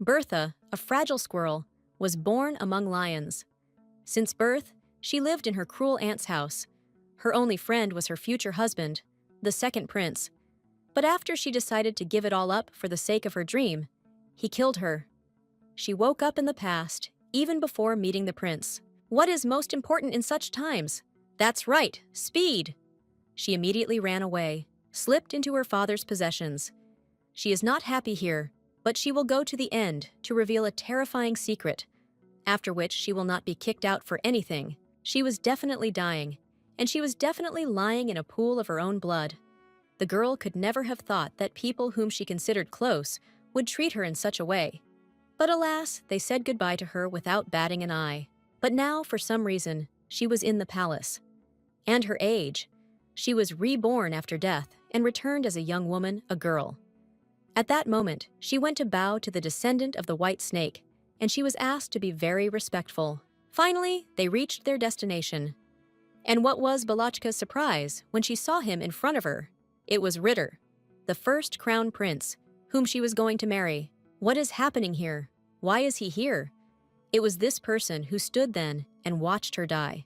Bertha, a fragile squirrel, was born among lions. Since birth, she lived in her cruel aunt's house. Her only friend was her future husband, the second prince. But after she decided to give it all up for the sake of her dream, he killed her. She woke up in the past, even before meeting the prince. What is most important in such times? That's right, speed! She immediately ran away, slipped into her father's possessions. She is not happy here, but she will go to the end to reveal a terrifying secret, after which she will not be kicked out for anything. She was definitely dying, and she was definitely lying in a pool of her own blood. The girl could never have thought that people whom she considered close would treat her in such a way. But alas, they said goodbye to her without batting an eye. But now, for some reason, she was in the palace. And her age. She was reborn after death and returned as a young woman, a girl. At that moment, she went to bow to the descendant of the white snake, and she was asked to be very respectful. Finally, they reached their destination. And what was Balachka's surprise when she saw him in front of her? It was Ritter, the first crown prince, whom she was going to marry. What is happening here? Why is he here? It was this person who stood then and watched her die.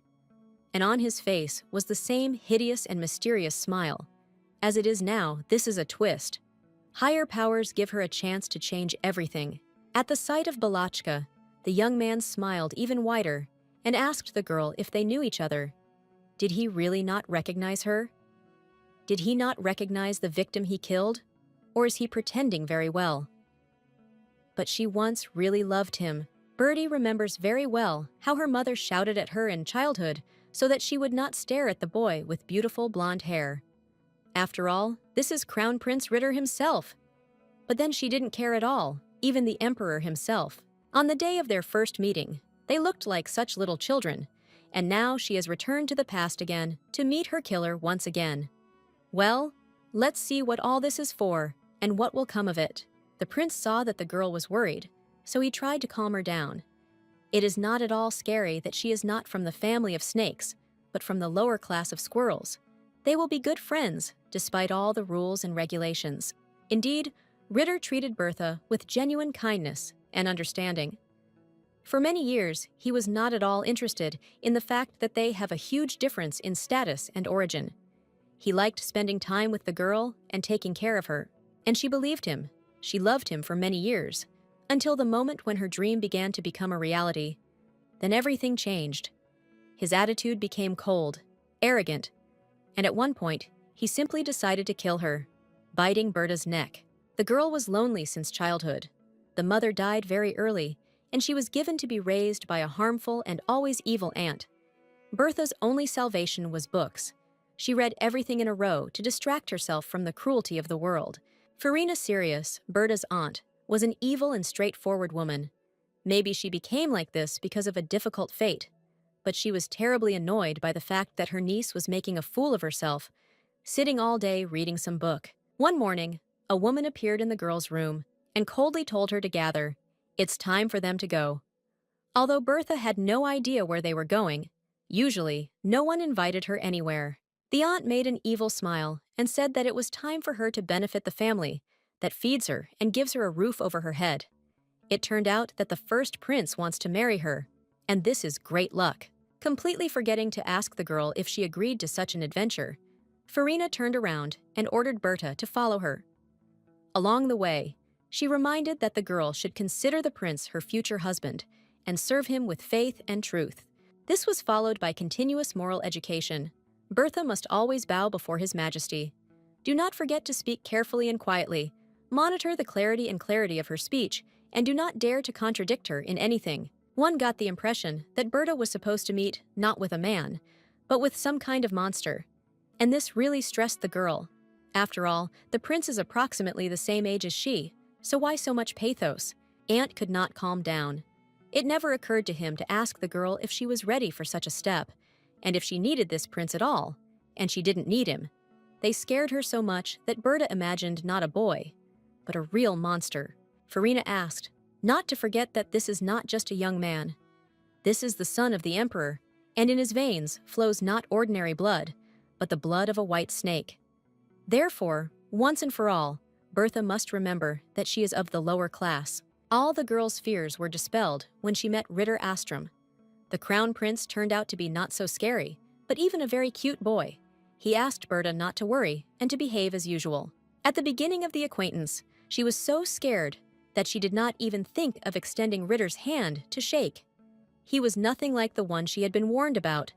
And on his face was the same hideous and mysterious smile. As it is now, this is a twist. Higher powers give her a chance to change everything. At the sight of Balachka, the young man smiled even wider and asked the girl if they knew each other. Did he really not recognize her? Did he not recognize the victim he killed? Or is he pretending very well? But she once really loved him. Birdie remembers very well how her mother shouted at her in childhood so that she would not stare at the boy with beautiful blonde hair. After all, this is Crown Prince Ritter himself. But then she didn't care at all, even the Emperor himself. On the day of their first meeting, they looked like such little children, and now she has returned to the past again to meet her killer once again. Well, let's see what all this is for, and what will come of it. The prince saw that the girl was worried, so he tried to calm her down. It is not at all scary that she is not from the family of snakes, but from the lower class of squirrels. They will be good friends, despite all the rules and regulations. Indeed, Ritter treated Bertha with genuine kindness and understanding. For many years, he was not at all interested in the fact that they have a huge difference in status and origin. He liked spending time with the girl and taking care of her, and she believed him. She loved him for many years, until the moment when her dream began to become a reality. Then everything changed. His attitude became cold, arrogant, and at one point, he simply decided to kill her, biting Bertha's neck. The girl was lonely since childhood. The mother died very early, and she was given to be raised by a harmful and always evil aunt. Bertha's only salvation was books. She read everything in a row to distract herself from the cruelty of the world. Farina Sirius, Bertha's aunt, was an evil and straightforward woman. Maybe she became like this because of a difficult fate, but she was terribly annoyed by the fact that her niece was making a fool of herself, sitting all day reading some book. One morning, a woman appeared in the girl's room and coldly told her to gather. It's time for them to go. Although Bertha had no idea where they were going, usually, no one invited her anywhere. The aunt made an evil smile and said that it was time for her to benefit the family that feeds her and gives her a roof over her head. It turned out that the first prince wants to marry her, and this is great luck. Completely forgetting to ask the girl if she agreed to such an adventure, Farina turned around and ordered Bertha to follow her. Along the way, she reminded that the girl should consider the prince her future husband and serve him with faith and truth. This was followed by continuous moral education. Bertha must always bow before His Majesty. Do not forget to speak carefully and quietly. Monitor the clarity of her speech, and do not dare to contradict her in anything. One got the impression that Bertha was supposed to meet not with a man, but with some kind of monster. And this really stressed the girl. After all, the prince is approximately the same age as she, so why so much pathos? Aunt could not calm down. It never occurred to him to ask the girl if she was ready for such a step, and if she needed this prince at all, and she didn't need him. They scared her so much that Bertha imagined not a boy, but a real monster. Farina asked, not to forget that this is not just a young man. This is the son of the emperor, and in his veins flows not ordinary blood, but the blood of a white snake. Therefore, once and for all, Bertha must remember that she is of the lower class. All the girl's fears were dispelled when she met Ritter Astrum. The crown prince turned out to be not so scary, but even a very cute boy. He asked Berta not to worry and to behave as usual. At the beginning of the acquaintance, she was so scared that she did not even think of extending Ritter's hand to shake. He was nothing like the one she had been warned about.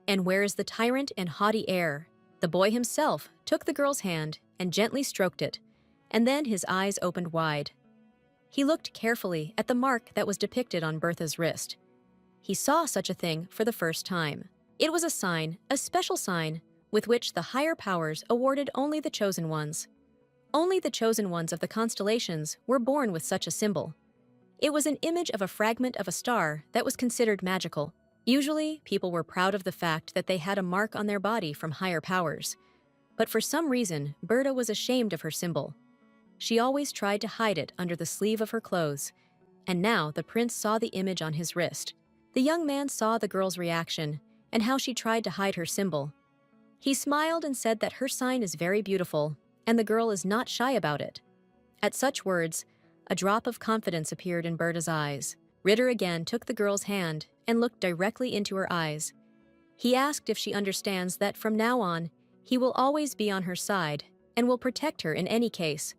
And where is the tyrant and haughty air? The boy himself took the girl's hand and gently stroked it, and then his eyes opened wide. He looked carefully at the mark that was depicted on Bertha's wrist. He saw such a thing for the first time. It was a sign, a special sign, with which the higher powers awarded only the chosen ones. Only the chosen ones of the constellations were born with such a symbol. It was an image of a fragment of a star that was considered magical. Usually, people were proud of the fact that they had a mark on their body from higher powers. But for some reason, Berta was ashamed of her symbol. She always tried to hide it under the sleeve of her clothes, and now the prince saw the image on his wrist. The young man saw the girl's reaction and how she tried to hide her symbol. He smiled and said that her sign is very beautiful, and the girl is not shy about it. At such words, a drop of confidence appeared in Berta's eyes. Ritter again took the girl's hand and looked directly into her eyes. He asked if she understands that from now on, he will always be on her side and will protect her in any case.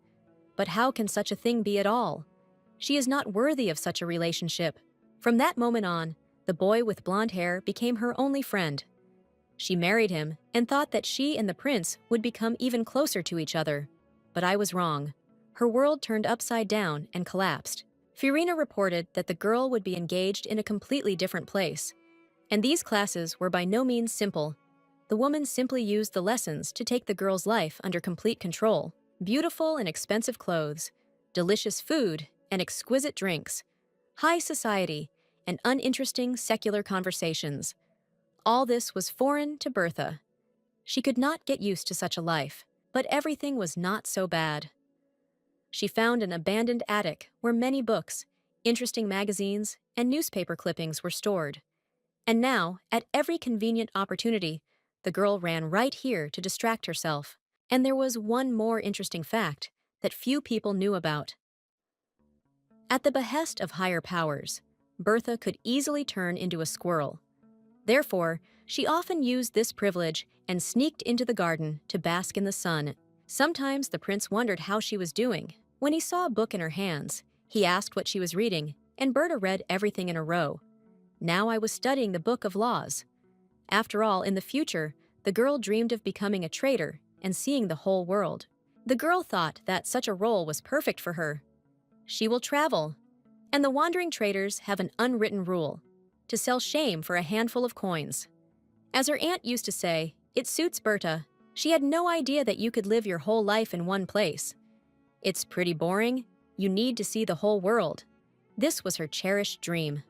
But how can such a thing be at all? She is not worthy of such a relationship. From that moment on, the boy with blonde hair became her only friend. She married him and thought that she and the prince would become even closer to each other. But I was wrong. Her world turned upside down and collapsed. Fiorina reported that the girl would be engaged in a completely different place. And these classes were by no means simple. The woman simply used the lessons to take the girl's life under complete control. Beautiful and expensive clothes, delicious food and exquisite drinks, high society, and uninteresting secular conversations. All this was foreign to Bertha. She could not get used to such a life, but everything was not so bad. She found an abandoned attic where many books, interesting magazines, and newspaper clippings were stored. And now, at every convenient opportunity, the girl ran right here to distract herself. And there was one more interesting fact that few people knew about. At the behest of higher powers, Bertha could easily turn into a squirrel. Therefore, she often used this privilege and sneaked into the garden to bask in the sun. Sometimes the prince wondered how she was doing. When he saw a book in her hands, he asked what she was reading, and Berta read everything in a row. Now I was studying the book of laws. After all, in the future, the girl dreamed of becoming a trader and seeing the whole world. The girl thought that such a role was perfect for her. She will travel, and the wandering traders have an unwritten rule: to sell shame for a handful of coins. As her aunt used to say, it suits Berta. She had no idea that you could live your whole life in one place. It's pretty boring. You need to see the whole world. This was her cherished dream.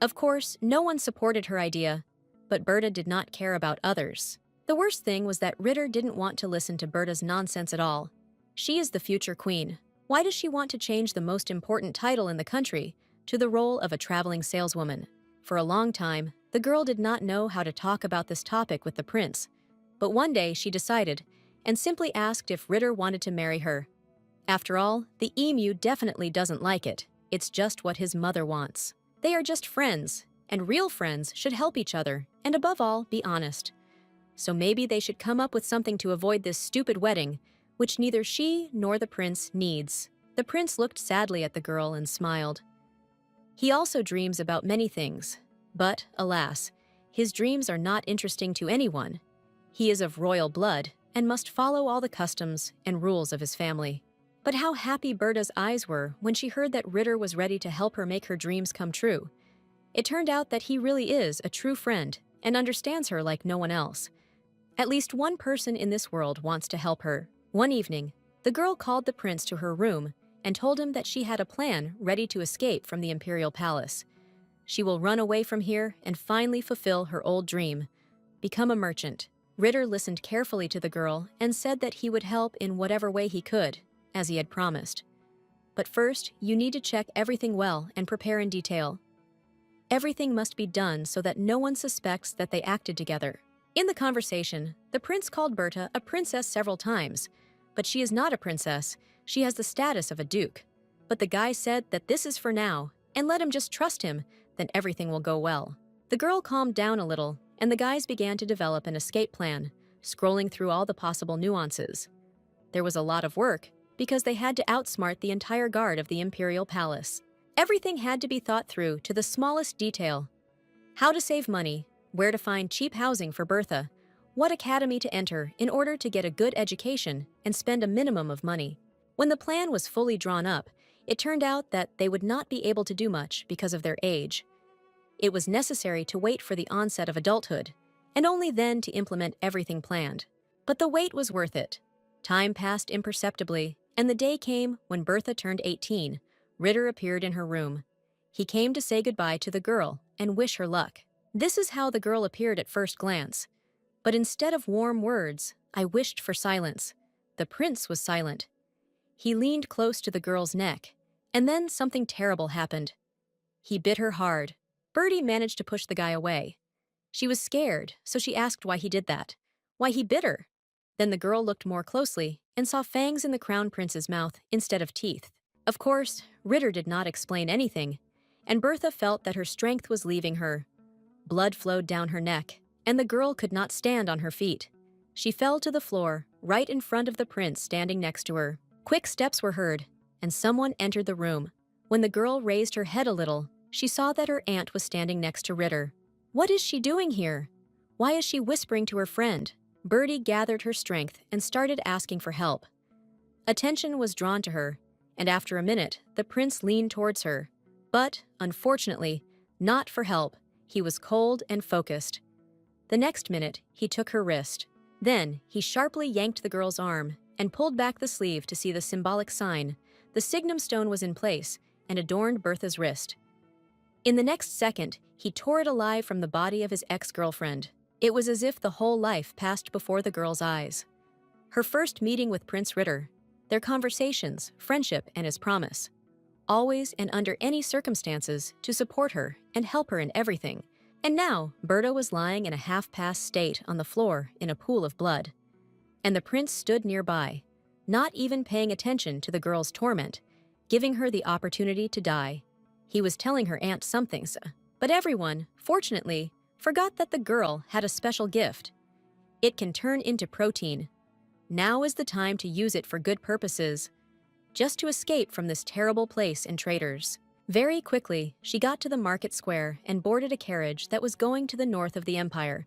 Of course, no one supported her idea, but Berta did not care about others. The worst thing was that Ritter didn't want to listen to Berta's nonsense at all. She is the future queen. Why does she want to change the most important title in the country to the role of a traveling saleswoman? For a long time, the girl did not know how to talk about this topic with the prince. But one day she decided and simply asked if Ritter wanted to marry her. After all, the emu definitely doesn't like it. It's just what his mother wants. They are just friends, and real friends should help each other, and above all, be honest. So maybe they should come up with something to avoid this stupid wedding, which neither she nor the prince needs. The prince looked sadly at the girl and smiled. He also dreams about many things, but, alas, his dreams are not interesting to anyone. He is of royal blood and must follow all the customs and rules of his family. But how happy Berta's eyes were when she heard that Ritter was ready to help her make her dreams come true. It turned out that he really is a true friend and understands her like no one else. At least one person in this world wants to help her. One evening, the girl called the prince to her room and told him that she had a plan ready to escape from the imperial palace. She will run away from here and finally fulfill her old dream: become a merchant. Ritter listened carefully to the girl and said that he would help in whatever way he could, as he had promised. But first, you need to check everything well and prepare in detail. Everything must be done so that no one suspects that they acted together. In the conversation, the prince called Berta a princess several times, but she is not a princess. She has the status of a duke. but the guy said that this is for now, and let him just trust him, then everything will go well. The girl calmed down a little, and the guys began to develop an escape plan, scrolling through all the possible nuances. There was a lot of work, because they had to outsmart the entire guard of the Imperial Palace. Everything had to be thought through to the smallest detail. How to save money, where to find cheap housing for Bertha, what academy to enter in order to get a good education and spend a minimum of money. When the plan was fully drawn up, it turned out that they would not be able to do much because of their age. It was necessary to wait for the onset of adulthood, and only then to implement everything planned. But the wait was worth it. Time passed imperceptibly, and the day came when Bertha turned 18. Ritter appeared in her room. He came to say goodbye to the girl and wish her luck. This is how the girl appeared at first glance. But instead of warm words, I wished for silence. The prince was silent. He leaned close to the girl's neck, and then something terrible happened. He bit her hard. Bertie managed to push the guy away. She was scared, so she asked why he did that, why he bit her. Then the girl looked more closely and saw fangs in the crown prince's mouth instead of teeth. Of course, Ritter did not explain anything, and Bertha felt that her strength was leaving her. Blood flowed down her neck, and the girl could not stand on her feet. She fell to the floor, right in front of the prince standing next to her. Quick steps were heard, and someone entered the room. When the girl raised her head a little, she saw that her aunt was standing next to Ritter. What is she doing here? Why is she whispering to her friend? Bertie gathered her strength and started asking for help. Attention was drawn to her, and after a minute, the prince leaned towards her. But, unfortunately, not for help. He was cold and focused. The next minute, he took her wrist. Then, he sharply yanked the girl's arm and pulled back the sleeve to see the symbolic sign. The signum stone was in place and adorned Bertha's wrist. In the next second, he tore it alive from the body of his ex-girlfriend. It was as if the whole life passed before the girl's eyes. Her first meeting with Prince Ritter, their conversations, friendship, and his promise. Always and under any circumstances to support her and help her in everything. And now, Berta was lying in a half-passed state on the floor in a pool of blood. And the prince stood nearby, not even paying attention to the girl's torment, giving her the opportunity to die. He was telling her aunt something, but everyone, fortunately, forgot that the girl had a special gift. It can turn into protein. Now is the time to use it for good purposes, just to escape from this terrible place and traitors. Very quickly, she got to the market square and boarded a carriage that was going to the north of the empire,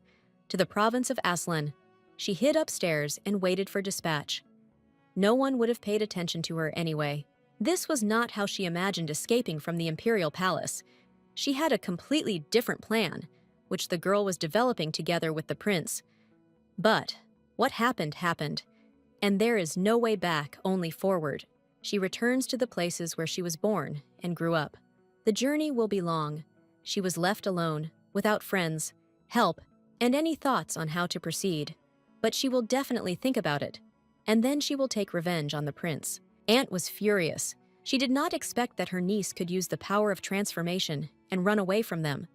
to the province of Aslan. She hid upstairs and waited for dispatch. No one would have paid attention to her anyway. This was not how she imagined escaping from the imperial palace. She had a completely different plan, which the girl was developing together with the prince. But what happened happened, and there is no way back, only forward. She returns to the places where she was born and grew up. The journey will be long. She was left alone, without friends, help, and any thoughts on how to proceed. But she will definitely think about it, and then she will take revenge on the prince. Aunt was furious. She did not expect that her niece could use the power of transformation and run away from them.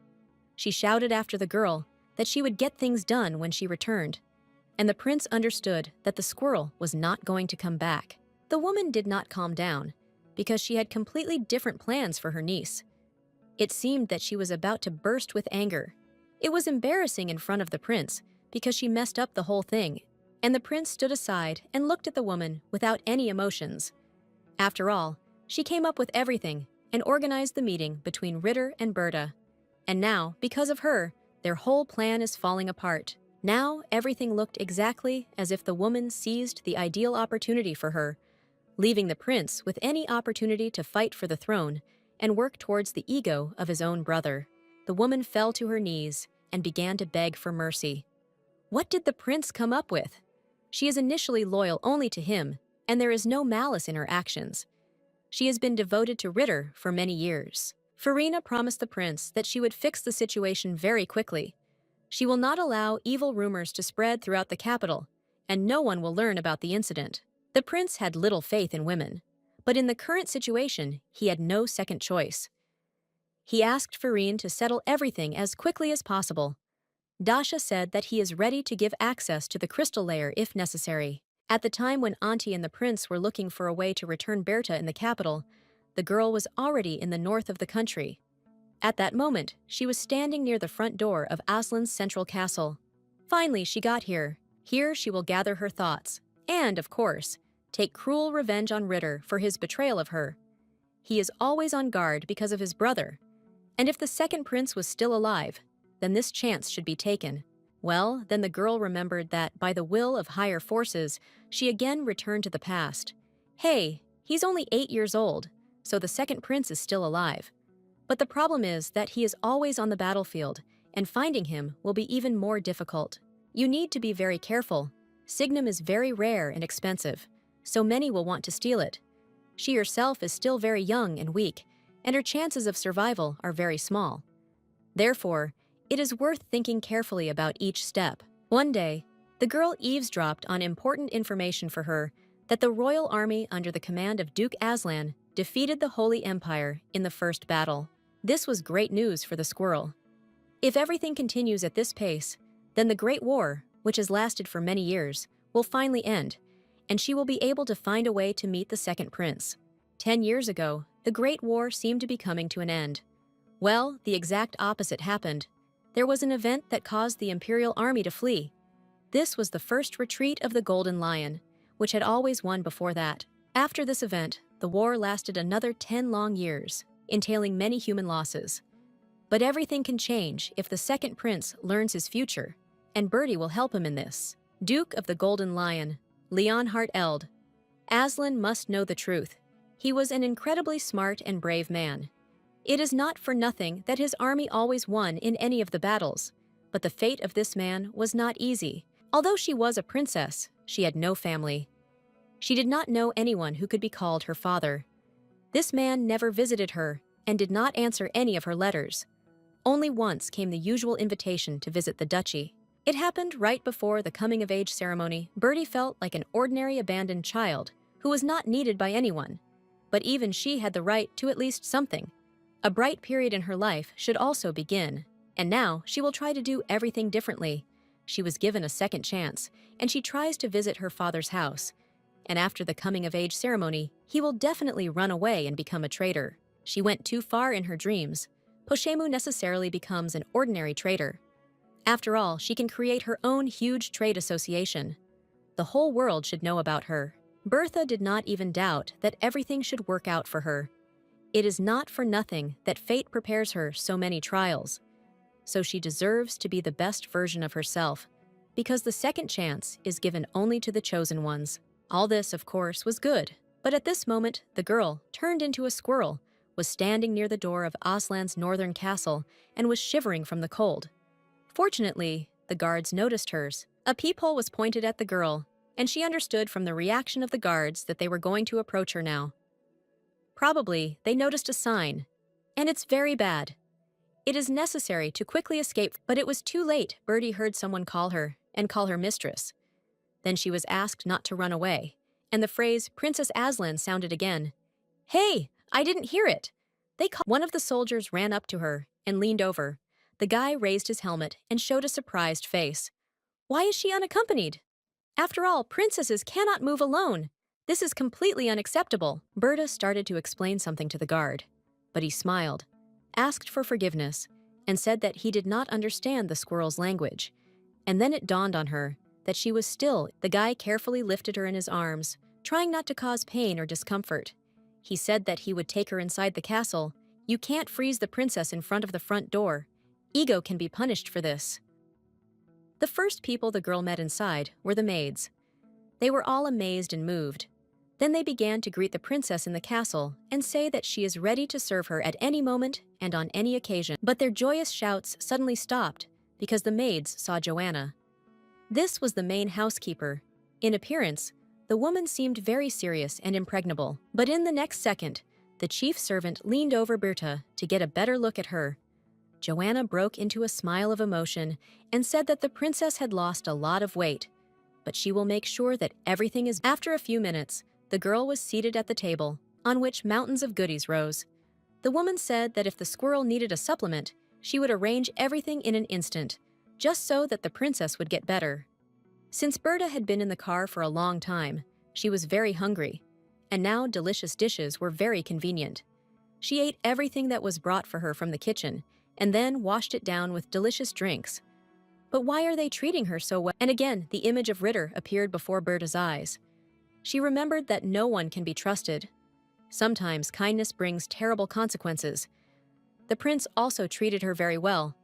She shouted after the girl that she would get things done when she returned, and the prince understood that the squirrel was not going to come back. The woman did not calm down, because she had completely different plans for her niece. It seemed that she was about to burst with anger. It was embarrassing in front of the prince, because she messed up the whole thing, and the prince stood aside and looked at the woman without any emotions. After all, she came up with everything and organized the meeting between Ritter and Berta. And now, because of her, their whole plan is falling apart. Now, everything looked exactly as if the woman seized the ideal opportunity for her, leaving the prince with any opportunity to fight for the throne and work towards the ego of his own brother. The woman fell to her knees and began to beg for mercy. What did the prince come up with? She is initially loyal only to him, and there is no malice in her actions. She has been devoted to Ritter for many years. Farina promised the prince that she would fix the situation very quickly. She will not allow evil rumors to spread throughout the capital, and no one will learn about the incident. The prince had little faith in women, but in the current situation, he had no second choice. He asked Farine to settle everything as quickly as possible. Dasha said that he is ready to give access to the crystal layer if necessary. At the time when Auntie and the prince were looking for a way to return Berta in the capital, the girl was already in the north of the country. At that moment, she was standing near the front door of Aslan's central castle. Finally, she got here. Here she will gather her thoughts, and, of course, take cruel revenge on Ritter for his betrayal of her. He is always on guard because of his brother, and if the second prince was still alive, then this chance should be taken. Well, then the girl remembered that, by the will of higher forces, she again returned to the past. Hey, he's only 8 years old, so the second prince is still alive. But the problem is that he is always on the battlefield, and finding him will be even more difficult. You need to be very careful. Signum is very rare and expensive, so many will want to steal it. She herself is still very young and weak, and her chances of survival are very small. Therefore, it is worth thinking carefully about each step. One day, the girl eavesdropped on important information for her that the royal army under the command of Duke Aslan defeated the Holy Empire in the first battle. This was great news for the squirrel. If everything continues at this pace, then the Great War, which has lasted for many years, will finally end, and she will be able to find a way to meet the second prince. 10 years ago, the Great War seemed to be coming to an end. Well, the exact opposite happened. There was an event that caused the Imperial Army to flee. This was the first retreat of the Golden Lion, which had always won before that. After this event, the war lasted another 10 long years, entailing many human losses. But everything can change if the second prince learns his future, and Bertie will help him in this. Duke of the Golden Lion, Leonhard Eld. Aslan must know the truth. He was an incredibly smart and brave man. It is not for nothing that his army always won in any of the battles, but the fate of this man was not easy. Although she was a princess, she had no family. She did not know anyone who could be called her father. This man never visited her and did not answer any of her letters. Only once came the usual invitation to visit the duchy. It happened right before the coming-of-age ceremony. Bertie felt like an ordinary abandoned child who was not needed by anyone, but even she had the right to at least something. A bright period in her life should also begin, and now she will try to do everything differently. She was given a second chance, and she tries to visit her father's house. And after the coming-of-age ceremony, he will definitely run away and become a traitor. She went too far in her dreams. Poshemu necessarily becomes an ordinary traitor. After all, she can create her own huge trade association. The whole world should know about her. Bertha did not even doubt that everything should work out for her. It is not for nothing that fate prepares her so many trials. So she deserves to be the best version of herself, because the second chance is given only to the chosen ones. All this, of course, was good, but at this moment, the girl, turned into a squirrel, was standing near the door of Aslan's northern castle and was shivering from the cold. Fortunately, the guards noticed hers. A peephole was pointed at the girl, and she understood from the reaction of the guards that they were going to approach her now. Probably, they noticed a sign, and it's very bad. It is necessary to quickly escape, but it was too late. Bertie heard someone call her, and call her mistress. Then she was asked not to run away, and the phrase Princess Aslan sounded again. Hey, I didn't hear it. One of the soldiers ran up to her and leaned over. The guy raised his helmet and showed a surprised face. Why is she unaccompanied? After all, princesses cannot move alone. This is completely unacceptable. Berta started to explain something to the guard, but he smiled, asked for forgiveness, and said that he did not understand the squirrel's language. And then it dawned on her that she was still. The guy carefully lifted her in his arms, trying not to cause pain or discomfort. He said that he would take her inside the castle. You can't freeze the princess in front of the front door. Ego can be punished for this. The first people the girl met inside were the maids. They were all amazed and moved. Then they began to greet the princess in the castle and say that she is ready to serve her at any moment and on any occasion. But their joyous shouts suddenly stopped because the maids saw Joanna. This was the main housekeeper. In appearance, the woman seemed very serious and impregnable. But in the next second, the chief servant leaned over Berta to get a better look at her. Joanna broke into a smile of emotion and said that the princess had lost a lot of weight, but she will make sure that everything is. After a few minutes, the girl was seated at the table, on which mountains of goodies rose. The woman said that if the squirrel needed a supplement, she would arrange everything in an instant, just so that the princess would get better. Since Berta had been in the car for a long time, she was very hungry, and now delicious dishes were very convenient. She ate everything that was brought for her from the kitchen, and then washed it down with delicious drinks. But why are they treating her so well? And again, the image of Ritter appeared before Berta's eyes. She remembered that no one can be trusted. Sometimes kindness brings terrible consequences. The prince also treated her very well,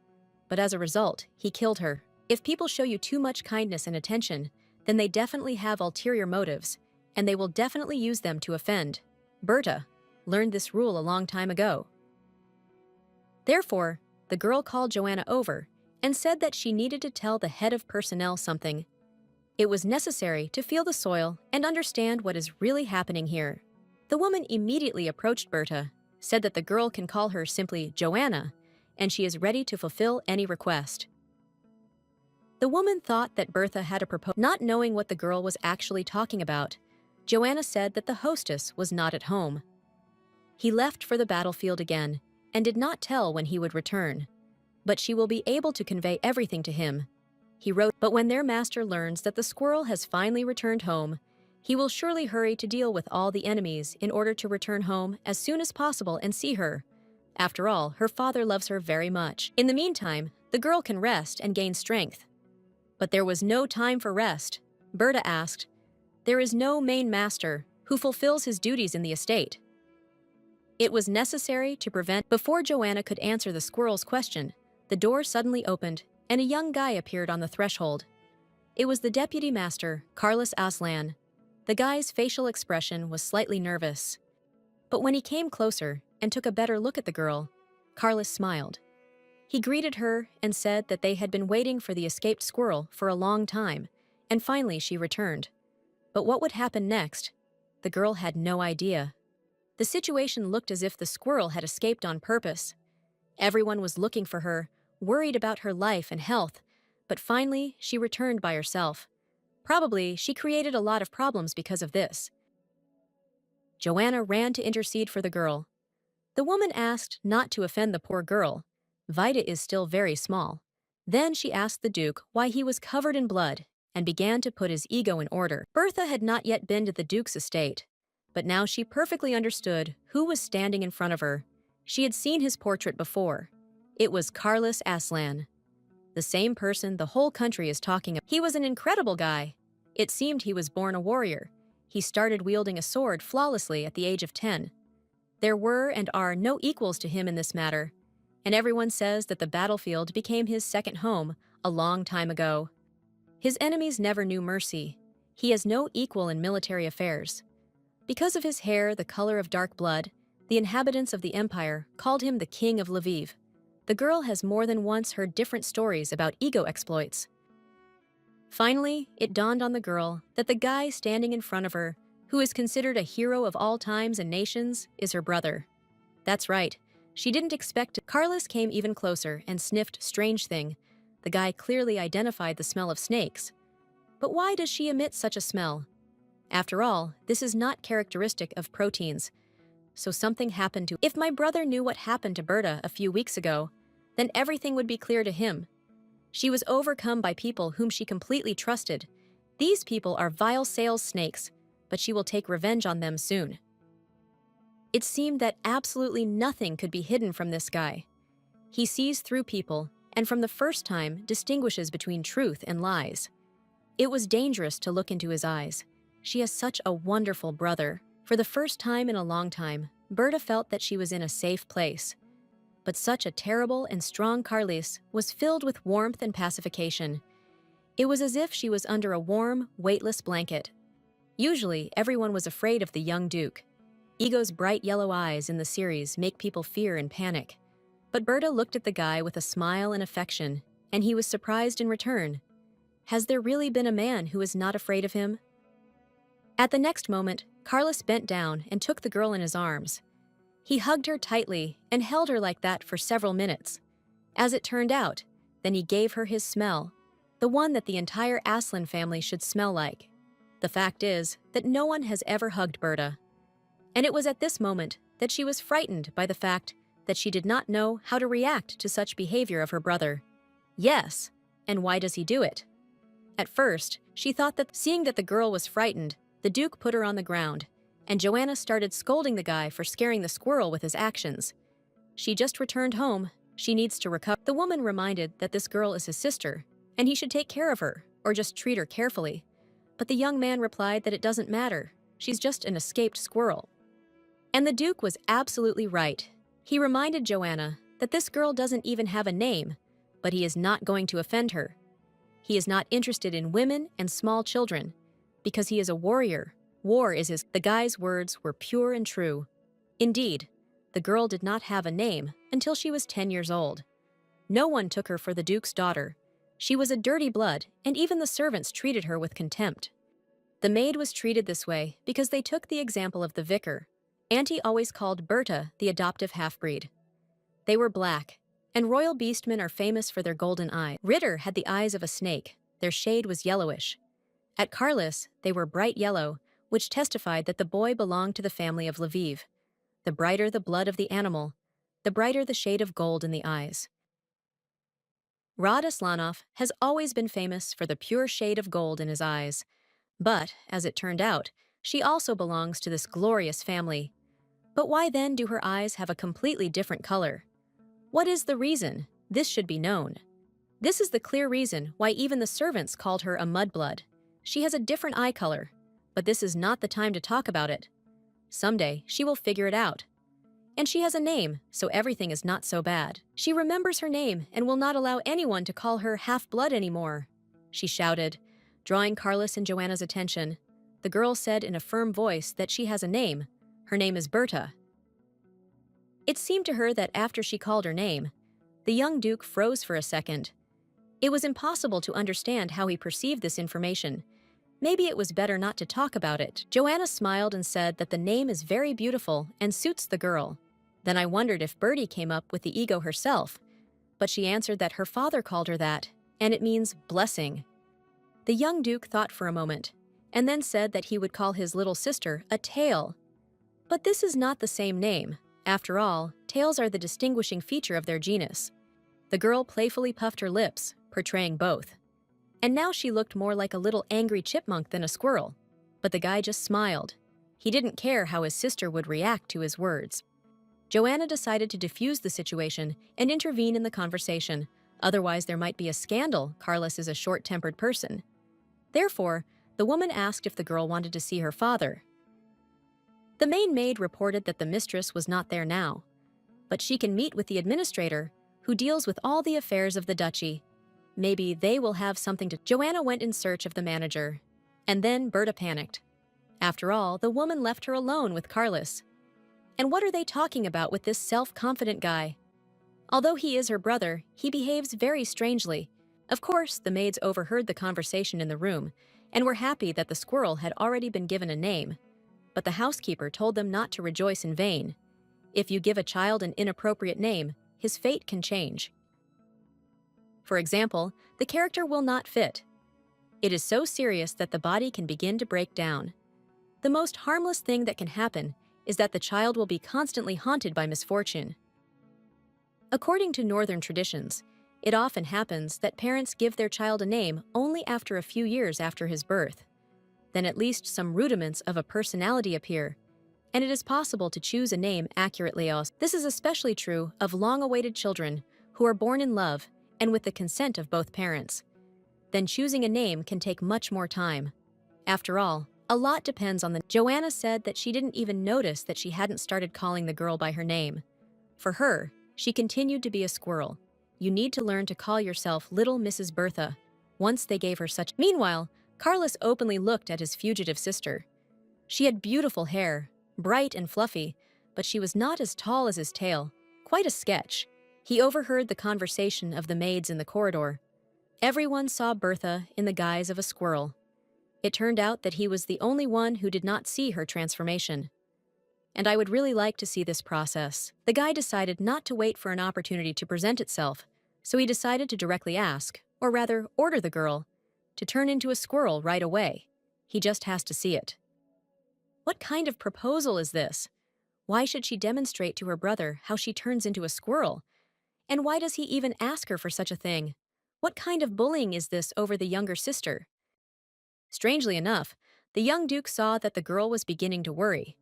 but as a result, he killed her. If people show you too much kindness and attention, then they definitely have ulterior motives, and they will definitely use them to offend. Berta learned this rule a long time ago. Therefore, the girl called Joanna over and said that she needed to tell the head of personnel something. It was necessary to feel the soil and understand what is really happening here. The woman immediately approached Berta, said that the girl can call her simply Joanna, and she is ready to fulfill any request. The woman thought that Bertha had a proposal. Not knowing what the girl was actually talking about, Joanna said that the hostess was not at home. He left for the battlefield again and did not tell when he would return, but she will be able to convey everything to him. He wrote, but when their master learns that the squirrel has finally returned home, he will surely hurry to deal with all the enemies in order to return home as soon as possible and see her. After all, her father loves her very much. In the meantime, the girl can rest and gain strength. But there was no time for rest. Berta asked, there is no main master who fulfills his duties in the estate. It was necessary to prevent. Before Joanna could answer the squirrel's question, the door suddenly opened and a young guy appeared on the threshold. It was the deputy master, Carlos Aslan. The guy's facial expression was slightly nervous. But when he came closer and took a better look at the girl, Carlos smiled. He greeted her and said that they had been waiting for the escaped squirrel for a long time, and finally she returned. But what would happen next? The girl had no idea. The situation looked as if the squirrel had escaped on purpose. Everyone was looking for her, worried about her life and health, but finally she returned by herself. Probably she created a lot of problems because of this. Joanna ran to intercede for the girl. The woman asked not to offend the poor girl. Vida is still very small. Then she asked the Duke why he was covered in blood and began to put his ego in order. Bertha had not yet been to the Duke's estate, but now she perfectly understood who was standing in front of her. She had seen his portrait before. It was Carlos Aslan, the same person the whole country is talking about. He was an incredible guy. It seemed he was born a warrior. He started wielding a sword flawlessly at the age of 10. There were and are no equals to him in this matter, and everyone says that the battlefield became his second home a long time ago. His enemies never knew mercy. He has no equal in military affairs. Because of his hair the color of dark blood, the inhabitants of the empire called him the King of Lviv. The girl has more than once heard different stories about ego exploits. Finally, it dawned on the girl that the guy standing in front of her, who is considered a hero of all times and nations, is her brother. That's right. She didn't expect it. Carlos came even closer and sniffed strange thing. The guy clearly identified the smell of snakes. But why does she emit such a smell? After all, this is not characteristic of proteins. So something happened to. If my brother knew what happened to Berta a few weeks ago, then everything would be clear to him. She was overcome by people whom she completely trusted. These people are vile sales snakes, but she will take revenge on them soon. It seemed that absolutely nothing could be hidden from this guy. He sees through people, and from the first time distinguishes between truth and lies. It was dangerous to look into his eyes. She has such a wonderful brother. For the first time in a long time, Berta felt that she was in a safe place. But such a terrible and strong Carlos was filled with warmth and pacification. It was as if she was under a warm, weightless blanket. Usually, everyone was afraid of the young Duke. Ego's bright yellow eyes in the series make people fear and panic. But Berta looked at the guy with a smile and affection, and he was surprised in return. Has there really been a man who is not afraid of him? At the next moment, Carlos bent down and took the girl in his arms. He hugged her tightly and held her like that for several minutes. As it turned out, then he gave her his smell, the one that the entire Aslan family should smell like. The fact is that no one has ever hugged Berta. And it was at this moment that she was frightened by the fact that she did not know how to react to such behavior of her brother. Yes, and why does he do it? At first, she thought that seeing that the girl was frightened, the Duke put her on the ground, and Joanna started scolding the guy for scaring the squirrel with his actions. She just returned home. She needs to recover. The woman reminded that this girl is his sister, and he should take care of her, or just treat her carefully. But the young man replied that it doesn't matter. She's just an escaped squirrel. And the Duke was absolutely right. He reminded Joanna that this girl doesn't even have a name, but he is not going to offend her. He is not interested in women and small children, because he is a warrior. War is his. The guy's words were pure and true. Indeed, the girl did not have a name until she was 10 years old. No one took her for the Duke's daughter. She was a dirty blood, and even the servants treated her with contempt. The maid was treated this way because they took the example of the vicar. Auntie always called Berta the adoptive half-breed. They were black, and royal beastmen are famous for their golden eyes. Ritter had the eyes of a snake. Their shade was yellowish. At Carlis, they were bright yellow, which testified that the boy belonged to the family of Lviv. The brighter the blood of the animal, the brighter the shade of gold in the eyes. Rod Aslanov has always been famous for the pure shade of gold in his eyes. But, as it turned out, she also belongs to this glorious family. But why then do her eyes have a completely different color? What is the reason? This should be known. This is the clear reason why even the servants called her a mudblood. She has a different eye color, but this is not the time to talk about it. Someday, she will figure it out. And she has a name, so everything is not so bad. She remembers her name and will not allow anyone to call her half-blood anymore, she shouted, drawing Carlos and Joanna's attention. The girl said in a firm voice that she has a name. Her name is Berta. It seemed to her that after she called her name, the young Duke froze for a second. It was impossible to understand how he perceived this information. Maybe it was better not to talk about it. Joanna smiled and said that the name is very beautiful and suits the girl. Then I wondered if Bertie came up with the ego herself, but she answered that her father called her that, and it means blessing. The young Duke thought for a moment, and then said that he would call his little sister a tail. But this is not the same name. After all, tails are the distinguishing feature of their genus. The girl playfully puffed her lips, portraying both. And now she looked more like a little angry chipmunk than a squirrel. But the guy just smiled. He didn't care how his sister would react to his words. Joanna decided to defuse the situation and intervene in the conversation. Otherwise, there might be a scandal. Carlos is a short-tempered person. Therefore, the woman asked if the girl wanted to see her father. The main maid reported that the mistress was not there now, but she can meet with the administrator, who deals with all the affairs of the duchy. Maybe they will have something to... Joanna went in search of the manager, and then Berta panicked. After all, the woman left her alone with Carlos. And what are they talking about with this self-confident guy? Although he is her brother, he behaves very strangely. Of course, the maids overheard the conversation in the room, and were happy that the squirrel had already been given a name. But the housekeeper told them not to rejoice in vain. If you give a child an inappropriate name, his fate can change. For example, the character will not fit. It is so serious that the body can begin to break down. The most harmless thing that can happen is that the child will be constantly haunted by misfortune. According to Northern traditions, it often happens that parents give their child a name only after a few years after his birth. Then at least some rudiments of a personality appear, and it is possible to choose a name accurately. This is especially true of long-awaited children who are born in love and with the consent of both parents. Then choosing a name can take much more time. After all, a lot depends on the... Joanna said that she didn't even notice that she hadn't started calling the girl by her name. For her, she continued to be a squirrel. You need to learn to call yourself Little Mrs. Bertha. Once they gave her such... Meanwhile, Carlos openly looked at his fugitive sister. She had beautiful hair, bright and fluffy, but she was not as tall as his tail. Quite a sketch. He overheard the conversation of the maids in the corridor. Everyone saw Bertha in the guise of a squirrel. It turned out that he was the only one who did not see her transformation. And I would really like to see this process. The guy decided not to wait for an opportunity to present itself, so he decided to directly ask, or rather order the girl, to turn into a squirrel right away. He just has to see it. What kind of proposal is this? Why should she demonstrate to her brother how she turns into a squirrel? And why does he even ask her for such a thing? What kind of bullying is this over the younger sister? Strangely enough, the young Duke saw that the girl was beginning to worry.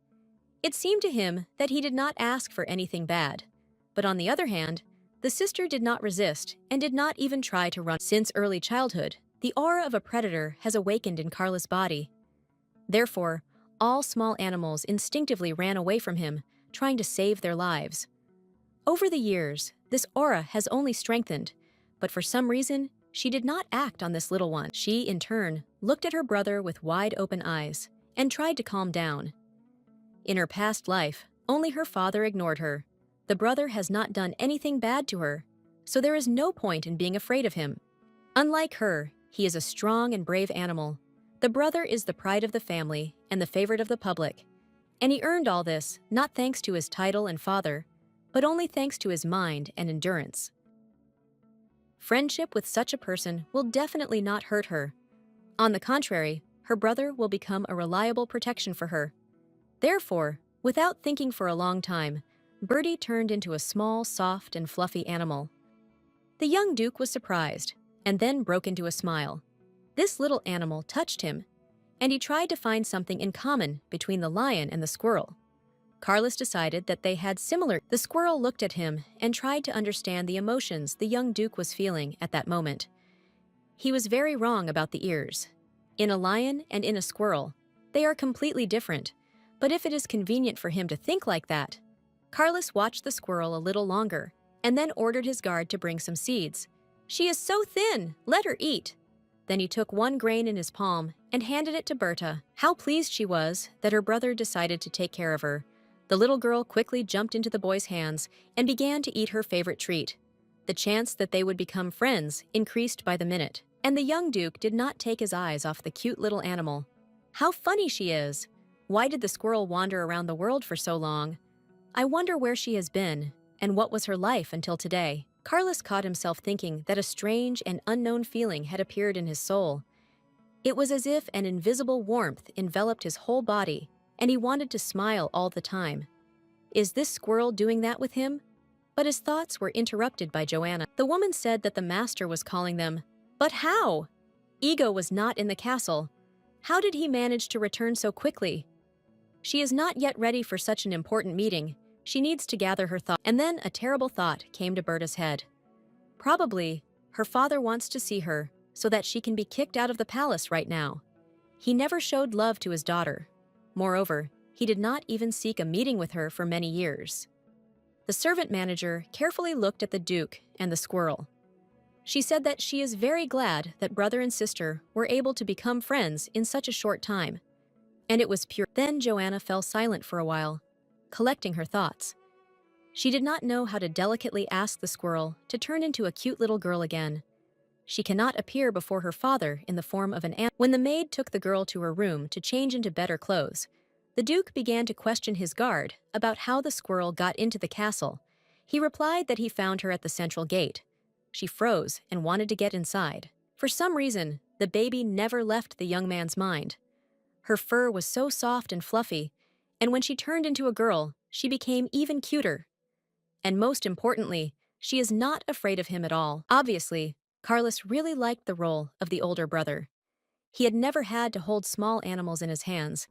It seemed to him that he did not ask for anything bad. But on the other hand, the sister did not resist and did not even try to run. Since early childhood, the aura of a predator has awakened in Carla's body. Therefore, all small animals instinctively ran away from him, trying to save their lives. Over the years, this aura has only strengthened, but for some reason, she did not act on this little one. She, in turn, looked at her brother with wide-open eyes and tried to calm down. In her past life, only her father ignored her. The brother has not done anything bad to her, so there is no point in being afraid of him. Unlike her, he is a strong and brave animal. The brother is the pride of the family and the favorite of the public, and he earned all this not thanks to his title and father, but only thanks to his mind and endurance. Friendship with such a person will definitely not hurt her. On the contrary, her brother will become a reliable protection for her. Therefore, without thinking for a long time, Birdie turned into a small, soft, and fluffy animal. The young Duke was surprised, and then broke into a smile. This little animal touched him, and he tried to find something in common between the lion and the squirrel. Carlos decided that they had similar. The squirrel looked at him and tried to understand the emotions the young Duke was feeling at that moment. He was very wrong about the ears. In a lion and in a squirrel, they are completely different, but if it is convenient for him to think like that, Carlos watched the squirrel a little longer and then ordered his guard to bring some seeds. "She is so thin, let her eat." Then he took one grain in his palm and handed it to Berta. How pleased she was that her brother decided to take care of her. The little girl quickly jumped into the boy's hands and began to eat her favorite treat. The chance that they would become friends increased by the minute, and the young Duke did not take his eyes off the cute little animal. How funny she is! Why did the squirrel wander around the world for so long? I wonder where she has been, and what was her life until today. Carlos caught himself thinking that a strange and unknown feeling had appeared in his soul. It was as if an invisible warmth enveloped his whole body, and he wanted to smile all the time. Is this squirrel doing that with him? But his thoughts were interrupted by Joanna. The woman said that the master was calling them. But how? Ego was not in the castle. How did he manage to return so quickly? She is not yet ready for such an important meeting. She needs to gather her thoughts. And then a terrible thought came to Berta's head. Probably, her father wants to see her so that she can be kicked out of the palace right now. He never showed love to his daughter. Moreover, he did not even seek a meeting with her for many years. The servant manager carefully looked at the Duke and the squirrel. She said that she is very glad that brother and sister were able to become friends in such a short time. And it was pure. Then Joanna fell silent for a while, collecting her thoughts. She did not know how to delicately ask the squirrel to turn into a cute little girl again. She cannot appear before her father in the form of an animal. When the maid took the girl to her room to change into better clothes, the Duke began to question his guard about how the squirrel got into the castle. He replied that he found her at the central gate. She froze and wanted to get inside. For some reason, the baby never left the young man's mind. Her fur was so soft and fluffy, and when she turned into a girl, she became even cuter. And most importantly, she is not afraid of him at all. Obviously, Carlos really liked the role of the older brother. He had never had to hold small animals in his hands,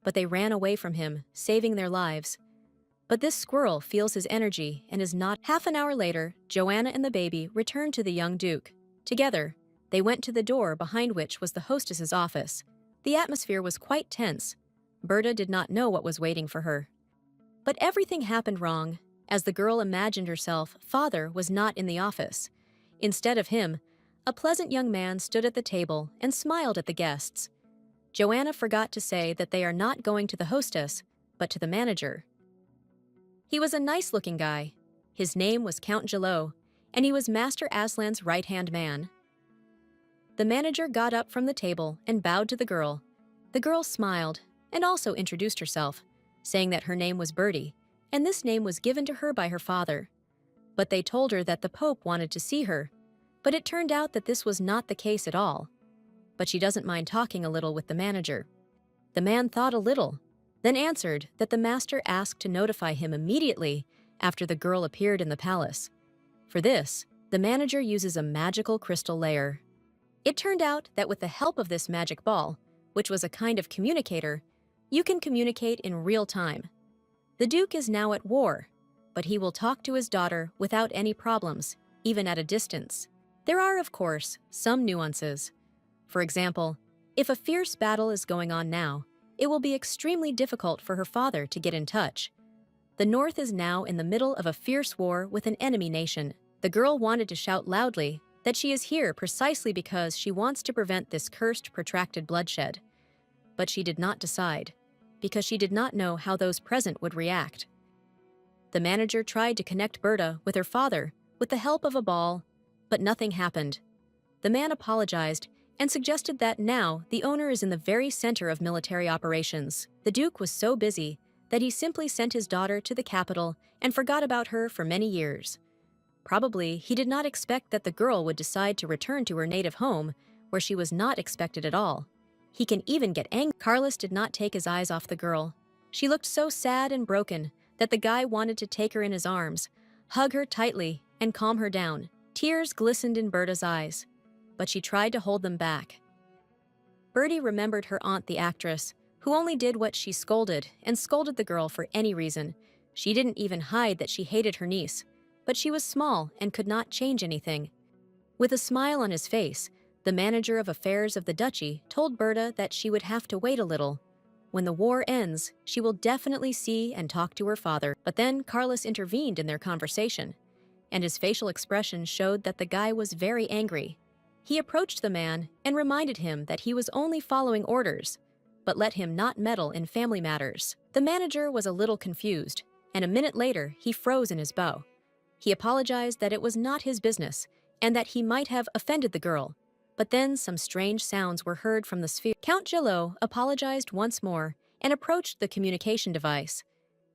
but they ran away from him, saving their lives. But this squirrel feels his energy and is not. Half an hour later, Joanna and the baby returned to the young Duke. Together, they went to the door behind which was the hostess's office. The atmosphere was quite tense. Berta did not know what was waiting for her. But everything happened wrong, as the girl imagined herself father was not in the office. Instead of him, a pleasant young man stood at the table and smiled at the guests. Joanna forgot to say that they are not going to the hostess, but to the manager. He was a nice-looking guy. His name was Count Yahello, and he was Master Aslan's right-hand man. The manager got up from the table and bowed to the girl. The girl smiled and also introduced herself, saying that her name was Birdie, and this name was given to her by her father. But they told her that the Pope wanted to see her, but it turned out that this was not the case at all. But she doesn't mind talking a little with the manager. The man thought a little, then answered that the master asked to notify him immediately after the girl appeared in the palace. For this, the manager uses a magical crystal layer. It turned out that with the help of this magic ball, which was a kind of communicator, you can communicate in real time. The Duke is now at war, but he will talk to his daughter without any problems, even at a distance. There are, of course, some nuances. For example, if a fierce battle is going on now, it will be extremely difficult for her father to get in touch. The North is now in the middle of a fierce war with an enemy nation. The girl wanted to shout loudly that she is here precisely because she wants to prevent this cursed, protracted bloodshed. But she did not decide, because she did not know how those present would react. The manager tried to connect Berta with her father with the help of a ball, but nothing happened. The man apologized and suggested that now the owner is in the very center of military operations. The Duke was so busy that he simply sent his daughter to the capital and forgot about her for many years. Probably he did not expect that the girl would decide to return to her native home, where she was not expected at all. He can even get angry. Carlos did not take his eyes off the girl. She looked so sad and broken that the guy wanted to take her in his arms, hug her tightly, and calm her down. Tears glistened in Berta's eyes, but she tried to hold them back. Bertie remembered her aunt, the actress, who only did what she scolded and scolded the girl for any reason. She didn't even hide that she hated her niece, but she was small and could not change anything. With a smile on his face, the manager of affairs of the duchy told Berta that she would have to wait a little. When the war ends, she will definitely see and talk to her father. But then Carlos intervened in their conversation, and his facial expression showed that the guy was very angry. He approached the man and reminded him that he was only following orders, but let him not meddle in family matters. The manager was a little confused, and a minute later he froze in his bow. He apologized that it was not his business, and that he might have offended the girl. But then some strange sounds were heard from the sphere. Count Yahello apologized once more and approached the communication device.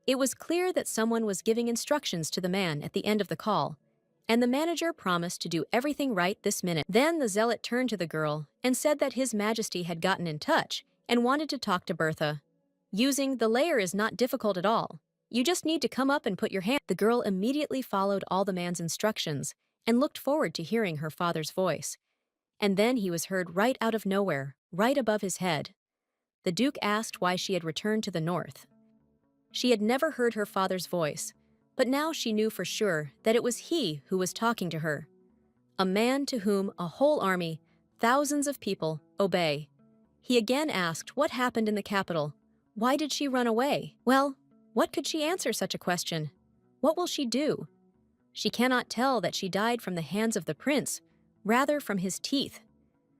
It was clear that someone was giving instructions to the man at the end of the call, and the manager promised to do everything right this minute. Then the zealot turned to the girl and said that His Majesty had gotten in touch and wanted to talk to Bertha. Using the layer is not difficult at all. You just need to come up and put your hand. The girl immediately followed all the man's instructions and looked forward to hearing her father's voice. And then he was heard right out of nowhere, right above his head. The Duke asked why she had returned to the north. She had never heard her father's voice, but now she knew for sure that it was he who was talking to her. A man to whom a whole army, thousands of people, obey. He again asked what happened in the capital. Why did she run away? Well, what could she answer such a question? What will she do? She cannot tell that she died from the hands of the prince, rather from his teeth.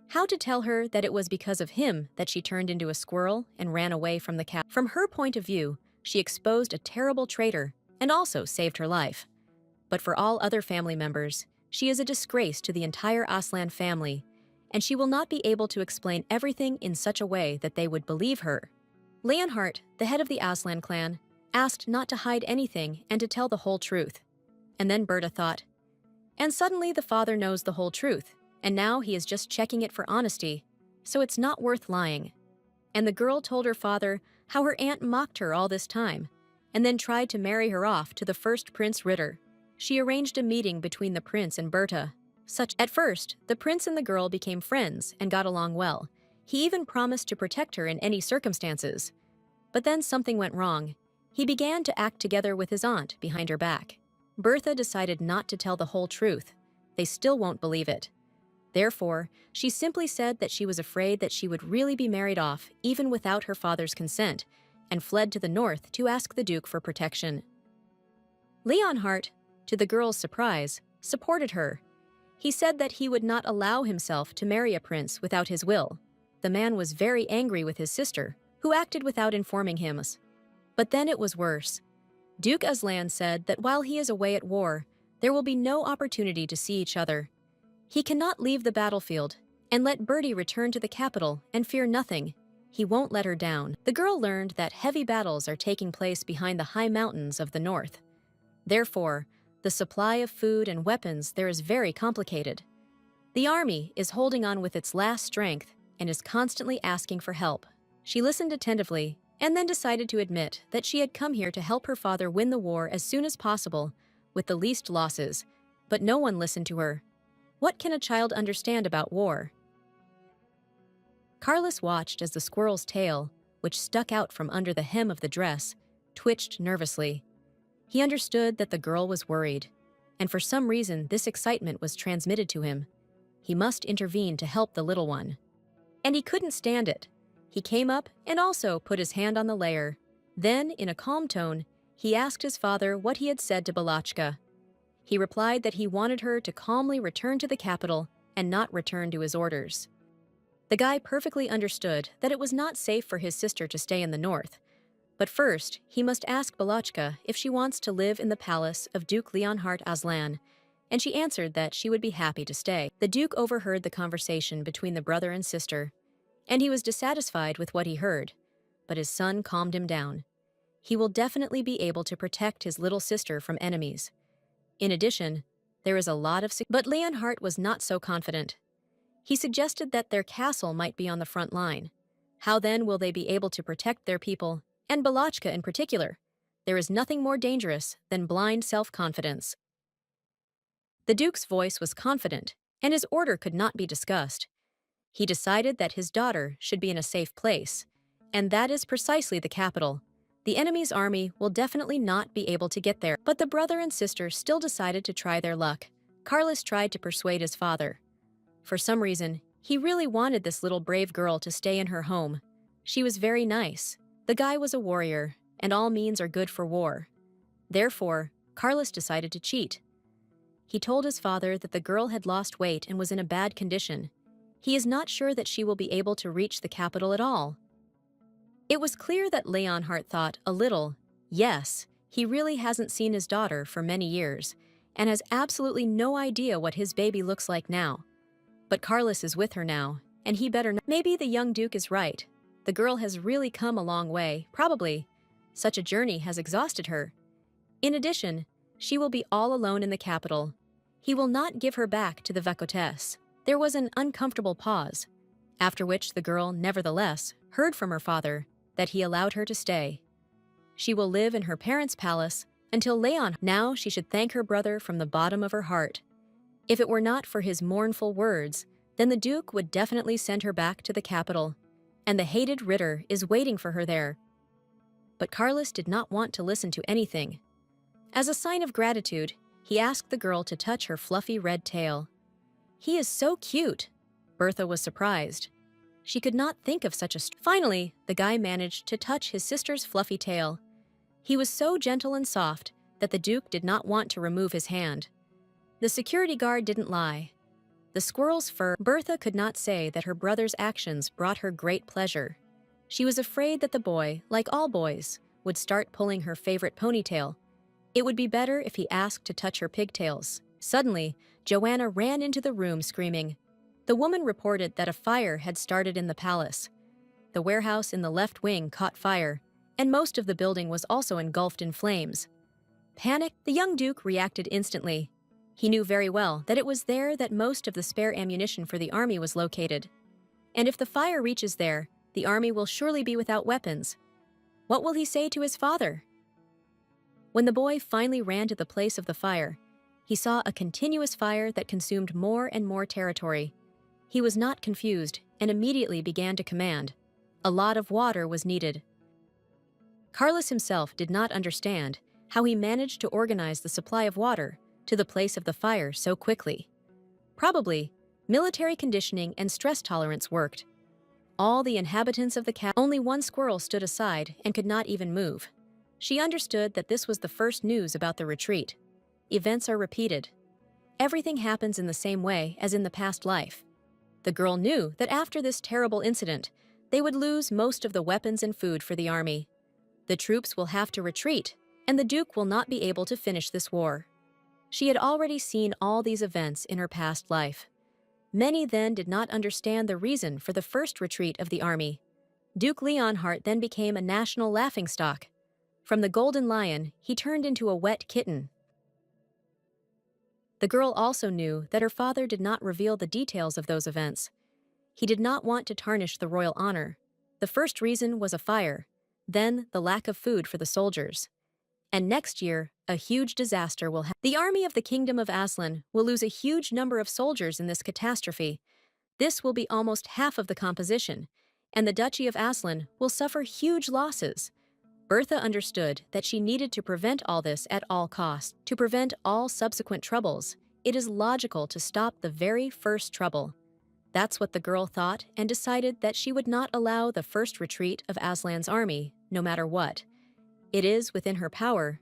How to tell her that it was because of him that she turned into a squirrel and ran away from the cat? From her point of view, she exposed a terrible traitor and also saved her life. But for all other family members, she is a disgrace to the entire Aslan family, and she will not be able to explain everything in such a way that they would believe her. Leonhardt, the head of the Aslan clan, asked not to hide anything and to tell the whole truth. And then Berta thought, and suddenly the father knows the whole truth, and now he is just checking it for honesty, so it's not worth lying. And the girl told her father how her aunt mocked her all this time, and then tried to marry her off to the first Prince Ritter. She arranged a meeting between the prince and Berta. At first, the prince and the girl became friends and got along well. He even promised to protect her in any circumstances. But then something went wrong. He began to act together with his aunt behind her back. Bertha decided not to tell the whole truth. They still won't believe it. Therefore, she simply said that she was afraid that she would really be married off even without her father's consent, and fled to the north to ask the Duke for protection. Leonhardt, to the girl's surprise, supported her. He said that he would not allow himself to marry a prince without his will. The man was very angry with his sister, who acted without informing him. But then it was worse. Duke Aslan said that while he is away at war, there will be no opportunity to see each other. He cannot leave the battlefield, and let Bertie return to the capital and fear nothing. He won't let her down. The girl learned that heavy battles are taking place behind the high mountains of the north. Therefore, the supply of food and weapons there is very complicated. The army is holding on with its last strength and is constantly asking for help. She listened attentively and then decided to admit that she had come here to help her father win the war as soon as possible, with the least losses, but no one listened to her. What can a child understand about war? Carlos watched as the squirrel's tail, which stuck out from under the hem of the dress, twitched nervously. He understood that the girl was worried, and for some reason this excitement was transmitted to him. He must intervene to help the little one. And he couldn't stand it. He came up and also put his hand on the layer. Then, in a calm tone, he asked his father what he had said to Balachka. He replied that he wanted her to calmly return to the capital and not return to his orders. The guy perfectly understood that it was not safe for his sister to stay in the north, but first he must ask Balachka if she wants to live in the palace of Duke Leonhard Aslan, and she answered that she would be happy to stay. The Duke overheard the conversation between the brother and sister, and he was dissatisfied with what he heard, but his son calmed him down. He will definitely be able to protect his little sister from enemies. In addition, there is a lot of but Leonhard was not so confident. He suggested that their castle might be on the front line. How then will they be able to protect their people, and Balachka in particular? There is nothing more dangerous than blind self-confidence. The Duke's voice was confident, and his order could not be discussed. He decided that his daughter should be in a safe place, and that is precisely the capital. The enemy's army will definitely not be able to get there. But the brother and sister still decided to try their luck. Carlos tried to persuade his father. For some reason, he really wanted this little brave girl to stay in her home. She was very nice. The guy was a warrior, and all means are good for war. Therefore, Carlos decided to cheat. He told his father that the girl had lost weight and was in a bad condition. He is not sure that she will be able to reach the capital at all. It was clear that Leonhard thought a little, yes, he really hasn't seen his daughter for many years, and has absolutely no idea what his baby looks like now. But Carlos is with her now, and he better know. Maybe the young Duke is right. The girl has really come a long way, probably. Such a journey has exhausted her. In addition, she will be all alone in the capital. He will not give her back to the Vicomtesse. There was an uncomfortable pause, after which the girl, nevertheless, heard from her father that he allowed her to stay. She will live in her parents' palace until Leon. Now she should thank her brother from the bottom of her heart. If it were not for his mournful words, then the Duke would definitely send her back to the capital, and the hated Ritter is waiting for her there. But Carlos did not want to listen to anything. As a sign of gratitude, he asked the girl to touch her fluffy red tail. He is so cute. Bertha was surprised. She could not think of such a... Finally, the guy managed to touch his sister's fluffy tail. He was so gentle and soft that the Duke did not want to remove his hand. The security guard didn't lie. The squirrel's fur... Bertha could not say that her brother's actions brought her great pleasure. She was afraid that the boy, like all boys, would start pulling her favorite ponytail. It would be better if he asked to touch her pigtails. Suddenly, Joanna ran into the room screaming. The woman reported that a fire had started in the palace. The warehouse in the left wing caught fire, and most of the building was also engulfed in flames. Panicked, the young Duke reacted instantly. He knew very well that it was there that most of the spare ammunition for the army was located. And if the fire reaches there, the army will surely be without weapons. What will he say to his father? When the boy finally ran to the place of the fire, he saw a continuous fire that consumed more and more territory. He was not confused and immediately began to command. A lot of water was needed. Carlos himself did not understand how he managed to organize the supply of water to the place of the fire so quickly. Probably, military conditioning and stress tolerance worked. All the inhabitants of the castle. Only one squirrel stood aside and could not even move. She understood that this was the first news about the retreat. Events are repeated. Everything happens in the same way as in the past life. The girl knew that after this terrible incident, they would lose most of the weapons and food for the army. The troops will have to retreat, and the Duke will not be able to finish this war. She had already seen all these events in her past life. Many then did not understand the reason for the first retreat of the army. Duke Leonhard then became a national laughingstock. From the golden lion, he turned into a wet kitten. The girl also knew that her father did not reveal the details of those events. He did not want to tarnish the royal honor. The first reason was a fire, then the lack of food for the soldiers. And next year, a huge disaster will happen. The army of the Kingdom of Aslan will lose a huge number of soldiers in this catastrophe. This will be almost half of the composition, and the Duchy of Aslan will suffer huge losses. Bertha understood that she needed to prevent all this at all costs. To prevent all subsequent troubles, it is logical to stop the very first trouble. That's what the girl thought and decided that she would not allow the first retreat of Aslan's army, no matter what. It is within her power.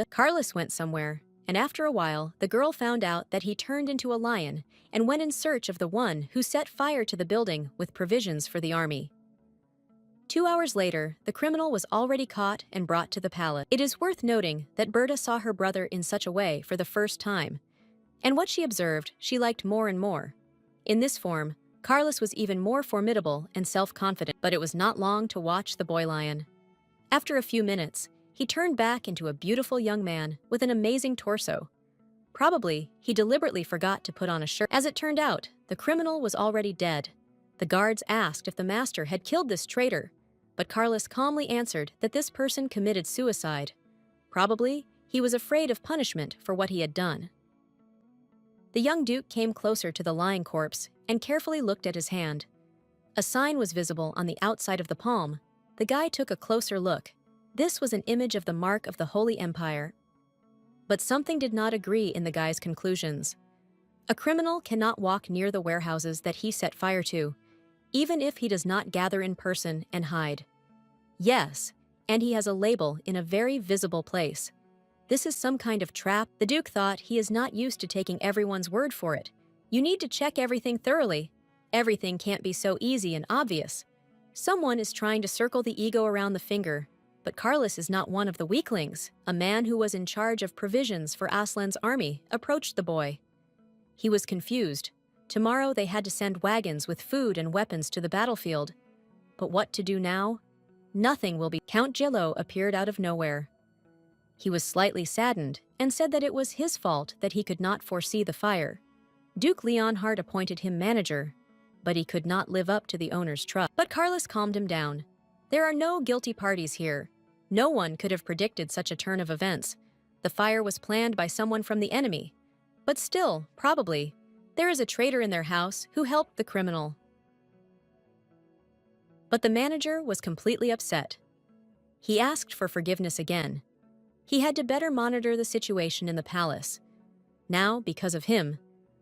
Carlos went somewhere, and after a while, the girl found out that he turned into a lion and went in search of the one who set fire to the building with provisions for the army. 2 hours later, the criminal was already caught and brought to the palace. It is worth noting that Berta saw her brother in such a way for the first time, and what she observed, she liked more and more. In this form, Carlos was even more formidable and self-confident, but it was not long to watch the boy lion. After a few minutes, he turned back into a beautiful young man with an amazing torso. Probably, he deliberately forgot to put on a shirt. As it turned out, the criminal was already dead. The guards asked if the master had killed this traitor, but Carlos calmly answered that this person committed suicide. Probably, he was afraid of punishment for what he had done. The young duke came closer to the lying corpse and carefully looked at his hand. A sign was visible on the outside of the palm. The guy took a closer look. This was an image of the mark of the Holy Empire. But something did not agree in the guy's conclusions. A criminal cannot walk near the warehouses that he set fire to, even if he does not gather in person and hide. Yes, and he has a label in a very visible place. This is some kind of trap. The Duke thought he is not used to taking everyone's word for it. You need to check everything thoroughly. Everything can't be so easy and obvious. Someone is trying to circle the ego around the finger, but Carlos is not one of the weaklings. A man who was in charge of provisions for Aslan's army approached the boy. He was confused. Tomorrow they had to send wagons with food and weapons to the battlefield. But what to do now? Nothing will be. Count Yahello appeared out of nowhere. He was slightly saddened and said that it was his fault that he could not foresee the fire. Duke Leonhard appointed him manager, but he could not live up to the owner's trust. But Carlos calmed him down. There are no guilty parties here. No one could have predicted such a turn of events. The fire was planned by someone from the enemy. But still, probably, there is a traitor in their house who helped the criminal. But the manager was completely upset. He asked for forgiveness again. He had to better monitor the situation in the palace. Now, because of him,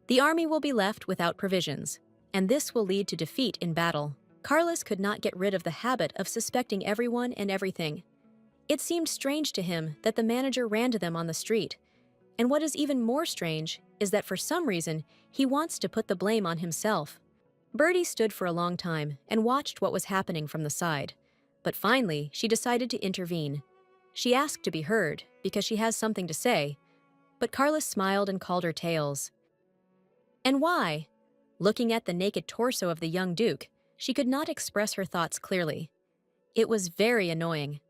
the army will be left without provisions, and this will lead to defeat in battle. Carlos could not get rid of the habit of suspecting everyone and everything. It seemed strange to him that the manager ran to them on the street, and what is even more strange is that for some reason he wants to put the blame on himself. Bertie stood for a long time and watched what was happening from the side, but finally she decided to intervene. She asked to be heard because she has something to say, but Carlos smiled and called her tales. And why? Looking at the naked torso of the young duke, she could not express her thoughts clearly. It was very annoying.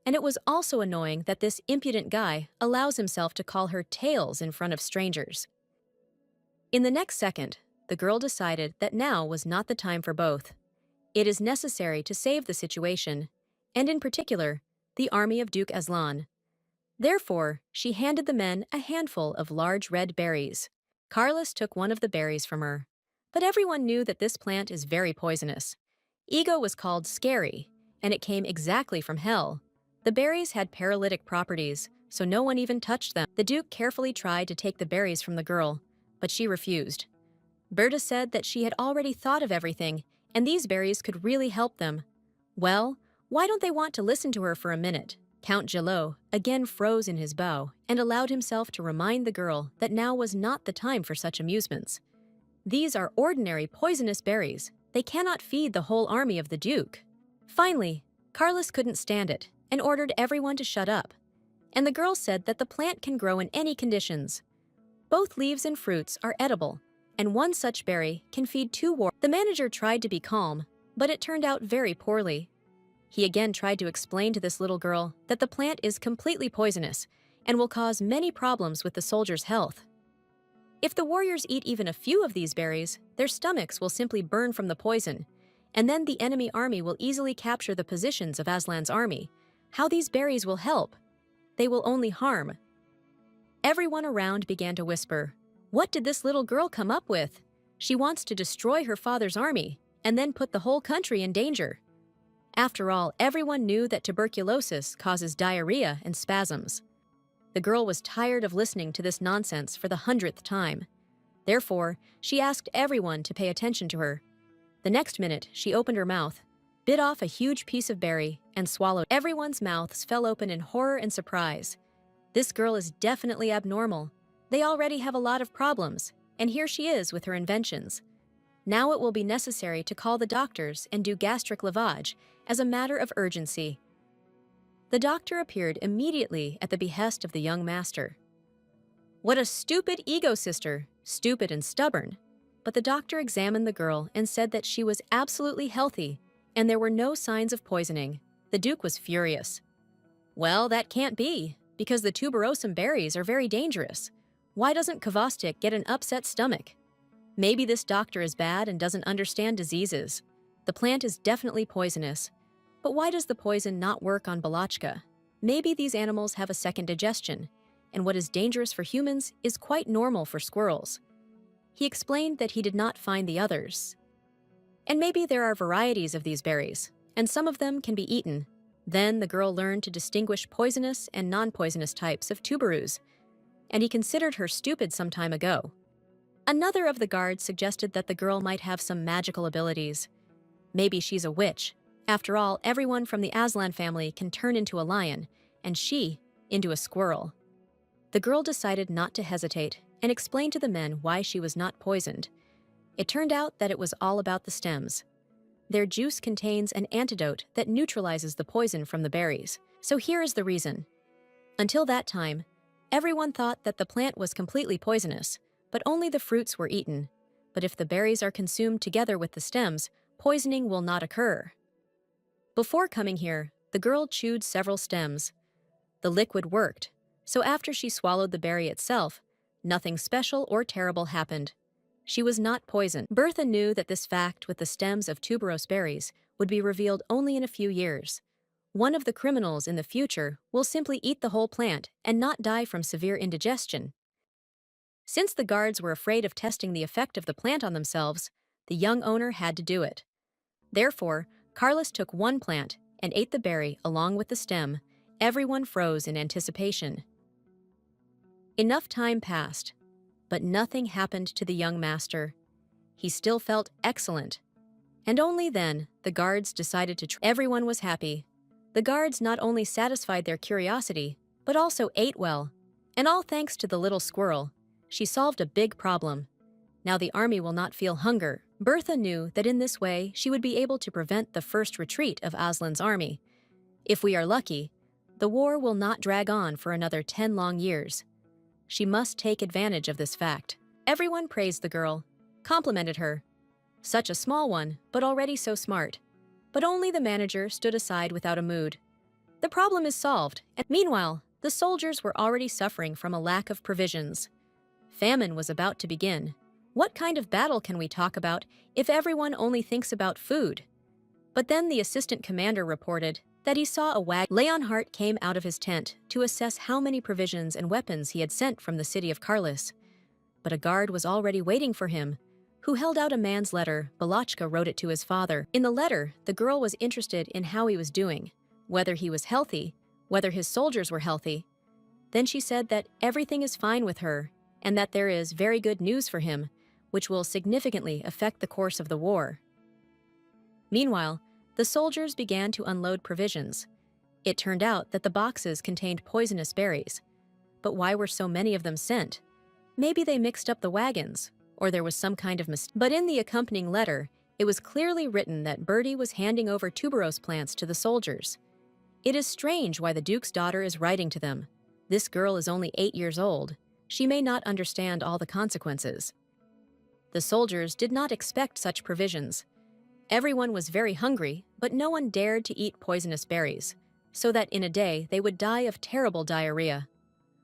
And it was also annoying that this impudent guy allows himself to call her tales in front of strangers. In the next second, the girl decided that now was not the time for both. It is necessary to save the situation, and in particular, the army of Duke Aslan. Therefore, she handed the men a handful of large red berries. Carlos took one of the berries from her. But everyone knew that this plant is very poisonous. Ego was called scary, and it came exactly from hell. The berries had paralytic properties, so no one even touched them. The Duke carefully tried to take the berries from the girl, but she refused. Berta said that she had already thought of everything, and these berries could really help them. Well, why don't they want to listen to her for a minute? Count Yahello again froze in his bow and allowed himself to remind the girl that now was not the time for such amusements. These are ordinary poisonous berries. They cannot feed the whole army of the Duke. Finally, Carlos couldn't stand it and ordered everyone to shut up. And the girl said that the plant can grow in any conditions. Both leaves and fruits are edible, and one such berry can feed 2 warriors. The manager tried to be calm, but it turned out very poorly. He again tried to explain to this little girl that the plant is completely poisonous and will cause many problems with the soldiers' health. If the warriors eat even a few of these berries, their stomachs will simply burn from the poison, and then the enemy army will easily capture the positions of Aslan's army. How these berries will help? They will only harm. Everyone around began to whisper, "What did this little girl come up with? She wants to destroy her father's army and then put the whole country in danger." After all, everyone knew that tuberculosis causes diarrhea and spasms. The girl was tired of listening to this nonsense for the 100th time. Therefore, she asked everyone to pay attention to her. The next minute, she opened her mouth, bit off a huge piece of berry, and swallowed. Everyone's mouths fell open in horror and surprise. This girl is definitely abnormal. They already have a lot of problems, and here she is with her inventions. Now it will be necessary to call the doctors and do gastric lavage as a matter of urgency. The doctor appeared immediately at the behest of the young master. What a stupid ego sister, stupid and stubborn. But the doctor examined the girl and said that she was absolutely healthy and there were no signs of poisoning. The Duke was furious. Well, that can't be, because the tuberosum berries are very dangerous. Why doesn't Kvostik get an upset stomach? Maybe this doctor is bad and doesn't understand diseases. The plant is definitely poisonous. But why does the poison not work on Balachka? Maybe these animals have a second digestion, and what is dangerous for humans is quite normal for squirrels. He explained that he did not find the others. And maybe there are varieties of these berries, and some of them can be eaten. Then the girl learned to distinguish poisonous and non-poisonous types of tuberose, and he considered her stupid some time ago. Another of the guards suggested that the girl might have some magical abilities. Maybe she's a witch. After all, everyone from the Aslan family can turn into a lion, and she into a squirrel. The girl decided not to hesitate and explained to the men why she was not poisoned. It turned out that it was all about the stems. Their juice contains an antidote that neutralizes the poison from the berries. So here is the reason. Until that time, everyone thought that the plant was completely poisonous, but only the fruits were eaten. But if the berries are consumed together with the stems, poisoning will not occur. Before coming here, the girl chewed several stems. The liquid worked, so after she swallowed the berry itself, nothing special or terrible happened. She was not poisoned. Bertha knew that this fact with the stems of tuberose berries would be revealed only in a few years. One of the criminals in the future will simply eat the whole plant and not die from severe indigestion. Since the guards were afraid of testing the effect of the plant on themselves, the young owner had to do it. Therefore, Carlos took one plant and ate the berry along with the stem. Everyone froze in anticipation. Enough time passed, but nothing happened to the young master. He still felt excellent. And only then, the guards decided to everyone was happy. The guards not only satisfied their curiosity, but also ate well. And all thanks to the little squirrel. She solved a big problem. Now the army will not feel hunger. Bertha knew that in this way she would be able to prevent the first retreat of Aslan's army. If we are lucky, the war will not drag on for another 10 long years. She must take advantage of this fact. Everyone praised the girl, complimented her. Such a small one, but already so smart. But only the manager stood aside without a mood. The problem is solved, and meanwhile, the soldiers were already suffering from a lack of provisions. Famine was about to begin. What kind of battle can we talk about if everyone only thinks about food? But then the assistant commander reported that he saw a wagon. Leonhardt came out of his tent to assess how many provisions and weapons he had sent from the city of Carlis. But a guard was already waiting for him, who held out a man's letter. Balachka wrote it to his father. In the letter, the girl was interested in how he was doing, whether he was healthy, whether his soldiers were healthy. Then she said that everything is fine with her, and that there is very good news for him, which will significantly affect the course of the war. Meanwhile, the soldiers began to unload provisions. It turned out that the boxes contained poisonous berries. But why were so many of them sent? Maybe they mixed up the wagons, or there was some kind of mistake. But in the accompanying letter, it was clearly written that Bertie was handing over tuberose plants to the soldiers. It is strange why the Duke's daughter is writing to them. This girl is only 8 years old. She may not understand all the consequences. The soldiers did not expect such provisions. Everyone was very hungry, but no one dared to eat poisonous berries, so that in a day they would die of terrible diarrhea.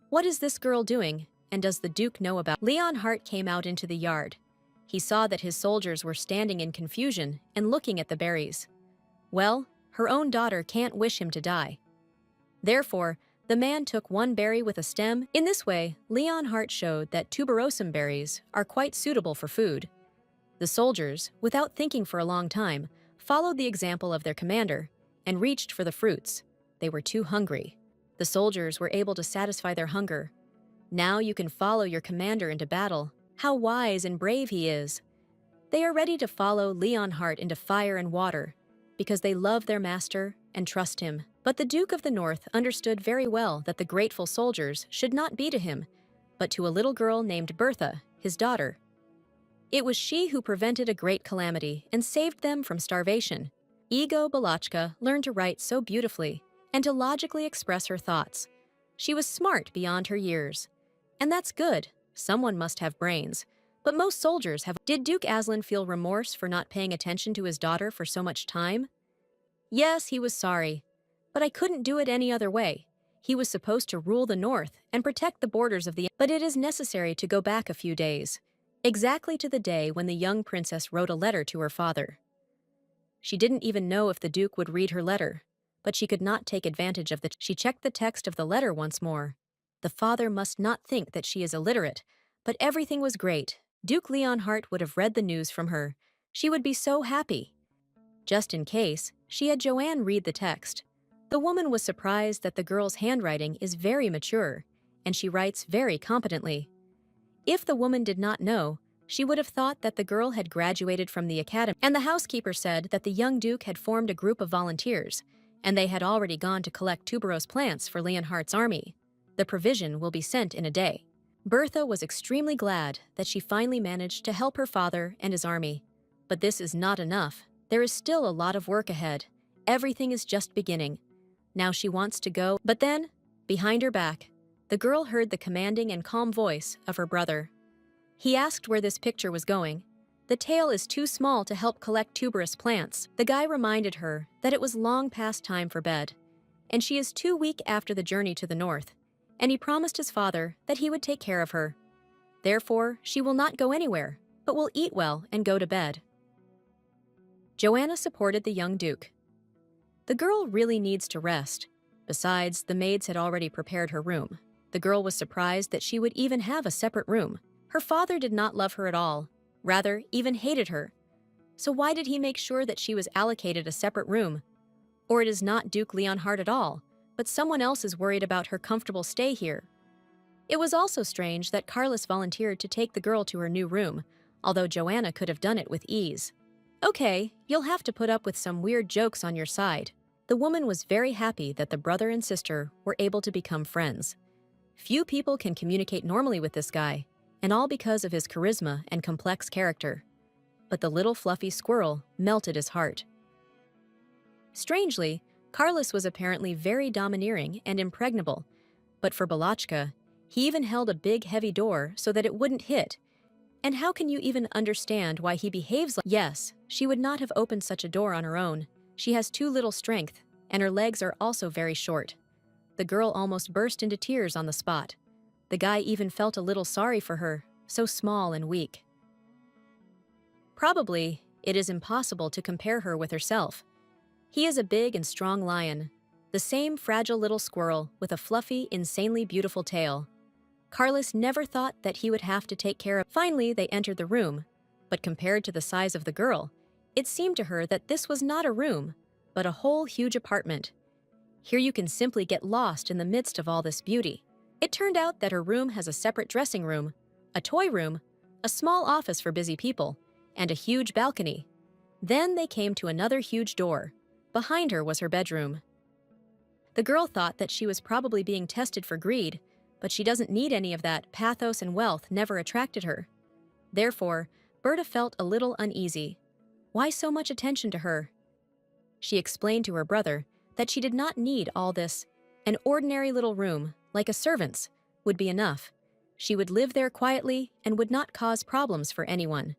What is this girl doing, and does the Duke know about? Leonhardt came out into the yard. He saw that his soldiers were standing in confusion and looking at the berries. Well, her own daughter can't wish him to die. Therefore, the man took one berry with a stem. In this way, Leonhardt showed that tuberosum berries are quite suitable for food. The soldiers, without thinking for a long time, followed the example of their commander and reached for the fruits. They were too hungry. The soldiers were able to satisfy their hunger. Now you can follow your commander into battle. How wise and brave he is. They are ready to follow Leonhardt into fire and water because they love their master and trust him. But the Duke of the North understood very well that the grateful soldiers should not be to him, but to a little girl named Bertha, his daughter. It was she who prevented a great calamity and saved them from starvation. Ego Balachka learned to write so beautifully and to logically express her thoughts. She was smart beyond her years. And that's good. Someone must have brains. But most soldiers have. Did Duke Aslan feel remorse for not paying attention to his daughter for so much time? Yes, he was sorry. But I couldn't do it any other way. He was supposed to rule the north and protect the borders of the. But it is necessary to go back a few days, exactly to the day when the young princess wrote a letter to her father. She didn't even know if the Duke would read her letter, but she could not take advantage of the. She checked the text of the letter once more. The father must not think that she is illiterate, but everything was great. Duke Leonhardt would have read the news from her. She would be so happy. Just in case, she had Joanne read the text. The woman was surprised that the girl's handwriting is very mature, and she writes very competently. If the woman did not know, she would have thought that the girl had graduated from the academy, and the housekeeper said that the young duke had formed a group of volunteers, and they had already gone to collect tuberose plants for Leonhardt's army. The provision will be sent in a day. Bertha was extremely glad that she finally managed to help her father and his army. But this is not enough. There is still a lot of work ahead. Everything is just beginning. Now she wants to go, but then, behind her back, the girl heard the commanding and calm voice of her brother. He asked where this picture was going. The tail is too small to help collect tuberous plants. The guy reminded her that it was long past time for bed, and she is too weak after the journey to the north, and he promised his father that he would take care of her. Therefore, she will not go anywhere, but will eat well and go to bed. Joanna supported the young duke. The girl really needs to rest. Besides, the maids had already prepared her room. The girl was surprised that she would even have a separate room. Her father did not love her at all, rather, even hated her. So why did he make sure that she was allocated a separate room? Or it is not Duke Leonhardt at all, but someone else is worried about her comfortable stay here. It was also strange that Carlos volunteered to take the girl to her new room, although Joanna could have done it with ease. Okay, you'll have to put up with some weird jokes on your side. The woman was very happy that the brother and sister were able to become friends. Few people can communicate normally with this guy, and all because of his charisma and complex character. But the little fluffy squirrel melted his heart. Strangely, Carlos was apparently very domineering and impregnable, but for Balachka, he even held a big heavy door so that it wouldn't hit. And how can you even understand why he behaves like— Yes, she would not have opened such a door on her own. She has too little strength, and her legs are also very short. The girl almost burst into tears on the spot. The guy even felt a little sorry for her, so small and weak. Probably, it is impossible to compare her with herself. He is a big and strong lion, the same fragile little squirrel with a fluffy, insanely beautiful tail. Carlos never thought that he would have to take care of. Finally, they entered the room, but compared to the size of the girl, it seemed to her that this was not a room, but a whole huge apartment. Here you can simply get lost in the midst of all this beauty. It turned out that her room has a separate dressing room, a toy room, a small office for busy people, and a huge balcony. Then they came to another huge door. Behind her was her bedroom. The girl thought that she was probably being tested for greed, but she doesn't need any of that. Pathos and wealth never attracted her. Therefore, Berta felt a little uneasy. Why so much attention to her? She explained to her brother that she did not need all this. An ordinary little room, like a servant's, would be enough. She would live there quietly and would not cause problems for anyone.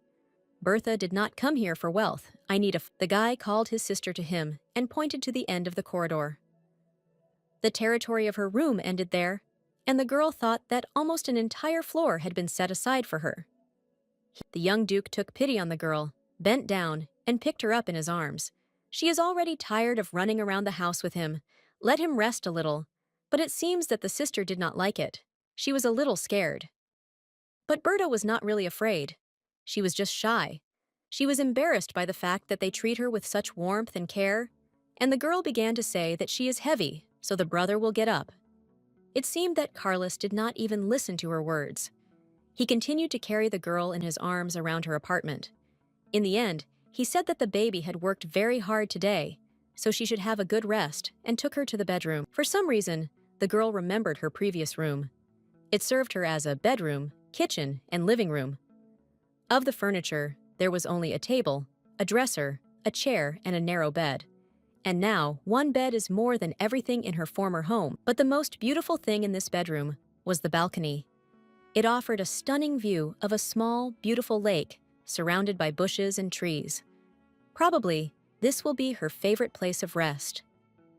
Bertha did not come here for wealth. The guy called his sister to him and pointed to the end of the corridor. The territory of her room ended there, and the girl thought that almost an entire floor had been set aside for her. The young duke took pity on the girl, bent down, and picked her up in his arms. She is already tired of running around the house with him. Let him rest a little. But it seems that the sister did not like it. She was a little scared. But Berta was not really afraid. She was just shy. She was embarrassed by the fact that they treat her with such warmth and care. and the girl began to say that she is heavy, so the brother will get up. It seemed that Carlos did not even listen to her words. He continued to carry the girl in his arms around her apartment. In the end, he said that the baby had worked very hard today, so she should have a good rest, and took her to the bedroom. For some reason, the girl remembered her previous room. It served her as a bedroom, kitchen, and living room. Of the furniture, there was only a table, a dresser, a chair, and a narrow bed. And now, one bed is more than everything in her former home. But the most beautiful thing in this bedroom was the balcony. It offered a stunning view of a small, beautiful lake surrounded by bushes and trees. Probably, this will be her favorite place of rest.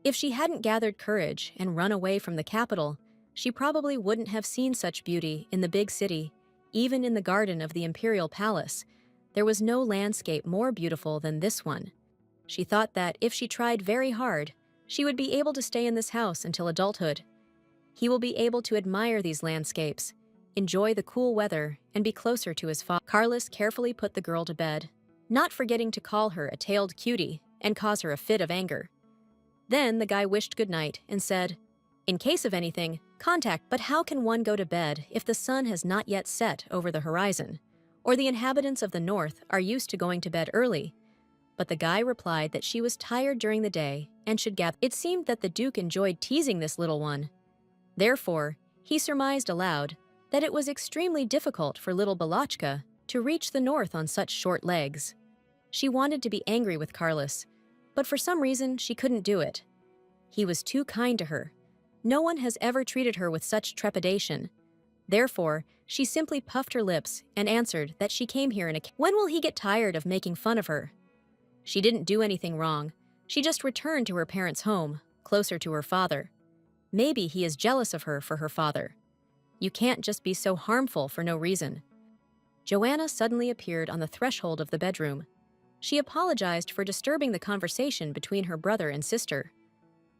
If she hadn't gathered courage and run away from the capital, she probably wouldn't have seen such beauty in the big city. Even in the garden of the imperial palace, there was no landscape more beautiful than this one. She thought that if she tried very hard, she would be able to stay in this house until adulthood. He will be able to admire these landscapes, enjoy the cool weather, and be closer to his father. Carlos carefully put the girl to bed, not forgetting to call her a tailed cutie and cause her a fit of anger. Then the guy wished goodnight and said, "In case of anything, contact." But how can one go to bed if the sun has not yet set over the horizon, or the inhabitants of the north are used to going to bed early? But the guy replied that she was tired during the day and should gather. It seemed that the Duke enjoyed teasing this little one. Therefore, he surmised aloud that it was extremely difficult for little Balachka to reach the north on such short legs. She wanted to be angry with Carlos, but for some reason she couldn't do it. He was too kind to her. No one has ever treated her with such trepidation. Therefore, she simply puffed her lips and answered that she came here in a... When will he get tired of making fun of her? She didn't do anything wrong. She just returned to her parents' home, closer to her father. Maybe he is jealous of her for her father. You can't just be so harmful for no reason. Joanna suddenly appeared on the threshold of the bedroom. She apologized for disturbing the conversation between her brother and sister.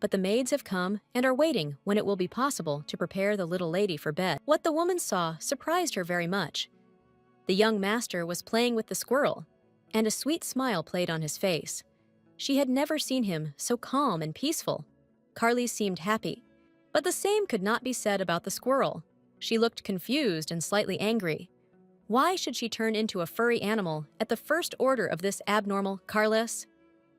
But the maids have come and are waiting when it will be possible to prepare the little lady for bed. What the woman saw surprised her very much. The young master was playing with the squirrel, and a sweet smile played on his face. She had never seen him so calm and peaceful. Carly seemed happy, but the same could not be said about the squirrel. She looked confused and slightly angry. Why should she turn into a furry animal at the first order of this abnormal Carlos?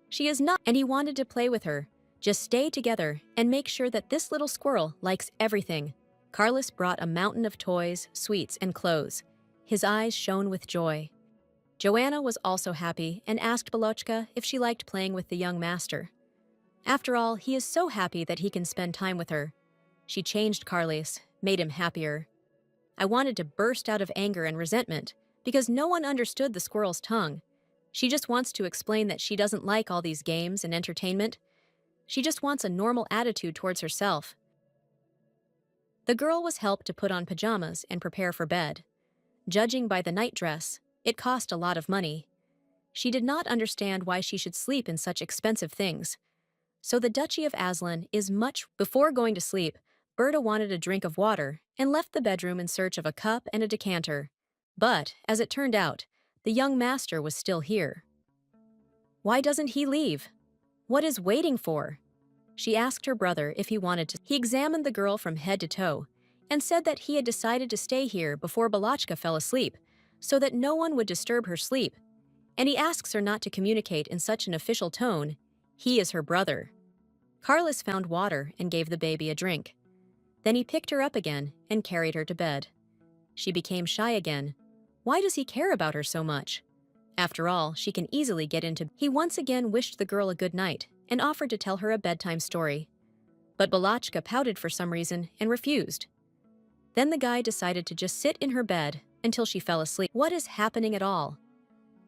She is not, and he wanted to play with her. Just stay together and make sure that this little squirrel likes everything. Carlos brought a mountain of toys, sweets, and clothes. His eyes shone with joy. Joanna was also happy and asked Balochka if she liked playing with the young master. After all, he is so happy that he can spend time with her. She changed Carlos, made him happier. I wanted to burst out of anger and resentment because no one understood the squirrel's tongue. She just wants to explain that she doesn't like all these games and entertainment. She just wants a normal attitude towards herself. The girl was helped to put on pajamas and prepare for bed. Judging by the nightdress, it cost a lot of money. She did not understand why she should sleep in such expensive things. So the Duchy of Aslan is much... Before going to sleep, Berta wanted a drink of water and left the bedroom in search of a cup and a decanter. But, as it turned out, the young master was still here. Why doesn't he leave? What is waiting for? She asked her brother if he wanted to. He examined the girl from head to toe and said that he had decided to stay here before Balachka fell asleep, so that no one would disturb her sleep. And he asks her not to communicate in such an official tone. He is her brother. Carlos found water and gave the baby a drink. Then he picked her up again and carried her to bed. She became shy again. Why does he care about her so much? After all, she can easily get into... He once again wished the girl a good night and offered to tell her a bedtime story. But Balachka pouted for some reason and refused. Then the guy decided to just sit in her bed until she fell asleep. What is happening at all?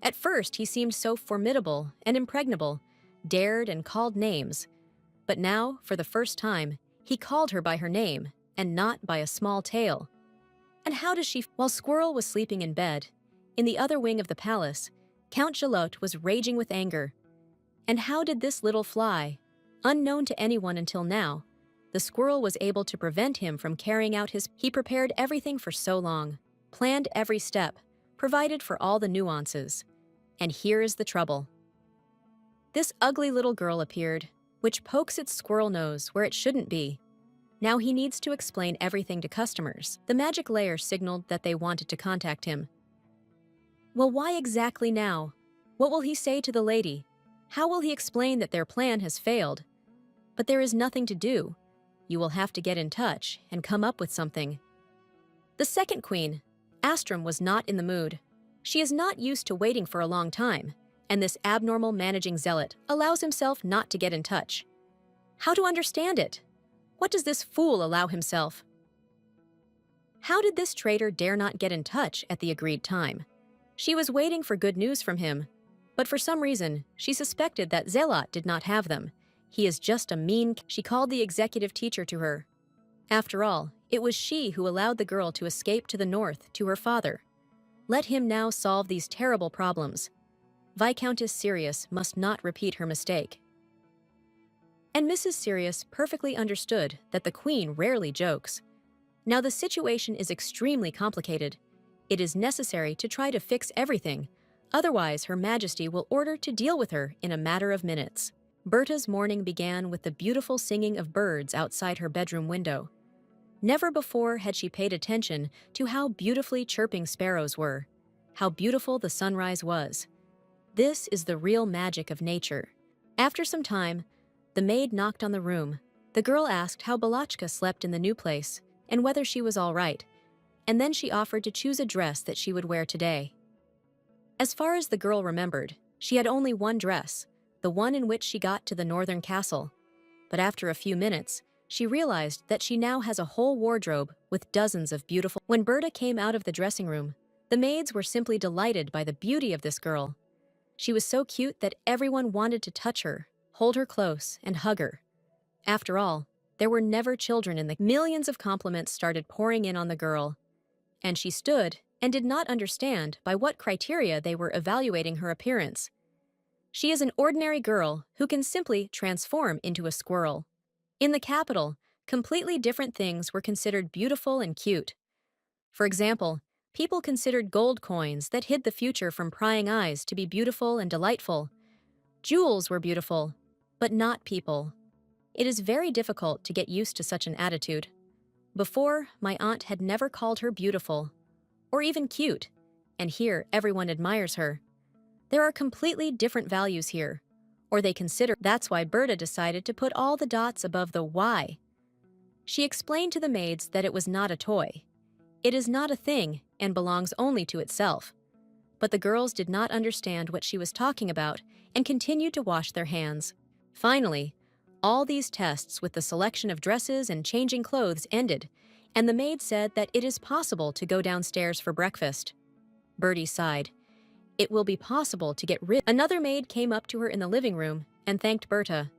At first, he seemed so formidable and impregnable, dared and called names. But now, for the first time, he called her by her name and not by a small tail. And how does she... While Squirrel was sleeping in bed, in the other wing of the palace, Count Jalot was raging with anger. And how did this little fly, unknown to anyone until now, the squirrel was able to prevent him from carrying out his... He prepared everything for so long, planned every step, provided for all the nuances. And here is the trouble. This ugly little girl appeared, which pokes its squirrel nose where it shouldn't be. Now he needs to explain everything to customers. The magic layer signaled that they wanted to contact him. Well, why exactly now? What will he say to the lady? How will he explain that their plan has failed? But there is nothing to do. You will have to get in touch and come up with something. The second queen, Astrum, was not in the mood. She is not used to waiting for a long time, and this abnormal managing zealot allows himself not to get in touch. How to understand it? What does this fool allow himself? How did this traitor dare not get in touch at the agreed time? She was waiting for good news from him, but for some reason, she suspected that Zealot did not have them. He is just a mean. She called the executive teacher to her. After all, it was she who allowed the girl to escape to the north to her father. Let him now solve these terrible problems. Viscountess Sirius must not repeat her mistake. And Mrs. Sirius perfectly understood that the queen rarely jokes. Now the situation is extremely complicated. It is necessary to try to fix everything, otherwise Her Majesty will order to deal with her in a matter of minutes. Berta's morning began with the beautiful singing of birds outside her bedroom window. Never before had she paid attention to how beautifully chirping sparrows were, how beautiful the sunrise was. This is the real magic of nature. After some time, the maid knocked on the room. The girl asked how Balachka slept in the new place and whether she was all right, and then she offered to choose a dress that she would wear today. As far as the girl remembered, she had only one dress, the one in which she got to the northern castle. But after a few minutes, she realized that she now has a whole wardrobe with dozens of beautiful. When Berta came out of the dressing room, the maids were simply delighted by the beauty of this girl. She was so cute that everyone wanted to touch her, hold her close, and hug her. After all, there were never children in the millions of compliments started pouring in on the girl. And she stood and did not understand by what criteria they were evaluating her appearance. She is an ordinary girl who can simply transform into a squirrel. In the capital, completely different things were considered beautiful and cute. For example, people considered gold coins that hid the future from prying eyes to be beautiful and delightful. Jewels were beautiful, but not people. It is very difficult to get used to such an attitude. Before, my aunt had never called her beautiful, or even cute, and here everyone admires her. There are completely different values here, or they consider. That's why Berta decided to put all the dots above the Y. She explained to the maids that it was not a toy. It is not a thing and belongs only to itself. But the girls did not understand what she was talking about and continued to wash their hands. Finally, all these tests with the selection of dresses and changing clothes ended, and the maid said that it is possible to go downstairs for breakfast. Bertie sighed. It will be possible to get rid. Another maid came up to her in the living room and thanked Berta.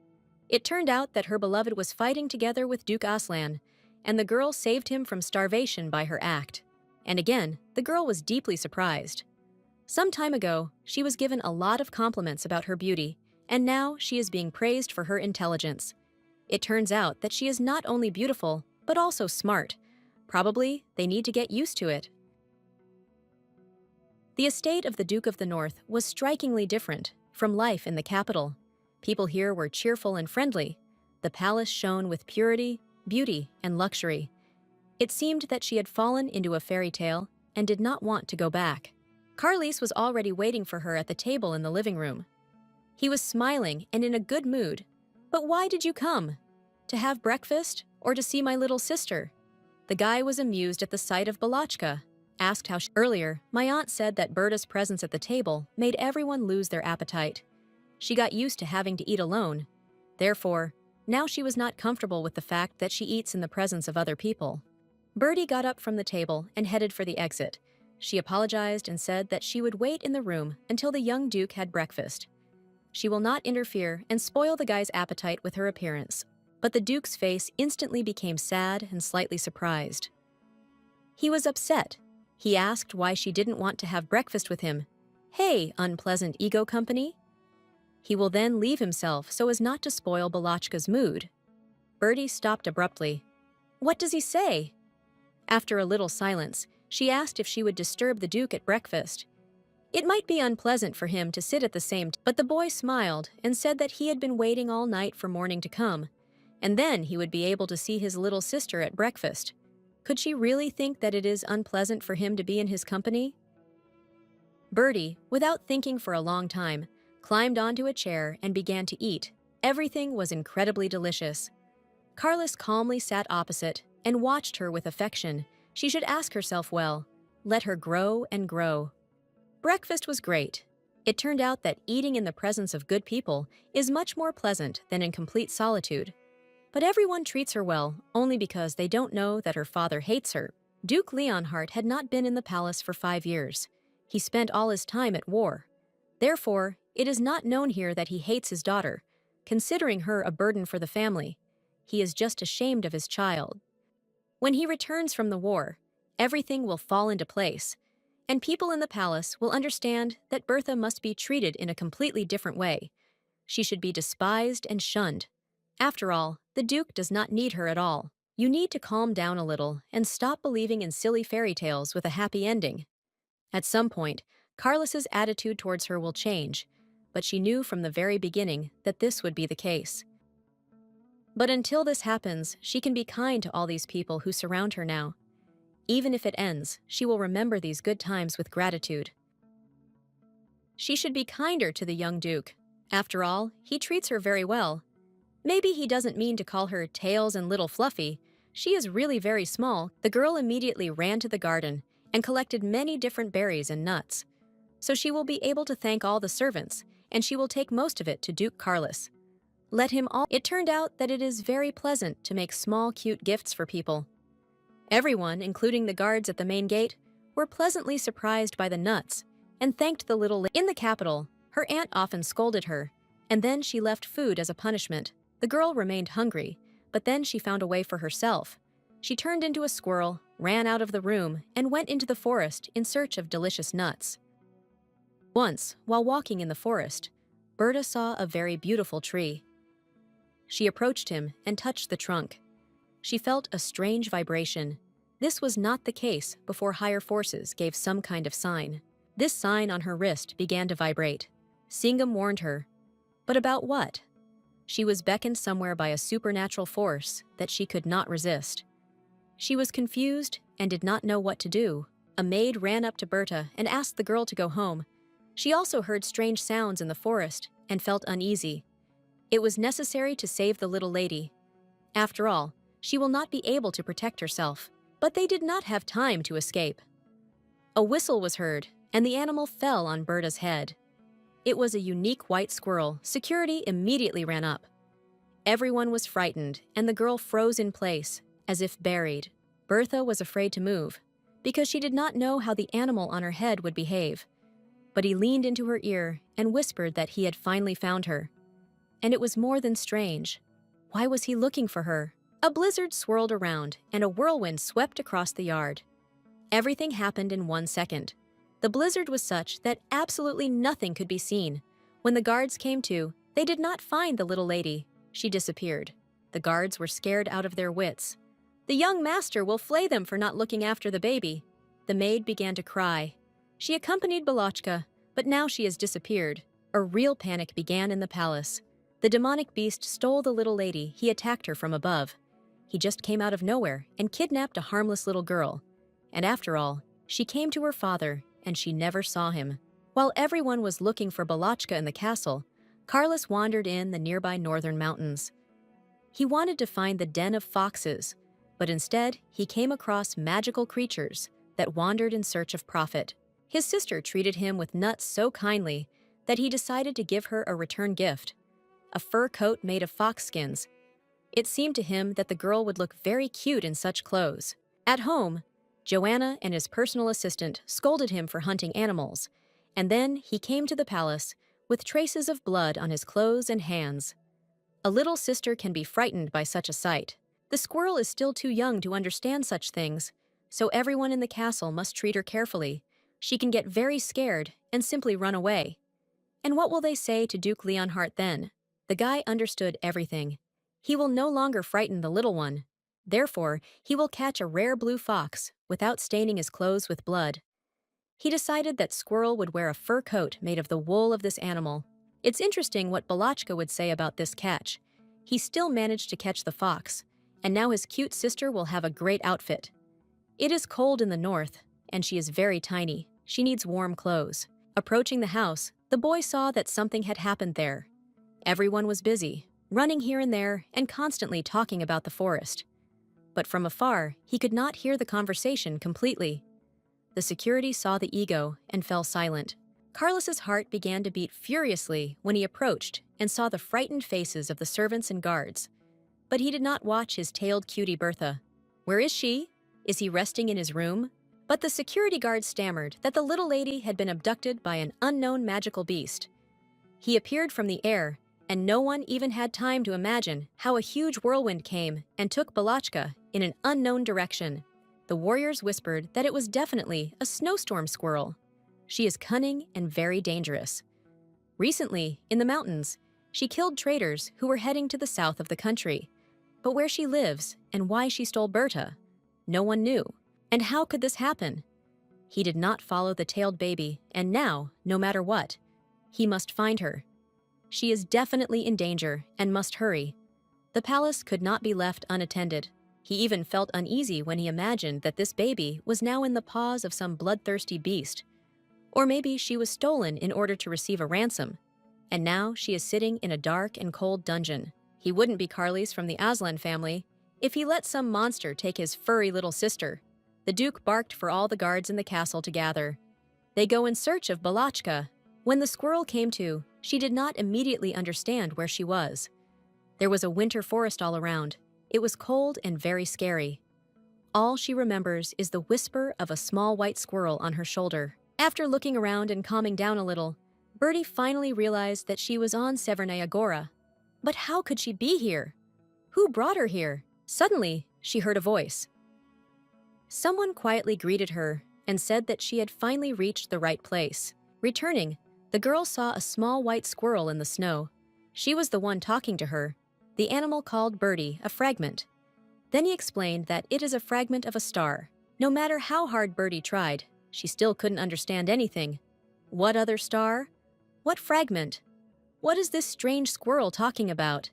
It turned out that her beloved was fighting together with Duke Aslan, and the girl saved him from starvation by her act. And again, the girl was deeply surprised. Some time ago, she was given a lot of compliments about her beauty, and now she is being praised for her intelligence. It turns out that she is not only beautiful, but also smart. Probably, they need to get used to it. The estate of the Duke of the North was strikingly different from life in the capital. People here were cheerful and friendly. The palace shone with purity, beauty, and luxury. It seemed that she had fallen into a fairy tale and did not want to go back. Carlis was already waiting for her at the table in the living room. He was smiling and in a good mood. But why did you come? To have breakfast or to see my little sister? The guy was amused at the sight of Balachka. Asked how earlier, my aunt said that Berta's presence at the table made everyone lose their appetite. She got used to having to eat alone. Therefore, now she was not comfortable with the fact that she eats in the presence of other people. Bertie got up from the table and headed for the exit. She apologized and said that she would wait in the room until the young Duke had breakfast. She will not interfere and spoil the guy's appetite with her appearance. But the Duke's face instantly became sad and slightly surprised. He was upset. He asked why she didn't want to have breakfast with him. Hey, unpleasant ego company. He will then leave himself so as not to spoil Balachka's mood. Bertie stopped abruptly. What does he say? After a little silence, she asked if she would disturb the Duke at breakfast. It might be unpleasant for him to sit at the but the boy smiled and said that he had been waiting all night for morning to come, and then he would be able to see his little sister at breakfast. Could she really think that it is unpleasant for him to be in his company? Bertie, without thinking for a long time, climbed onto a chair and began to eat. Everything was incredibly delicious. Carlos calmly sat opposite and watched her with affection. She should ask herself well, let her grow and grow. Breakfast was great. It turned out that eating in the presence of good people is much more pleasant than in complete solitude. But everyone treats her well only because they don't know that her father hates her. Duke Leonhardt had not been in the palace for 5 years. He spent all his time at war. Therefore, it is not known here that he hates his daughter, considering her a burden for the family. He is just ashamed of his child. When he returns from the war, everything will fall into place, and people in the palace will understand that Bertha must be treated in a completely different way. She should be despised and shunned. After all, the Duke does not need her at all. You need to calm down a little and stop believing in silly fairy tales with a happy ending. At some point, Carlos's attitude towards her will change, but she knew from the very beginning that this would be the case. But until this happens, she can be kind to all these people who surround her now. Even if it ends, she will remember these good times with gratitude. She should be kinder to the young Duke. After all, he treats her very well. Maybe he doesn't mean to call her Tails and Little Fluffy. She is really very small. The girl immediately ran to the garden and collected many different berries and nuts. So she will be able to thank all the servants, and she will take most of it to Duke Carlos. Let him all. It turned out that it is very pleasant to make small, cute gifts for people. Everyone, including the guards at the main gate, were pleasantly surprised by the nuts and thanked the little lady. In the capital, her aunt often scolded her, and then she left food as a punishment. The girl remained hungry, but then she found a way for herself. She turned into a squirrel, ran out of the room, and went into the forest in search of delicious nuts. Once, while walking in the forest, Berta saw a very beautiful tree. She approached him and touched the trunk. She felt a strange vibration. This was not the case before higher forces gave some kind of sign. This sign on her wrist began to vibrate. Singham warned her. But about what? She was beckoned somewhere by a supernatural force that she could not resist. She was confused and did not know what to do. A maid ran up to Berta and asked the girl to go home. She also heard strange sounds in the forest and felt uneasy. It was necessary to save the little lady. After all, she will not be able to protect herself. But they did not have time to escape. A whistle was heard, and the animal fell on Berta's head. It was a unique white squirrel. Security immediately ran up. Everyone was frightened, and the girl froze in place, as if buried. Bertha was afraid to move, because she did not know how the animal on her head would behave. But he leaned into her ear and whispered that he had finally found her. And it was more than strange. Why was he looking for her? A blizzard swirled around, and a whirlwind swept across the yard. Everything happened in 1 second. The blizzard was such that absolutely nothing could be seen. When the guards came to, they did not find the little lady. She disappeared. The guards were scared out of their wits. The young master will flay them for not looking after the baby. The maid began to cry. She accompanied Balochka, but now she has disappeared. A real panic began in the palace. The demonic beast stole the little lady. He attacked her from above. He just came out of nowhere and kidnapped a harmless little girl. And after all, she came to her father, and she never saw him. While everyone was looking for Balochka in the castle, Carlos wandered in the nearby northern mountains. He wanted to find the den of foxes, but instead he came across magical creatures that wandered in search of profit. His sister treated him with nuts so kindly that he decided to give her a return gift, a fur coat made of fox skins. It seemed to him that the girl would look very cute in such clothes. At home, Joanna and his personal assistant scolded him for hunting animals, and then he came to the palace with traces of blood on his clothes and hands. A little sister can be frightened by such a sight. The squirrel is still too young to understand such things, so everyone in the castle must treat her carefully. She can get very scared and simply run away. And what will they say to Duke Leonhardt then? The guy understood everything. He will no longer frighten the little one. Therefore, he will catch a rare blue fox without staining his clothes with blood. He decided that Squirrel would wear a fur coat made of the wool of this animal. It's interesting what Balachka would say about this catch. He still managed to catch the fox, and now his cute sister will have a great outfit. It is cold in the north, and she is very tiny. She needs warm clothes. Approaching the house, the boy saw that something had happened there. Everyone was busy, running here and there and constantly talking about the forest. But from afar, he could not hear the conversation completely. The security saw the ego and fell silent. Carlos's heart began to beat furiously when he approached and saw the frightened faces of the servants and guards. But he did not watch his tailed cutie Bertha. Where is she? Is he resting in his room? But the security guard stammered that the little lady had been abducted by an unknown magical beast. He appeared from the air, and no one even had time to imagine how a huge whirlwind came and took Balachka in an unknown direction. The warriors whispered that it was definitely a snowstorm squirrel. She is cunning and very dangerous. Recently, in the mountains, she killed traders who were heading to the south of the country. But where she lives and why she stole Berta, no one knew. And how could this happen? He did not follow the tailed baby, and now, no matter what, he must find her. She is definitely in danger and must hurry. The palace could not be left unattended. He even felt uneasy when he imagined that this baby was now in the paws of some bloodthirsty beast. Or maybe she was stolen in order to receive a ransom, and now she is sitting in a dark and cold dungeon. He wouldn't be Carles from the Aslan family if he let some monster take his furry little sister. The Duke barked for all the guards in the castle to gather. They go in search of Balachka. When the squirrel came to, she did not immediately understand where she was. There was a winter forest all around. It was cold and very scary. All she remembers is the whisper of a small white squirrel on her shoulder. After looking around and calming down a little, Bertie finally realized that she was on Severnaya Agora. But how could she be here? Who brought her here? Suddenly, she heard a voice. Someone quietly greeted her and said that she had finally reached the right place. Returning, the girl saw a small white squirrel in the snow. She was the one talking to her. The animal called Bertie a fragment. Then he explained that it is a fragment of a star. No matter how hard Bertie tried, she still couldn't understand anything. What other star? What fragment? What is this strange squirrel talking about?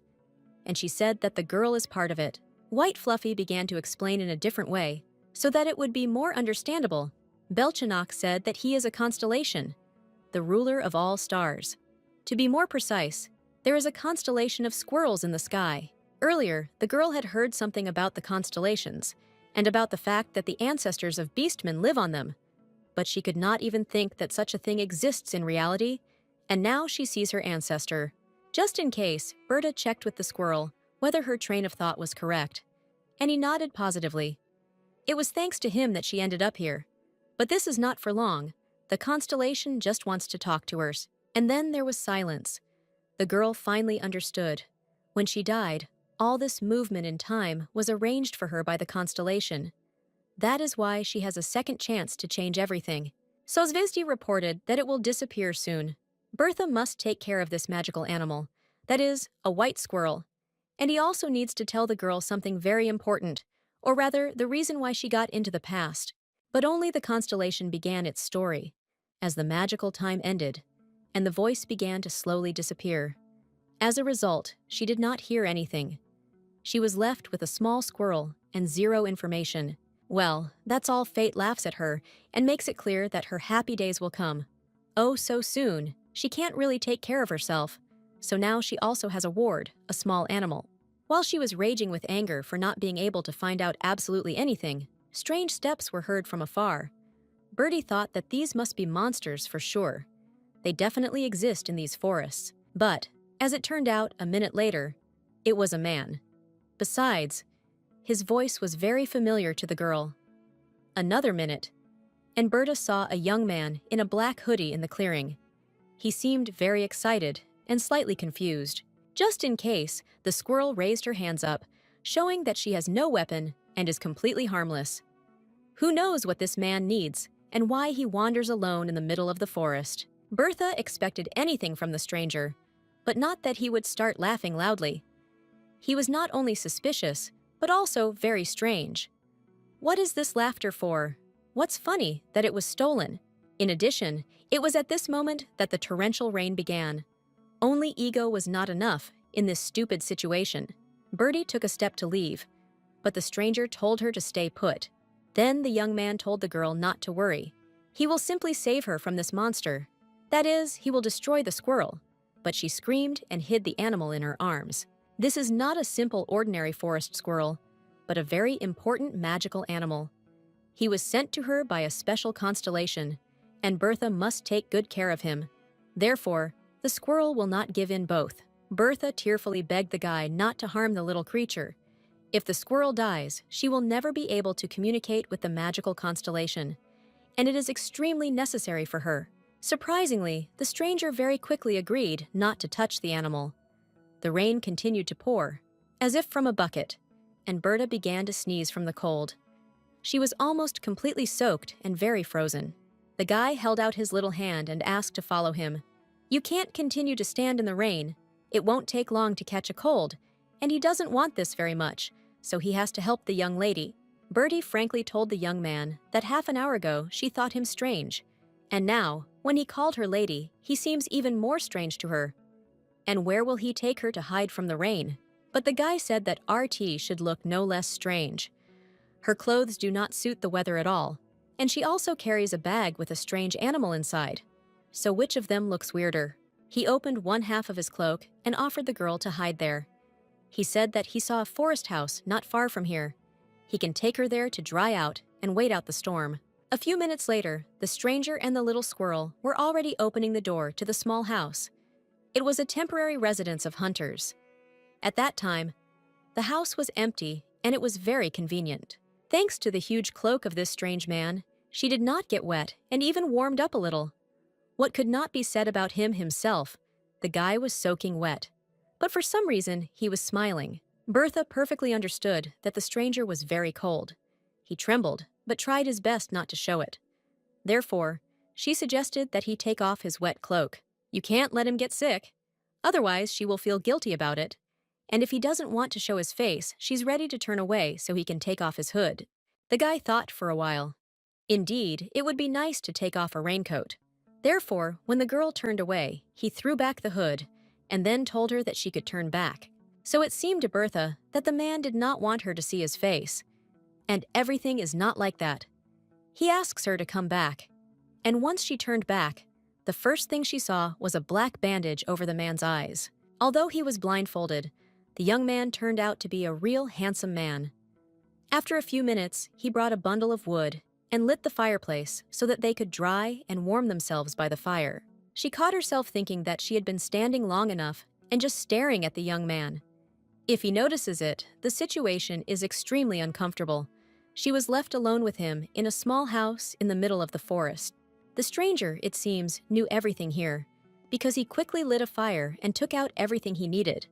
And she said that the girl is part of it. White Fluffy began to explain in a different way, so that it would be more understandable. Belchanok said that he is a constellation, the ruler of all stars. To be more precise, there is a constellation of squirrels in the sky. Earlier, the girl had heard something about the constellations, and about the fact that the ancestors of beastmen live on them. But she could not even think that such a thing exists in reality, and now she sees her ancestor. Just in case, Berta checked with the squirrel whether her train of thought was correct, and he nodded positively. It was thanks to him that she ended up here. But this is not for long. The constellation just wants to talk to her. And then there was silence. The girl finally understood. When she died, all this movement in time was arranged for her by the constellation. That is why she has a second chance to change everything. Sozvezdi reported that it will disappear soon. Bertha must take care of this magical animal, that is, a white squirrel. And he also needs to tell the girl something very important, or rather, the reason why she got into the past. But only the constellation began its story, as the magical time ended, and the voice began to slowly disappear. As a result, she did not hear anything. She was left with a small squirrel and zero information. Well, that's all fate laughs at her and makes it clear that her happy days will come. Oh, so soon. She can't really take care of herself, so now she also has a ward, a small animal. While she was raging with anger for not being able to find out absolutely anything, strange steps were heard from afar. Bertie thought that these must be monsters for sure. They definitely exist in these forests. But, as it turned out a minute later, it was a man. Besides, his voice was very familiar to the girl. Another minute, and Berta saw a young man in a black hoodie in the clearing. He seemed very excited and slightly confused. Just in case, the squirrel raised her hands up, showing that she has no weapon and is completely harmless. Who knows what this man needs and why he wanders alone in the middle of the forest? Bertha expected anything from the stranger, but not that he would start laughing loudly. He was not only suspicious, but also very strange. What is this laughter for? What's funny that it was stolen? In addition, it was at this moment that the torrential rain began. Only ego was not enough in this stupid situation. Birdie took a step to leave, but the stranger told her to stay put. Then the young man told the girl not to worry. He will simply save her from this monster. That is, he will destroy the squirrel. But she screamed and hid the animal in her arms. This is not a simple ordinary forest squirrel, but a very important magical animal. He was sent to her by a special constellation, and Bertha must take good care of him. Therefore, the squirrel will not give in both. Bertha tearfully begged the guy not to harm the little creature. If the squirrel dies, she will never be able to communicate with the magical constellation, and it is extremely necessary for her. Surprisingly, the stranger very quickly agreed not to touch the animal. The rain continued to pour, as if from a bucket, and Berta began to sneeze from the cold. She was almost completely soaked and very frozen. The guy held out his little hand and asked to follow him. You can't continue to stand in the rain. It won't take long to catch a cold, and he doesn't want this very much, so he has to help the young lady. Bertie frankly told the young man that half an hour ago she thought him strange, and now, when he called her lady, he seems even more strange to her. And where will he take her to hide from the rain? But the guy said that RT should look no less strange. Her clothes do not suit the weather at all, and she also carries a bag with a strange animal inside. So which of them looks weirder? He opened one half of his cloak and offered the girl to hide there. He said that he saw a forest house not far from here. He can take her there to dry out and wait out the storm. A few minutes later, the stranger and the little squirrel were already opening the door to the small house. It was a temporary residence of hunters. At that time, the house was empty and it was very convenient. Thanks to the huge cloak of this strange man, she did not get wet and even warmed up a little. What could not be said about him himself, the guy was soaking wet. But for some reason, he was smiling. Bertha perfectly understood that the stranger was very cold. He trembled, but tried his best not to show it. Therefore, she suggested that he take off his wet cloak. You can't let him get sick. Otherwise, she will feel guilty about it. And if he doesn't want to show his face, she's ready to turn away so he can take off his hood. The guy thought for a while. Indeed, it would be nice to take off a raincoat. Therefore, when the girl turned away, he threw back the hood and then told her that she could turn back. So it seemed to Bertha that the man did not want her to see his face. And everything is not like that. He asks her to come back. And once she turned back, the first thing she saw was a black bandage over the man's eyes. Although he was blindfolded, the young man turned out to be a real handsome man. After a few minutes, he brought a bundle of wood and lit the fireplace so that they could dry and warm themselves by the fire. She caught herself thinking that she had been standing long enough and just staring at the young man. If he notices it, the situation is extremely uncomfortable. She was left alone with him in a small house in the middle of the forest. The stranger, it seems, knew everything here, because he quickly lit a fire and took out everything he needed.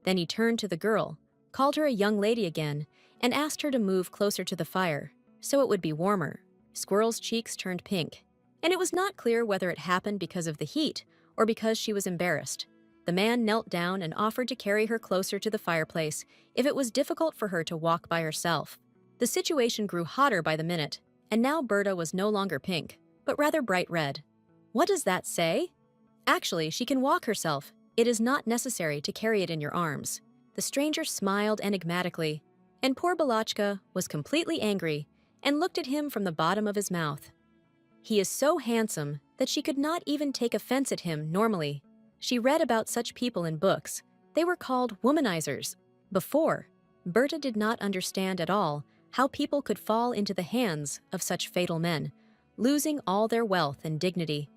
Then he turned to the girl, called her a young lady again, and asked her to move closer to the fire, so it would be warmer. Squirrel's cheeks turned pink, and it was not clear whether it happened because of the heat or because she was embarrassed. The man knelt down and offered to carry her closer to the fireplace if it was difficult for her to walk by herself. The situation grew hotter by the minute, and now Berta was no longer pink, but rather bright red. What does that say? Actually, she can walk herself. It is not necessary to carry it in your arms. The stranger smiled enigmatically, and poor Balachka was completely angry and looked at him from the bottom of his mouth. He is so handsome that she could not even take offense at him normally. She read about such people in books. They were called womanizers. Before, Berta did not understand at all how people could fall into the hands of such fatal men, losing all their wealth and dignity.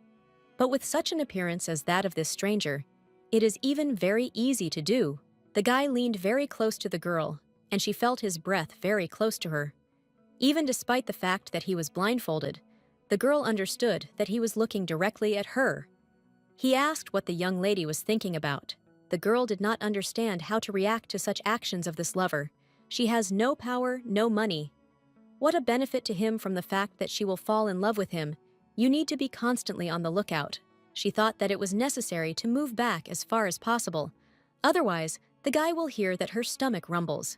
But with such an appearance as that of this stranger, it is even very easy to do. The guy leaned very close to the girl, and she felt his breath very close to her. Even despite the fact that he was blindfolded, the girl understood that he was looking directly at her. He asked what the young lady was thinking about. The girl did not understand how to react to such actions of this lover. She has no power, no money. What a benefit to him from the fact that she will fall in love with him. You need to be constantly on the lookout. She thought that it was necessary to move back as far as possible. Otherwise, the guy will hear that her stomach rumbles.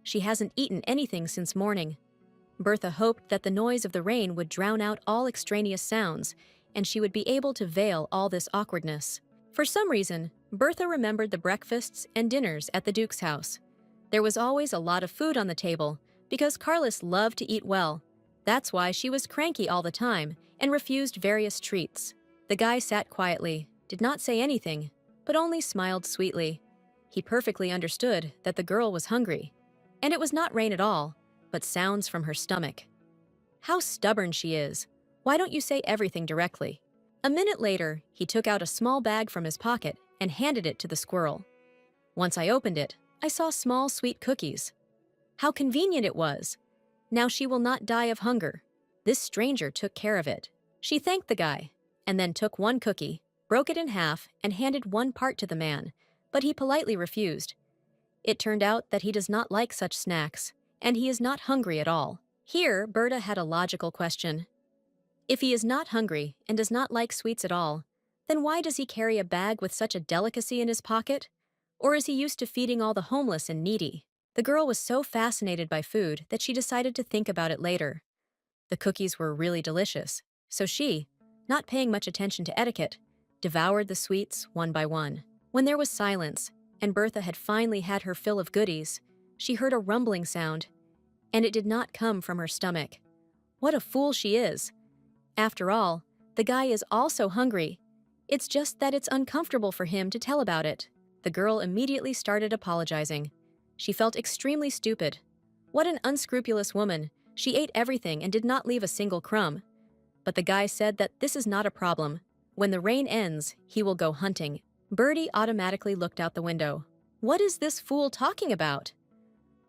She hasn't eaten anything since morning. Bertha hoped that the noise of the rain would drown out all extraneous sounds, and she would be able to veil all this awkwardness. For some reason, Bertha remembered the breakfasts and dinners at the Duke's house. There was always a lot of food on the table, because Carlos loved to eat well. That's why she was cranky all the time and refused various treats. The guy sat quietly, did not say anything, but only smiled sweetly. He perfectly understood that the girl was hungry. And it was not rain at all, but sounds from her stomach. How stubborn she is. Why don't you say everything directly? A minute later, he took out a small bag from his pocket and handed it to the squirrel. Once I opened it, I saw small sweet cookies. How convenient it was. Now she will not die of hunger. This stranger took care of it. She thanked the guy, and then took one cookie, broke it in half, and handed one part to the man, but he politely refused. It turned out that he does not like such snacks, and he is not hungry at all. Here, Berta had a logical question. If he is not hungry and does not like sweets at all, then why does he carry a bag with such a delicacy in his pocket? Or is he used to feeding all the homeless and needy? The girl was so fascinated by food that she decided to think about it later. The cookies were really delicious, so she, not paying much attention to etiquette, devoured the sweets one by one. When there was silence, and Bertha had finally had her fill of goodies, she heard a rumbling sound, and it did not come from her stomach. What a fool she is! After all, the guy is also hungry. It's just that it's uncomfortable for him to tell about it. The girl immediately started apologizing. She felt extremely stupid. What an unscrupulous woman. She ate everything and did not leave a single crumb. But the guy said that this is not a problem. When the rain ends, he will go hunting. Birdie automatically looked out the window. What is this fool talking about?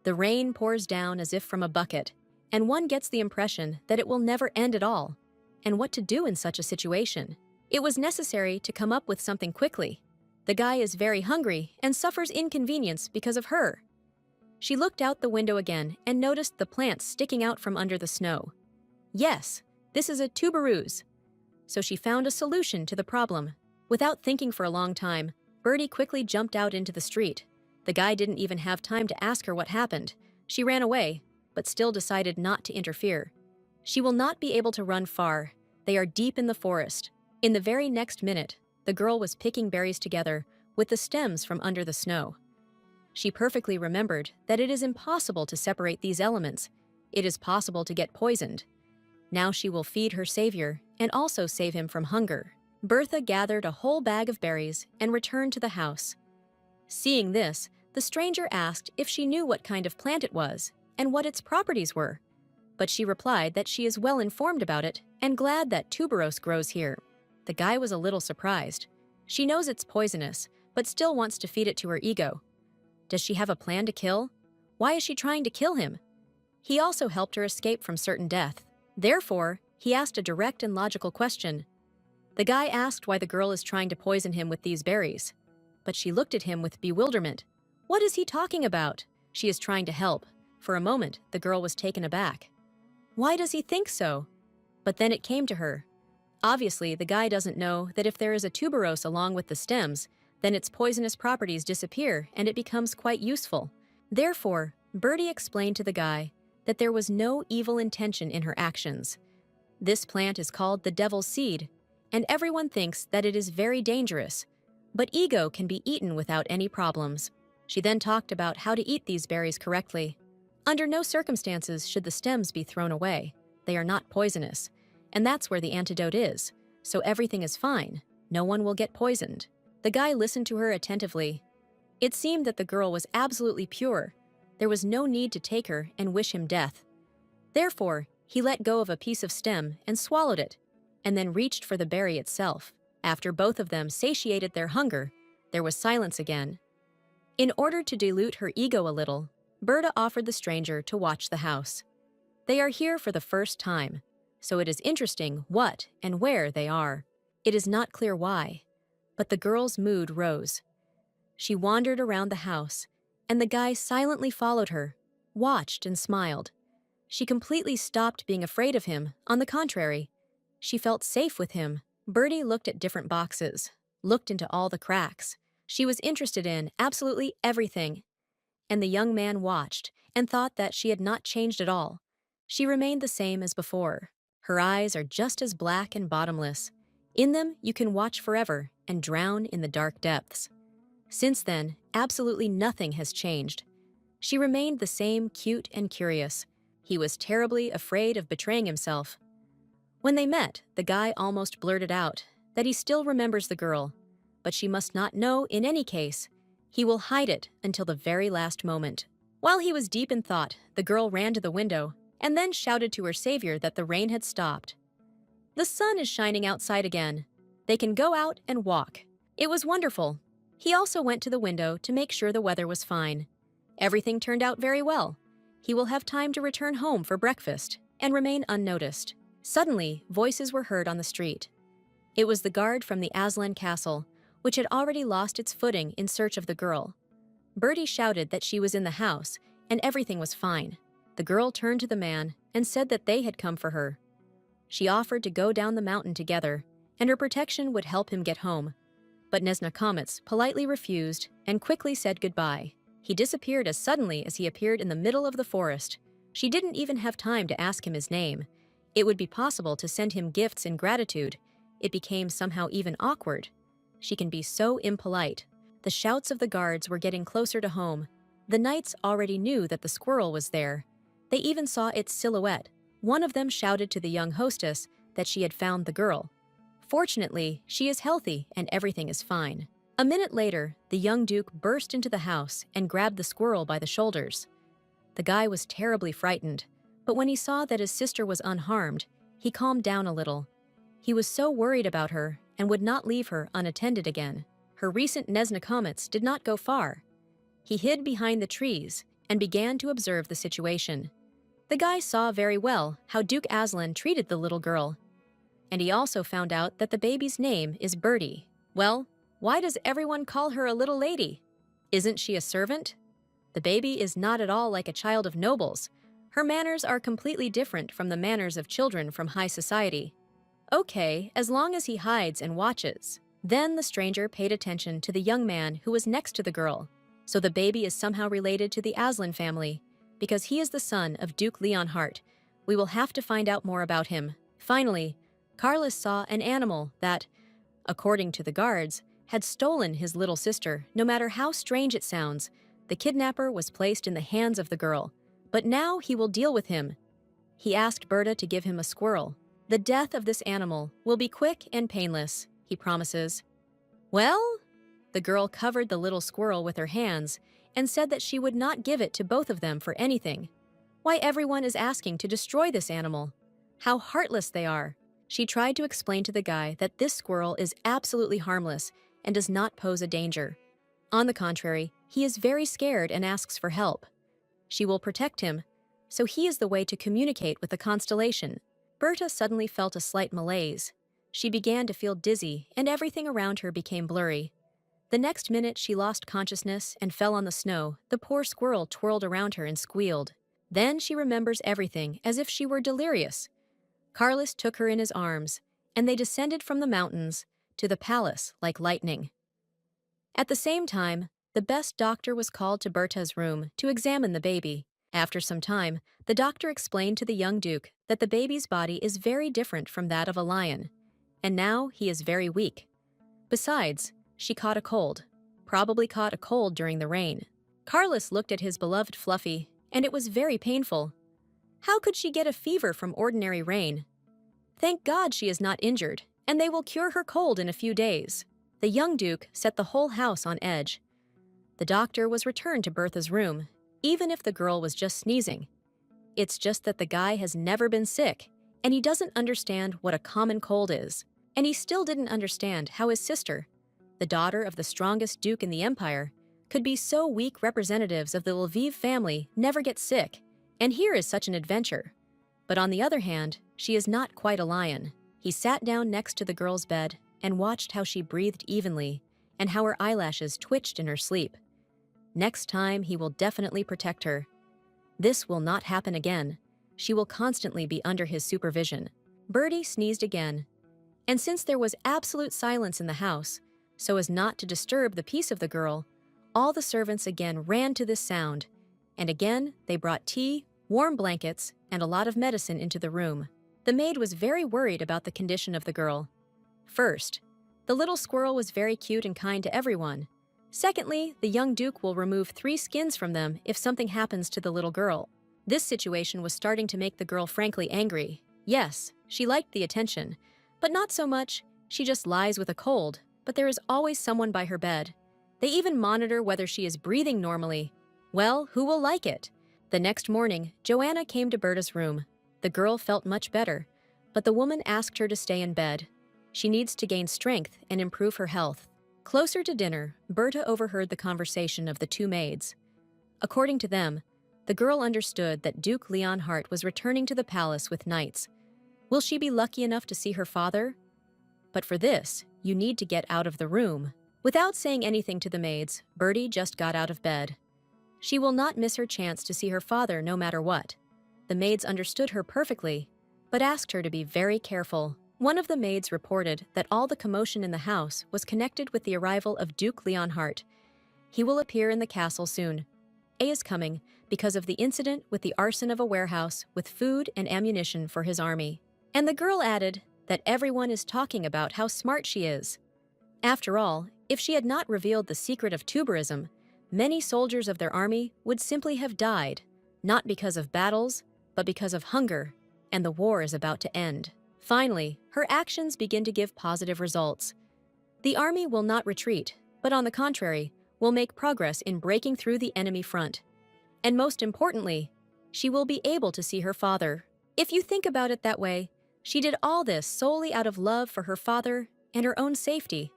The rain pours down as if from a bucket, and one gets the impression that it will never end at all. And what to do in such a situation? It was necessary to come up with something quickly. The guy is very hungry and suffers inconvenience because of her. She looked out the window again and noticed the plants sticking out from under the snow. Yes, this is a tuberose. So she found a solution to the problem. Without thinking for a long time, Birdie quickly jumped out into the street. The guy didn't even have time to ask her what happened. She ran away, but still decided not to interfere. She will not be able to run far. They are deep in the forest. In the very next minute, the girl was picking berries together with the stems from under the snow. She perfectly remembered that it is impossible to separate these elements. It is possible to get poisoned. Now she will feed her savior and also save him from hunger. Bertha gathered a whole bag of berries and returned to the house. Seeing this, the stranger asked if she knew what kind of plant it was and what its properties were. But she replied that she is well informed about it and glad that tuberose grows here. The guy was a little surprised. She knows it's poisonous, but still wants to feed it to her ego. Does she have a plan to kill? Why is she trying to kill him? He also helped her escape from certain death. Therefore, he asked a direct and logical question. The guy asked why the girl is trying to poison him with these berries. But she looked at him with bewilderment. What is he talking about? She is trying to help. For a moment, the girl was taken aback. Why does he think so? But then it came to her. Obviously, the guy doesn't know that if there is a tuberose along with the stems, then its poisonous properties disappear and it becomes quite useful. Therefore, Birdie explained to the guy that there was no evil intention in her actions. This plant is called the devil's seed, and everyone thinks that it is very dangerous, but ego can be eaten without any problems. She then talked about how to eat these berries correctly. Under no circumstances should the stems be thrown away. They are not poisonous, and that's where the antidote is, so everything is fine. No one will get poisoned. The guy listened to her attentively. It seemed that the girl was absolutely pure. There was no need to take her and wish him death. Therefore, he let go of a piece of stem and swallowed it, and then reached for the berry itself. After both of them satiated their hunger, there was silence again. In order to dilute her ego a little, Berta offered the stranger to watch the house. They are here for the first time, so it is interesting what and where they are. It is not clear why, but the girl's mood rose. She wandered around the house, and the guy silently followed her, watched and smiled. She completely stopped being afraid of him. On the contrary, she felt safe with him. Birdie looked at different boxes, looked into all the cracks. She was interested in absolutely everything. And the young man watched and thought that she had not changed at all. She remained the same as before. Her eyes are just as black and bottomless. In them, you can watch forever and drown in the dark depths. Since then, absolutely nothing has changed. She remained the same cute and curious. He was terribly afraid of betraying himself. When they met, the guy almost blurted out that he still remembers the girl, but she must not know in any case. He will hide it until the very last moment. While he was deep in thought, the girl ran to the window and then shouted to her savior that the rain had stopped. The sun is shining outside again. They can go out and walk. It was wonderful. He also went to the window to make sure the weather was fine. Everything turned out very well. He will have time to return home for breakfast and remain unnoticed. Suddenly, voices were heard on the street. It was the guard from the Aslan castle, which had already lost its footing in search of the girl. Bertie shouted that she was in the house and everything was fine. The girl turned to the man and said that they had come for her. She offered to go down the mountain together, and her protection would help him get home. But Nesnakomets politely refused and quickly said goodbye. He disappeared as suddenly as he appeared in the middle of the forest. She didn't even have time to ask him his name. It would be possible to send him gifts in gratitude. It became somehow even awkward. She can be so impolite. The shouts of the guards were getting closer to home. The knights already knew that the squirrel was there. They even saw its silhouette. One of them shouted to the young hostess that she had found the girl. Fortunately, she is healthy and everything is fine. A minute later, the young duke burst into the house and grabbed the squirrel by the shoulders. The guy was terribly frightened, but when he saw that his sister was unharmed, he calmed down a little. He was so worried about her and would not leave her unattended again. Her recent Nesnakomets did not go far. He hid behind the trees and began to observe the situation. The guy saw very well how Duke Aslan treated the little girl. And he also found out that the baby's name is Bertie. Well, why does everyone call her a little lady? Isn't she a servant? The baby is not at all like a child of nobles. Her manners are completely different from the manners of children from high society. Okay, as long as he hides and watches. Then the stranger paid attention to the young man who was next to the girl. So the baby is somehow related to the Aslan family. Because he is the son of Duke Leonhart, we will have to find out more about him. Finally, Carlos saw an animal that, according to the guards, had stolen his little sister. No matter how strange it sounds, the kidnapper was placed in the hands of the girl. But now he will deal with him. He asked Berta to give him a squirrel. The death of this animal will be quick and painless, he promises. Well? The girl covered the little squirrel with her hands and said that she would not give it to both of them for anything. Why everyone is asking to destroy this animal? How heartless they are. She tried to explain to the guy that this squirrel is absolutely harmless and does not pose a danger. On the contrary, he is very scared and asks for help. She will protect him, so he is the way to communicate with the constellation. Berta suddenly felt a slight malaise. She began to feel dizzy and everything around her became blurry. The next minute she lost consciousness and fell on the snow. The poor squirrel twirled around her and squealed. Then she remembers everything as if she were delirious. Carlos took her in his arms, and they descended from the mountains to the palace like lightning. At the same time, the best doctor was called to Berta's room to examine the baby. After some time, the doctor explained to the young duke that the baby's body is very different from that of a lion, and now he is very weak. Besides, she caught a cold, probably caught a cold during the rain. Carlos looked at his beloved Fluffy, and it was very painful. How could she get a fever from ordinary rain? Thank God she is not injured, and they will cure her cold in a few days. The young duke set the whole house on edge. The doctor was returned to Bertha's room, even if the girl was just sneezing. It's just that the guy has never been sick, and he doesn't understand what a common cold is. And he still didn't understand how his sister, the daughter of the strongest duke in the empire, could be so weak. Representatives of the Lviv family never get sick, and here is such an adventure. But on the other hand, she is not quite a lion. He sat down next to the girl's bed and watched how she breathed evenly and how her eyelashes twitched in her sleep. Next time, he will definitely protect her. This will not happen again. She will constantly be under his supervision. Bertie sneezed again, and since there was absolute silence in the house, so as not to disturb the peace of the girl, all the servants again ran to this sound, and again they brought tea, warm blankets, and a lot of medicine into the room. The maid was very worried about the condition of the girl. First, the little squirrel was very cute and kind to everyone. Secondly, the young duke will remove 3 skins from them if something happens to the little girl. This situation was starting to make the girl frankly angry. Yes, she liked the attention, but not so much. She just lies with a cold, but there is always someone by her bed. They even monitor whether she is breathing normally. Well, who will like it? The next morning, Joanna came to Berta's room. The girl felt much better, but the woman asked her to stay in bed. She needs to gain strength and improve her health. Closer to dinner, Berta overheard the conversation of the 2 maids. According to them, the girl understood that Duke Leonhardt was returning to the palace with knights. Will she be lucky enough to see her father? But for this, you need to get out of the room. Without saying anything to the maids, Bertie just got out of bed. She will not miss her chance to see her father no matter what. The maids understood her perfectly, but asked her to be very careful. One of the maids reported that all the commotion in the house was connected with the arrival of Duke Leonhardt. He will appear in the castle soon. A is coming because of the incident with the arson of a warehouse with food and ammunition for his army. And the girl added that everyone is talking about how smart she is. After all, if she had not revealed the secret of tuberism, many soldiers of their army would simply have died, not because of battles, but because of hunger, and the war is about to end. Finally, her actions begin to give positive results. The army will not retreat, but on the contrary, will make progress in breaking through the enemy front. And most importantly, she will be able to see her father. If you think about it that way, she did all this solely out of love for her father and her own safety.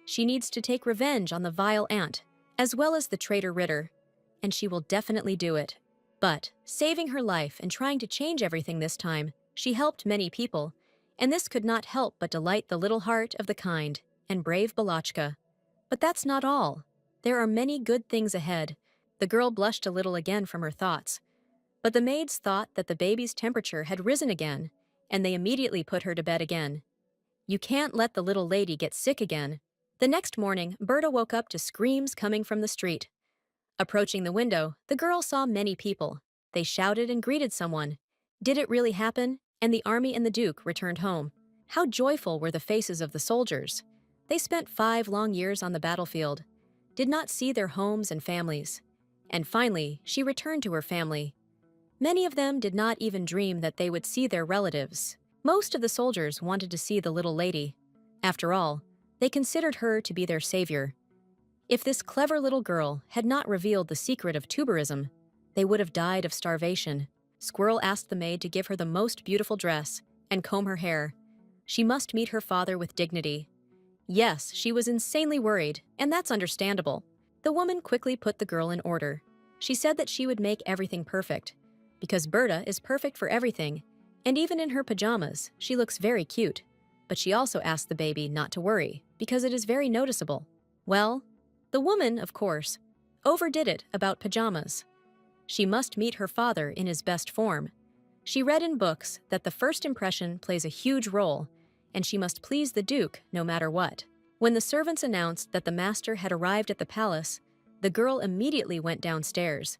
She needs to take revenge on the vile aunt, as well as the traitor Ritter, and she will definitely do it. But, saving her life and trying to change everything this time, she helped many people, and this could not help but delight the little heart of the kind and brave Balachka. But that's not all. There are many good things ahead. The girl blushed a little again from her thoughts. But the maids thought that the baby's temperature had risen again, and they immediately put her to bed again. You can't let the little lady get sick again. The next morning, Berta woke up to screams coming from the street. Approaching the window, the girl saw many people. They shouted and greeted someone. Did it really happen? And the army and the Duke returned home. How joyful were the faces of the soldiers. They spent 5 long years on the battlefield, did not see their homes and families. And finally, she returned to her family. Many of them did not even dream that they would see their relatives. Most of the soldiers wanted to see the little lady. After all, they considered her to be their savior. If this clever little girl had not revealed the secret of tuberism, they would have died of starvation. Squirrel asked the maid to give her the most beautiful dress and comb her hair. She must meet her father with dignity. Yes, she was insanely worried, and that's understandable. The woman quickly put the girl in order. She said that she would make everything perfect, because Berta is perfect for everything, and even in her pajamas, she looks very cute. But she also asked the baby not to worry, because it is very noticeable. Well, the woman, of course, overdid it about pajamas. She must meet her father in his best form. She read in books that the first impression plays a huge role, and she must please the Duke no matter what. When the servants announced that the master had arrived at the palace, the girl immediately went downstairs.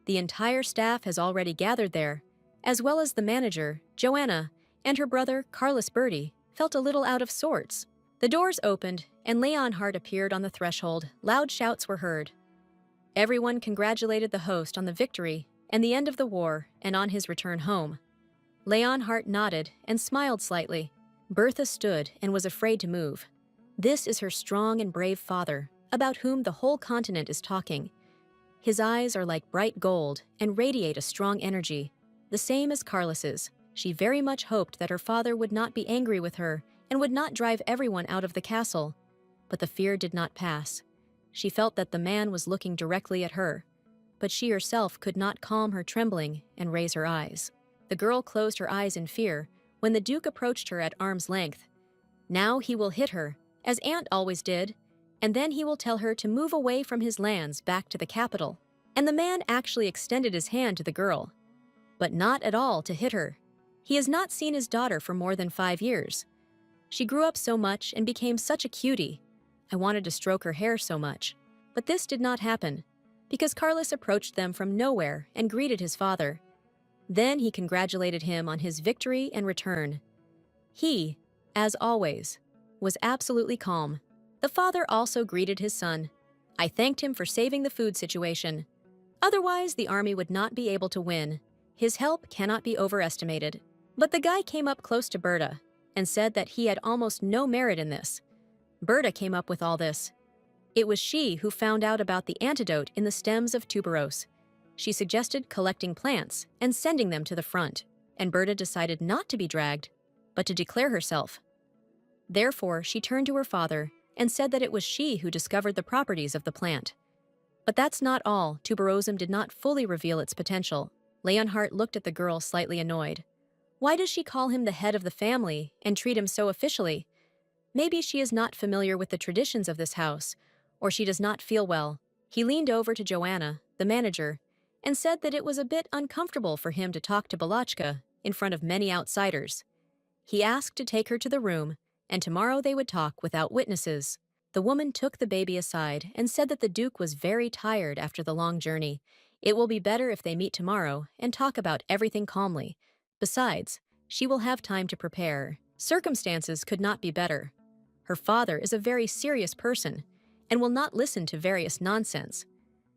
The entire staff has already gathered there, as well as the manager, Joanna, and her brother, Carlos Bertie, felt a little out of sorts. The doors opened, and Leonhardt appeared on the threshold. Loud shouts were heard. Everyone congratulated the host on the victory and the end of the war and on his return home. Leonhardt nodded and smiled slightly. Bertha stood and was afraid to move. This is her strong and brave father, about whom the whole continent is talking. His eyes are like bright gold and radiate a strong energy, the same as Carlos's. She very much hoped that her father would not be angry with her and would not drive everyone out of the castle. But the fear did not pass. She felt that the man was looking directly at her, but she herself could not calm her trembling and raise her eyes. The girl closed her eyes in fear when the Duke approached her at arm's length. Now he will hit her, as Aunt always did, and then he will tell her to move away from his lands back to the capital. And the man actually extended his hand to the girl, but not at all to hit her. He has not seen his daughter for more than 5 years. She grew up so much and became such a cutie. I wanted to stroke her hair so much. But this did not happen, because Carlos approached them from nowhere and greeted his father. Then he congratulated him on his victory and return. He, as always, was absolutely calm. The father also greeted his son. I thanked him for saving the food situation. Otherwise, the army would not be able to win. His help cannot be overestimated. But the guy came up close to Berta and said that he had almost no merit in this. Berta came up with all this. It was she who found out about the antidote in the stems of tuberose. She suggested collecting plants and sending them to the front, and Berta decided not to be dragged, but to declare herself. Therefore, she turned to her father and said that it was she who discovered the properties of the plant. But that's not all. Tuberosum did not fully reveal its potential. Leonhardt looked at the girl slightly annoyed. Why does she call him the head of the family and treat him so officially? Maybe she is not familiar with the traditions of this house, or she does not feel well. He leaned over to Joanna, the manager, and said that it was a bit uncomfortable for him to talk to Balachka in front of many outsiders. He asked to take her to the room, and tomorrow they would talk without witnesses. The woman took the baby aside and said that the Duke was very tired after the long journey. It will be better if they meet tomorrow and talk about everything calmly. Besides, she will have time to prepare. Circumstances could not be better. Her father is a very serious person and will not listen to various nonsense.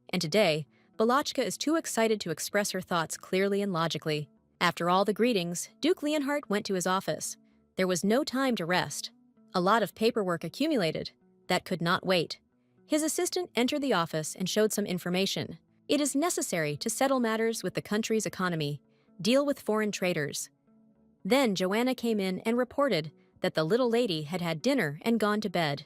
And today, Balachka is too excited to express her thoughts clearly and logically. After all the greetings, Duke Leonhardt went to his office. There was no time to rest. A lot of paperwork accumulated that could not wait. His assistant entered the office and showed some information. It is necessary to settle matters with the country's economy, deal with foreign traders. Then Joanna came in and reported that the little lady had had dinner and gone to bed.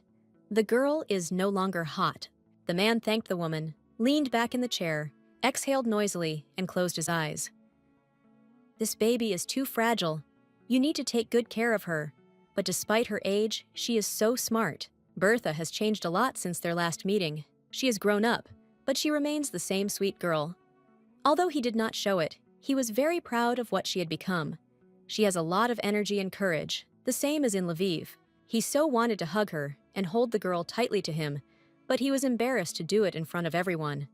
The girl is no longer hot. The man thanked the woman, leaned back in the chair, exhaled noisily, and closed his eyes. This baby is too fragile. You need to take good care of her. But despite her age, she is so smart. Bertha has changed a lot since their last meeting. She has grown up, but she remains the same sweet girl. Although he did not show it, he was very proud of what she had become. She has a lot of energy and courage, the same as in Lviv. He so wanted to hug her and hold the girl tightly to him, but he was embarrassed to do it in front of everyone.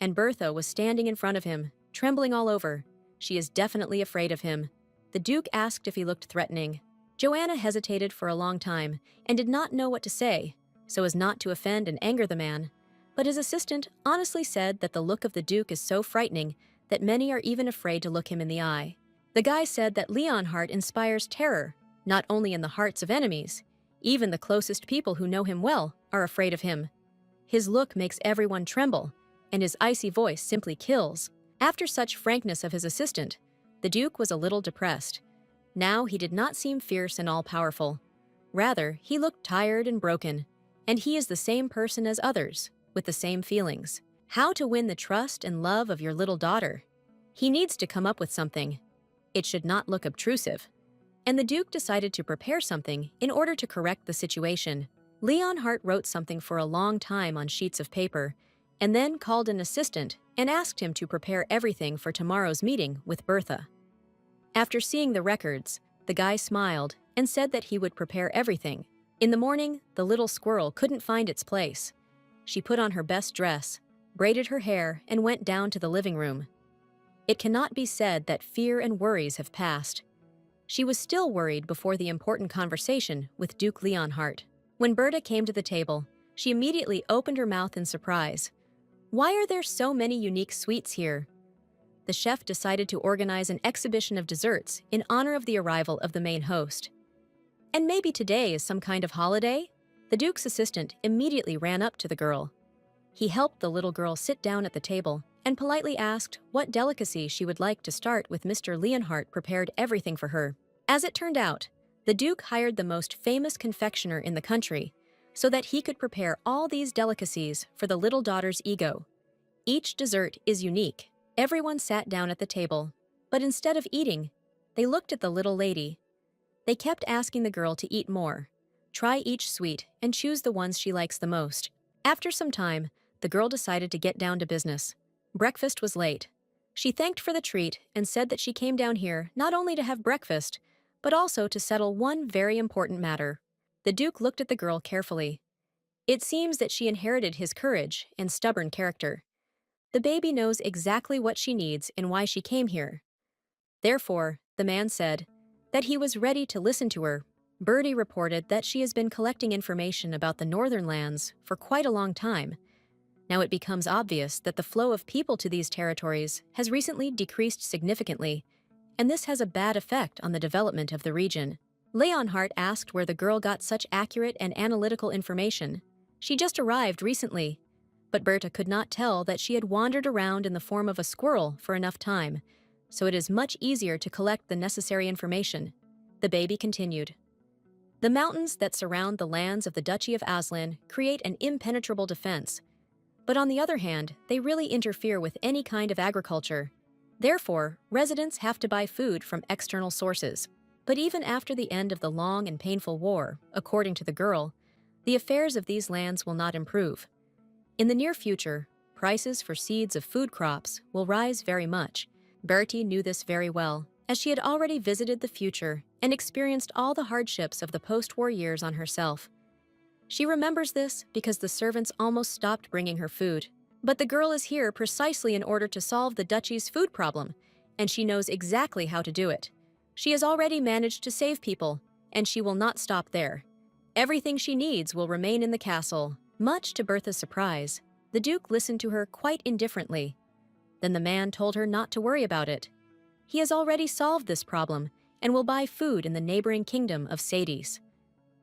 And Bertha was standing in front of him, trembling all over. She is definitely afraid of him. The Duke asked if he looked threatening. Joanna hesitated for a long time and did not know what to say, so as not to offend and anger the man. But his assistant honestly said that the look of the Duke is so frightening that many are even afraid to look him in the eye. The guy said that Leonhardt inspires terror, not only in the hearts of enemies. Even the closest people who know him well are afraid of him. His look makes everyone tremble, and his icy voice simply kills. After such frankness of his assistant, the Duke was a little depressed. Now he did not seem fierce and all-powerful. Rather, he looked tired and broken, and he is the same person as others, with the same feelings. How to win the trust and love of your little daughter? He needs to come up with something. It should not look obtrusive. And the Duke decided to prepare something in order to correct the situation. Leonhardt wrote something for a long time on sheets of paper, and then called an assistant and asked him to prepare everything for tomorrow's meeting with Bertha. After seeing the records, the guy smiled and said that he would prepare everything. In the morning, the little squirrel couldn't find its place. She put on her best dress, braided her hair, and went down to the living room. It cannot be said that fear and worries have passed. She was still worried before the important conversation with Duke Leonhardt. When Berta came to the table, she immediately opened her mouth in surprise. Why are there so many unique sweets here? The chef decided to organize an exhibition of desserts in honor of the arrival of the main host. And maybe today is some kind of holiday? The Duke's assistant immediately ran up to the girl. He helped the little girl sit down at the table and politely asked what delicacy she would like to start with. Mr. Leonhardt prepared everything for her. As it turned out, the Duke hired the most famous confectioner in the country so that he could prepare all these delicacies for the little daughter's ego. Each dessert is unique. Everyone sat down at the table, but instead of eating, they looked at the little lady. They kept asking the girl to eat more, try each sweet, and choose the ones she likes the most. After some time, the girl decided to get down to business. Breakfast was late. She thanked for the treat and said that she came down here not only to have breakfast, but also to settle one very important matter. The Duke looked at the girl carefully. It seems that she inherited his courage and stubborn character. The baby knows exactly what she needs and why she came here. Therefore, the man said that he was ready to listen to her. Birdie reported that she has been collecting information about the northern lands for quite a long time. Now it becomes obvious that the flow of people to these territories has recently decreased significantly, and this has a bad effect on the development of the region. Leonhardt asked where the girl got such accurate and analytical information. She just arrived recently, but Berta could not tell that she had wandered around in the form of a squirrel for enough time, so it is much easier to collect the necessary information. The baby continued. The mountains that surround the lands of the Duchy of Aslan create an impenetrable defense, but on the other hand, they really interfere with any kind of agriculture. Therefore, residents have to buy food from external sources. But even after the end of the long and painful war, according to the girl, the affairs of these lands will not improve. In the near future, prices for seeds of food crops will rise very much. Bertie knew this very well, as she had already visited the future and experienced all the hardships of the post-war years on herself. She remembers this because the servants almost stopped bringing her food. But the girl is here precisely in order to solve the duchy's food problem, and she knows exactly how to do it. She has already managed to save people, and she will not stop there. Everything she needs will remain in the castle. Much to Bertha's surprise, the Duke listened to her quite indifferently. Then the man told her not to worry about it. He has already solved this problem and will buy food in the neighboring kingdom of Sades.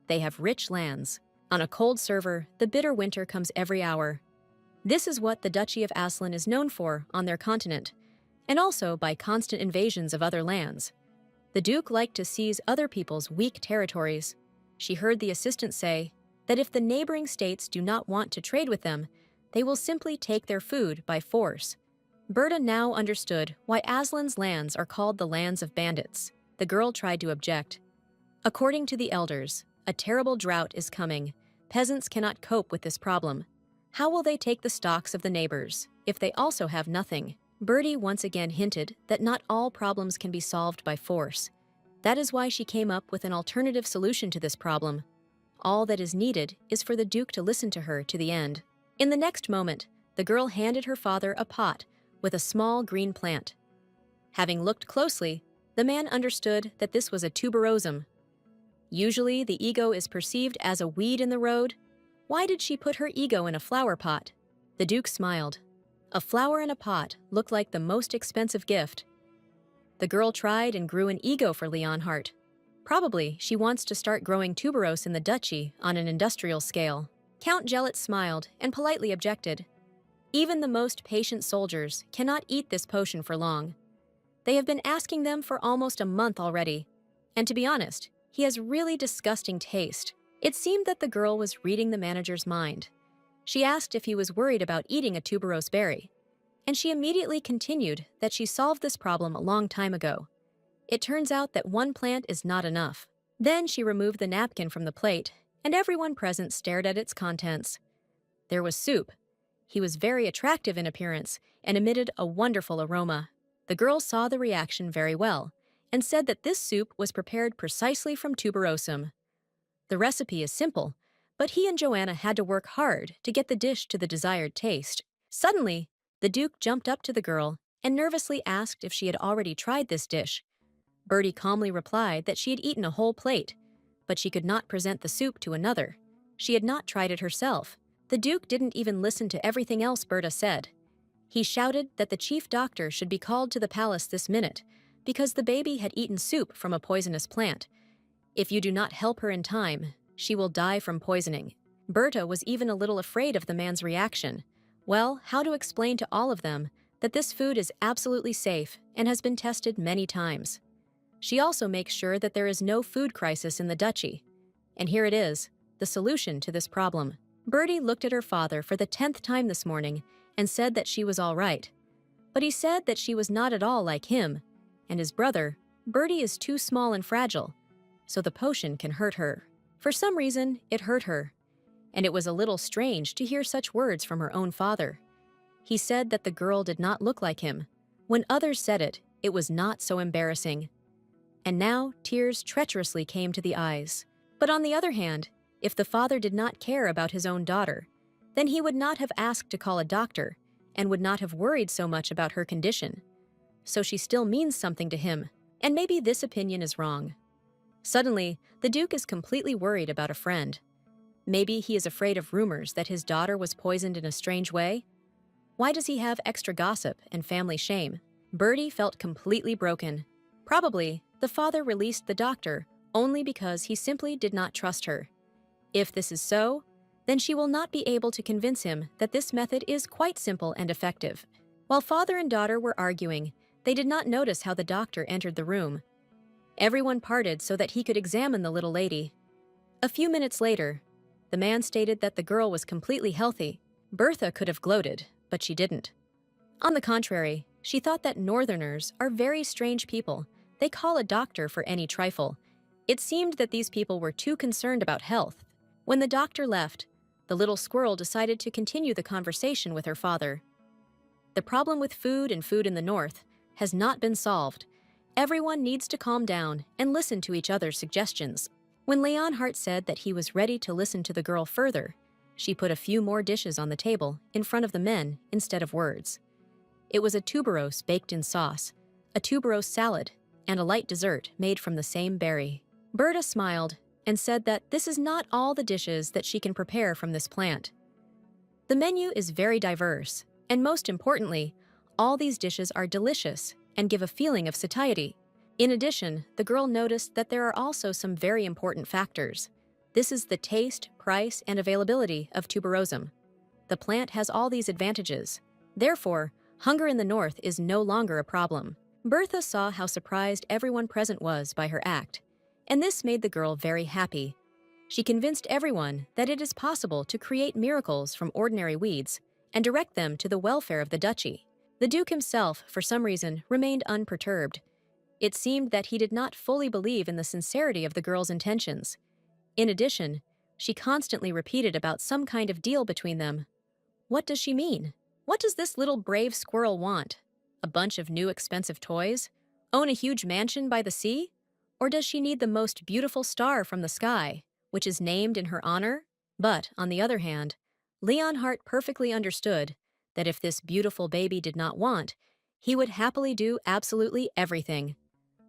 They have rich lands. On a cold server, the bitter winter comes every hour. This is what the Duchy of Aslan is known for on their continent, and also by constant invasions of other lands. The Duke liked to seize other people's weak territories. She heard the assistant say that if the neighboring states do not want to trade with them, they will simply take their food by force. Berta now understood why Aslan's lands are called the lands of bandits. The girl tried to object. According to the elders, a terrible drought is coming. Peasants cannot cope with this problem. How will they take the stocks of the neighbors if they also have nothing? Bertie once again hinted that not all problems can be solved by force. That is why she came up with an alternative solution to this problem. All that is needed is for the Duke to listen to her to the end. In the next moment, the girl handed her father a pot with a small green plant. Having looked closely, the man understood that this was a tuberosum. Usually, the ego is perceived as a weed in the road. Why did she put her ego in a flower pot? The Duke smiled. A flower in a pot looked like the most expensive gift. The girl tried and grew an ego for Leonhardt. Probably she wants to start growing tuberose in the duchy on an industrial scale. Count Gellet smiled and politely objected. Even the most patient soldiers cannot eat this potion for long. They have been asking them for almost a month already. And to be honest, he has really disgusting taste. It seemed that the girl was reading the manager's mind. She asked if he was worried about eating a tuberose berry, and she immediately continued that she solved this problem a long time ago. It turns out that one plant is not enough. Then she removed the napkin from the plate, and everyone present stared at its contents. There was soup. He was very attractive in appearance and emitted a wonderful aroma. The girl saw the reaction very well and said that this soup was prepared precisely from tuberosum. The recipe is simple, but he and Joanna had to work hard to get the dish to the desired taste. Suddenly, the Duke jumped up to the girl and nervously asked if she had already tried this dish. Bertie calmly replied that she had eaten a whole plate, but she could not present the soup to another. She had not tried it herself. The Duke didn't even listen to everything else Berta said. He shouted that the chief doctor should be called to the palace this minute because the baby had eaten soup from a poisonous plant. If you do not help her in time, she will die from poisoning. Berta was even a little afraid of the man's reaction. Well, how to explain to all of them that this food is absolutely safe and has been tested many times. She also makes sure that there is no food crisis in the duchy. And here it is, the solution to this problem. Bertie looked at her father for the 10th time this morning and said that she was all right. But he said that she was not at all like him, and his brother, Bertie, is too small and fragile, so the potion can hurt her. For some reason, it hurt her, and it was a little strange to hear such words from her own father. He said that the girl did not look like him. When others said it, it was not so embarrassing. And now tears treacherously came to the eyes. But on the other hand, if the father did not care about his own daughter, then he would not have asked to call a doctor and would not have worried so much about her condition. so she still means something to him, and maybe this opinion is wrong. Suddenly, the Duke is completely worried about a friend. Maybe he is afraid of rumors that his daughter was poisoned in a strange way? Why does he have extra gossip and family shame? Birdie felt completely broken. Probably, the father released the doctor only because he simply did not trust her. If this is so, then she will not be able to convince him that this method is quite simple and effective. While father and daughter were arguing, they did not notice how the doctor entered the room. Everyone parted so that he could examine the little lady. A few minutes later, the man stated that the girl was completely healthy. Bertha could have gloated, but she didn't. On the contrary, she thought that Northerners are very strange people. They call a doctor for any trifle. It seemed that these people were too concerned about health. When the doctor left, the little squirrel decided to continue the conversation with her father. The problem with food and food in the North has not been solved. Everyone needs to calm down and listen to each other's suggestions. When Leonhardt said that he was ready to listen to the girl further, she put a few more dishes on the table in front of the men instead of words. It was a tuberose baked in sauce, a tuberose salad, and a light dessert made from the same berry. Berta smiled and said that this is not all the dishes that she can prepare from this plant. The menu is very diverse, and most importantly, all these dishes are delicious and give a feeling of satiety. In addition, the girl noticed that there are also some very important factors. This is the taste, price, and availability of tuberosum. The plant has all these advantages. Therefore, hunger in the North is no longer a problem. Bertha saw how surprised everyone present was by her act, and this made the girl very happy. She convinced everyone that it is possible to create miracles from ordinary weeds and direct them to the welfare of the duchy. The Duke himself, for some reason, remained unperturbed. It seemed that he did not fully believe in the sincerity of the girl's intentions. In addition, she constantly repeated about some kind of deal between them. What does she mean? What does this little brave squirrel want? A bunch of new expensive toys? Own a huge mansion by the sea? Or does she need the most beautiful star from the sky, which is named in her honor? But, on the other hand, Leonhardt perfectly understood that if this beautiful baby did not want, he would happily do absolutely everything.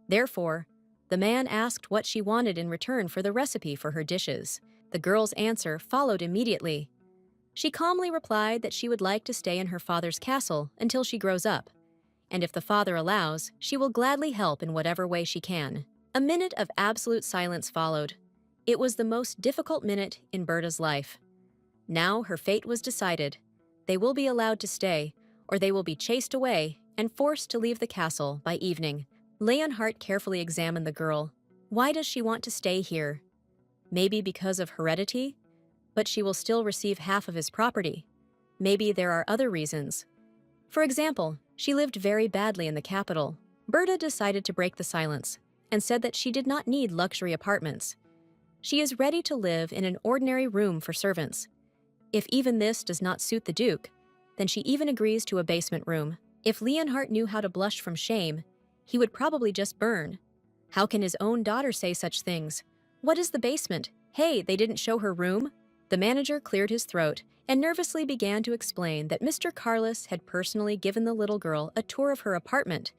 Therefore, the man asked what she wanted in return for the recipe for her dishes. The girl's answer followed immediately. She calmly replied that she would like to stay in her father's castle until she grows up, and if the father allows, she will gladly help in whatever way she can. A minute of absolute silence followed. It was the most difficult minute in Berta's life. Now her fate was decided. They will be allowed to stay, or they will be chased away and forced to leave the castle by evening. Leonhardt carefully examined the girl. Why does she want to stay here? Maybe because of heredity? But she will still receive half of his property. Maybe there are other reasons. For example, she lived very badly in the capital. Berta decided to break the silence and said that she did not need luxury apartments. She is ready to live in an ordinary room for servants. If even this does not suit the Duke, then she even agrees to a basement room. If Leonhardt knew how to blush from shame, he would probably just burn. How can his own daughter say such things? What is the basement? Hey, they didn't show her room? The manager cleared his throat and nervously began to explain that Mr. Carlos had personally given the little girl a tour of her apartment,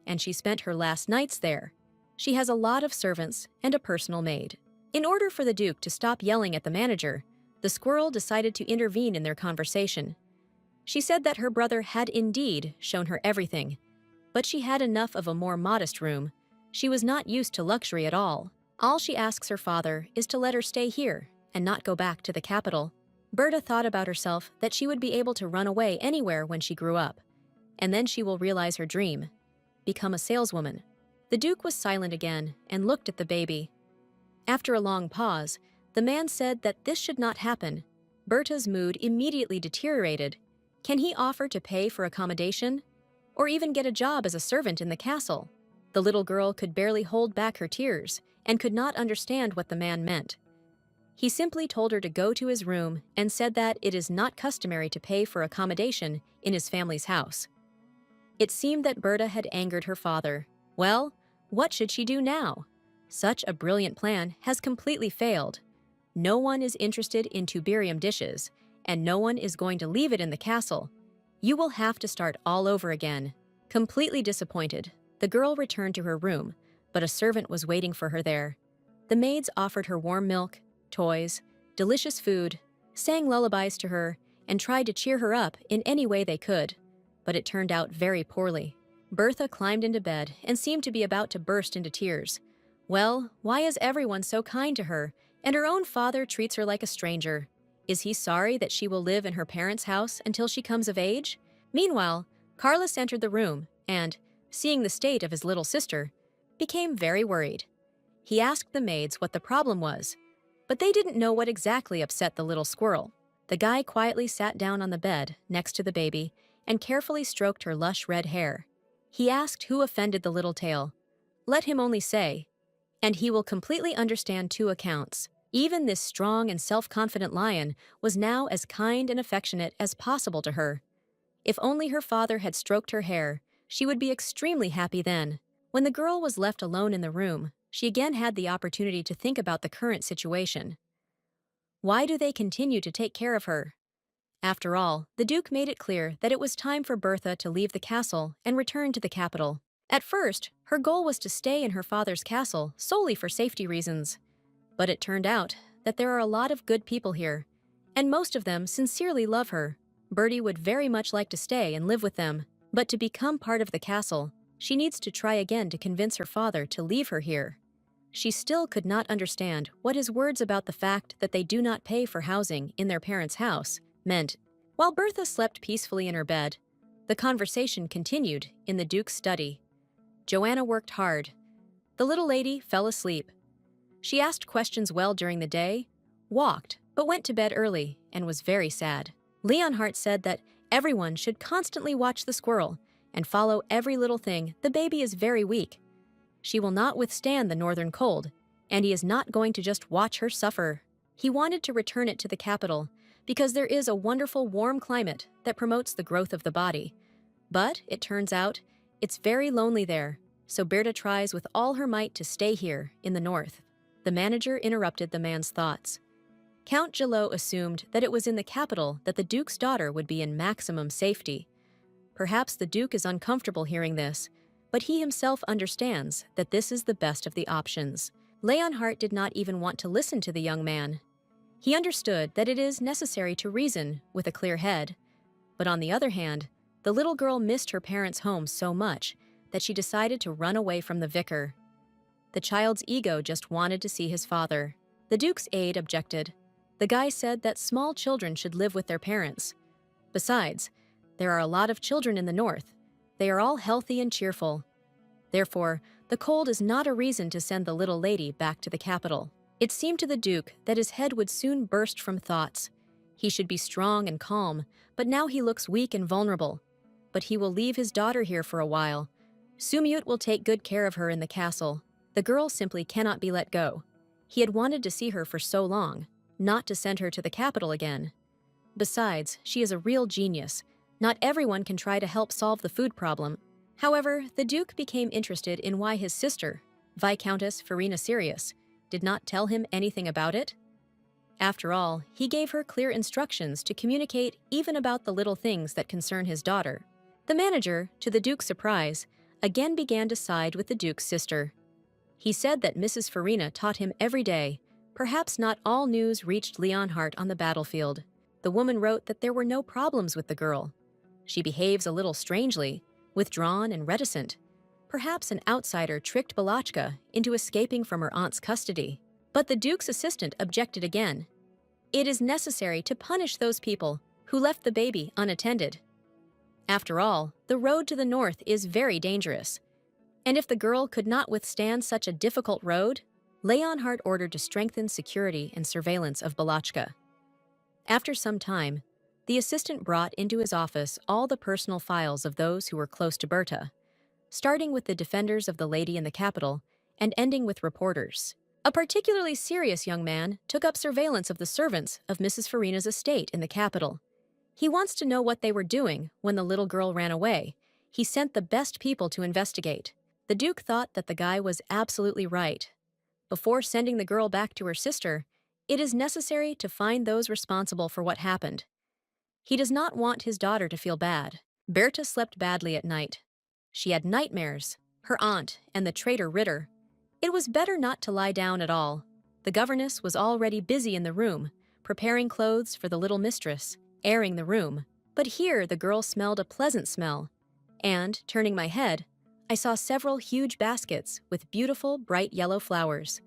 and she spent her last nights there. She has a lot of servants and a personal maid. In order for the Duke to stop yelling at the manager, the squirrel decided to intervene in their conversation. She said that her brother had indeed shown her everything, but she had enough of a more modest room. She was not used to luxury at all. All she asks her father is to let her stay here and not go back to the capital. Berta thought about herself that she would be able to run away anywhere when she grew up, and then she will realize her dream, become a saleswoman. The Duke was silent again and looked at the baby. After a long pause, the man said that this should not happen. Berta's mood immediately deteriorated. Can he offer to pay for accommodation? Or even get a job as a servant in the castle? The little girl could barely hold back her tears and could not understand what the man meant. He simply told her to go to his room and said that it is not customary to pay for accommodation in his family's house. It seemed that Berta had angered her father. Well, what should she do now? Such a brilliant plan has completely failed. No one is interested in tuberium dishes, and no one is going to leave it in the castle. You will have to start all over again. Completely disappointed, the girl returned to her room, but a servant was waiting for her there. The maids offered her warm milk, toys, delicious food, sang lullabies to her, and tried to cheer her up in any way they could, but it turned out very poorly. Bertha climbed into bed and seemed to be about to burst into tears. Well, why is everyone so kind to her, and her own father treats her like a stranger? Is he sorry that she will live in her parents' house until she comes of age? Meanwhile, Carlos entered the room and, seeing the state of his little sister, became very worried. He asked the maids what the problem was, but they didn't know what exactly upset the little squirrel. The guy quietly sat down on the bed next to the baby and carefully stroked her lush red hair. He asked who offended the little tail. Let him only say, and he will completely understand two accounts. Even this strong and self-confident lion was now as kind and affectionate as possible to her. If only her father had stroked her hair, she would be extremely happy then. When the girl was left alone in the room, she again had the opportunity to think about the current situation. Why do they continue to take care of her? After all, the Duke made it clear that it was time for Bertha to leave the castle and return to the capital. At first, her goal was to stay in her father's castle solely for safety reasons. But it turned out that there are a lot of good people here, and most of them sincerely love her. Bertie would very much like to stay and live with them, but to become part of the castle, she needs to try again to convince her father to leave her here. She still could not understand what his words about the fact that they do not pay for housing in their parents' house meant. While Bertha slept peacefully in her bed, the conversation continued in the Duke's study. Joanna worked hard. The little lady fell asleep. She asked questions well during the day, walked, but went to bed early and was very sad. Leonhardt said that everyone should constantly watch the squirrel and follow every little thing. The baby is very weak. She will not withstand the northern cold, and he is not going to just watch her suffer. He wanted to return it to the capital because there is a wonderful warm climate that promotes the growth of the body. But it turns out it's very lonely there, so Berta tries with all her might to stay here in the north. The manager interrupted the man's thoughts. Count Gillot assumed that it was in the capital that the Duke's daughter would be in maximum safety. Perhaps the Duke is uncomfortable hearing this, but he himself understands that this is the best of the options. Leonhardt did not even want to listen to the young man. He understood that it is necessary to reason with a clear head, but on the other hand, the little girl missed her parents' home so much that she decided to run away from the vicar. The child's ego just wanted to see his father. The Duke's aide objected. The guy said that small children should live with their parents. Besides, there are a lot of children in the north. They are all healthy and cheerful. Therefore, the cold is not a reason to send the little lady back to the capital. It seemed to the Duke that his head would soon burst from thoughts. He should be strong and calm, but now he looks weak and vulnerable. But he will leave his daughter here for a while. Sumut will take good care of her in the castle. The girl simply cannot be let go. He had wanted to see her for so long, not to send her to the capital again. Besides, she is a real genius. Not everyone can try to help solve the food problem. However, the Duke became interested in why his sister, Viscountess Farina Sirius, did not tell him anything about it. After all, he gave her clear instructions to communicate even about the little things that concern his daughter. The manager, to the Duke's surprise, again began to side with the Duke's sister. He said that Mrs. Farina taught him every day. Perhaps not all news reached Leonhardt on the battlefield. The woman wrote that there were no problems with the girl. She behaves a little strangely, withdrawn and reticent. Perhaps an outsider tricked Balachka into escaping from her aunt's custody. But the Duke's assistant objected again. It is necessary to punish those people who left the baby unattended. After all, the road to the north is very dangerous. And if the girl could not withstand such a difficult road, Leonhardt ordered to strengthen security and surveillance of Balachka. After some time, the assistant brought into his office all the personal files of those who were close to Berta, starting with the defenders of the lady in the capital and ending with reporters. A particularly serious young man took up surveillance of the servants of Mrs. Farina's estate in the capital. He wants to know what they were doing when the little girl ran away. He sent the best people to investigate. The Duke thought that the guy was absolutely right. Before sending the girl back to her sister, it is necessary to find those responsible for what happened. He does not want his daughter to feel bad. Berta slept badly at night. She had nightmares, her aunt, and the traitor Ritter. It was better not to lie down at all. The governess was already busy in the room, preparing clothes for the little mistress, airing the room. But here the girl smelled a pleasant smell, and, turning my head, I saw several huge baskets with beautiful, bright yellow flowers.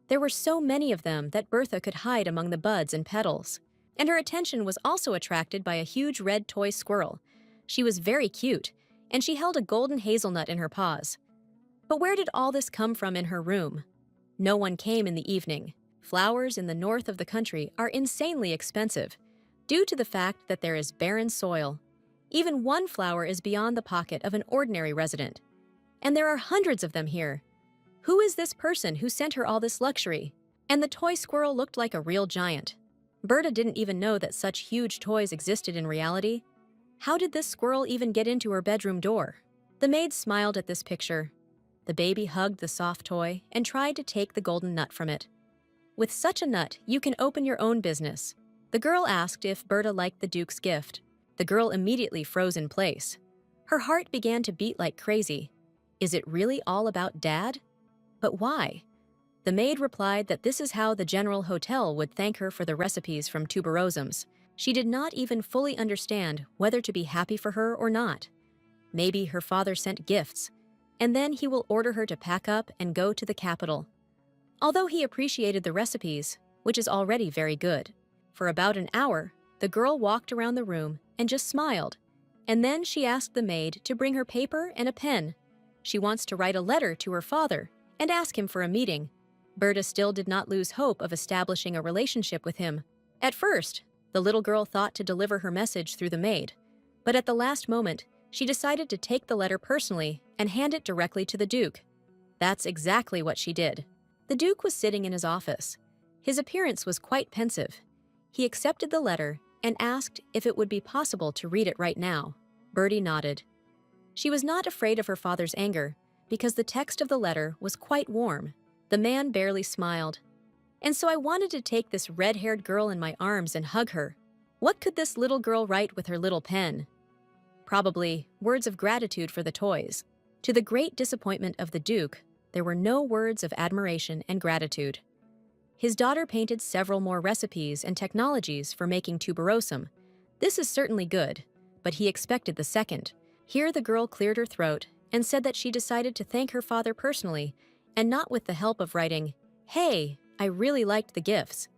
There were so many of them that Bertha could hide among the buds and petals. And her attention was also attracted by a huge red toy squirrel. She was very cute, and she held a golden hazelnut in her paws. But where did all this come from in her room? No one came in the evening. Flowers in the north of the country are insanely expensive, due to the fact that there is barren soil. Even one flower is beyond the pocket of an ordinary resident. And there are hundreds of them here. Who is this person who sent her all this luxury? And the toy squirrel looked like a real giant. Berta didn't even know that such huge toys existed in reality. How did this squirrel even get into her bedroom door? The maid smiled at this picture. The baby hugged the soft toy and tried to take the golden nut from it. With such a nut, you can open your own business. The girl asked if Berta liked the Duke's gift. The girl immediately froze in place. Her heart began to beat like crazy. Is it really all about Dad? But why? The maid replied that this is how the General Hotel would thank her for the recipes from tuberosums. She did not even fully understand whether to be happy for her or not. Maybe her father sent gifts, and then he will order her to pack up and go to the capital. Although he appreciated the recipes, which is already very good. For about an hour, the girl walked around the room and just smiled. And then she asked the maid to bring her paper and a pen. She wants to write a letter to her father and ask him for a meeting. Berta still did not lose hope of establishing a relationship with him. At first, the little girl thought to deliver her message through the maid, but at the last moment, she decided to take the letter personally and hand it directly to the Duke. That's exactly what she did. The Duke was sitting in his office. His appearance was quite pensive. He accepted the letter and asked if it would be possible to read it right now. Bertie nodded. She was not afraid of her father's anger, because the text of the letter was quite warm. The man barely smiled. And so I wanted to take this red-haired girl in my arms and hug her. What could this little girl write with her little pen? Probably words of gratitude for the toys. To the great disappointment of the Duke, there were no words of admiration and gratitude. His daughter painted several more recipes and technologies for making tuberosum. This is certainly good, but he expected the second. Here the girl cleared her throat and said that she decided to thank her father personally and not with the help of writing, "Hey, I really liked the gifts."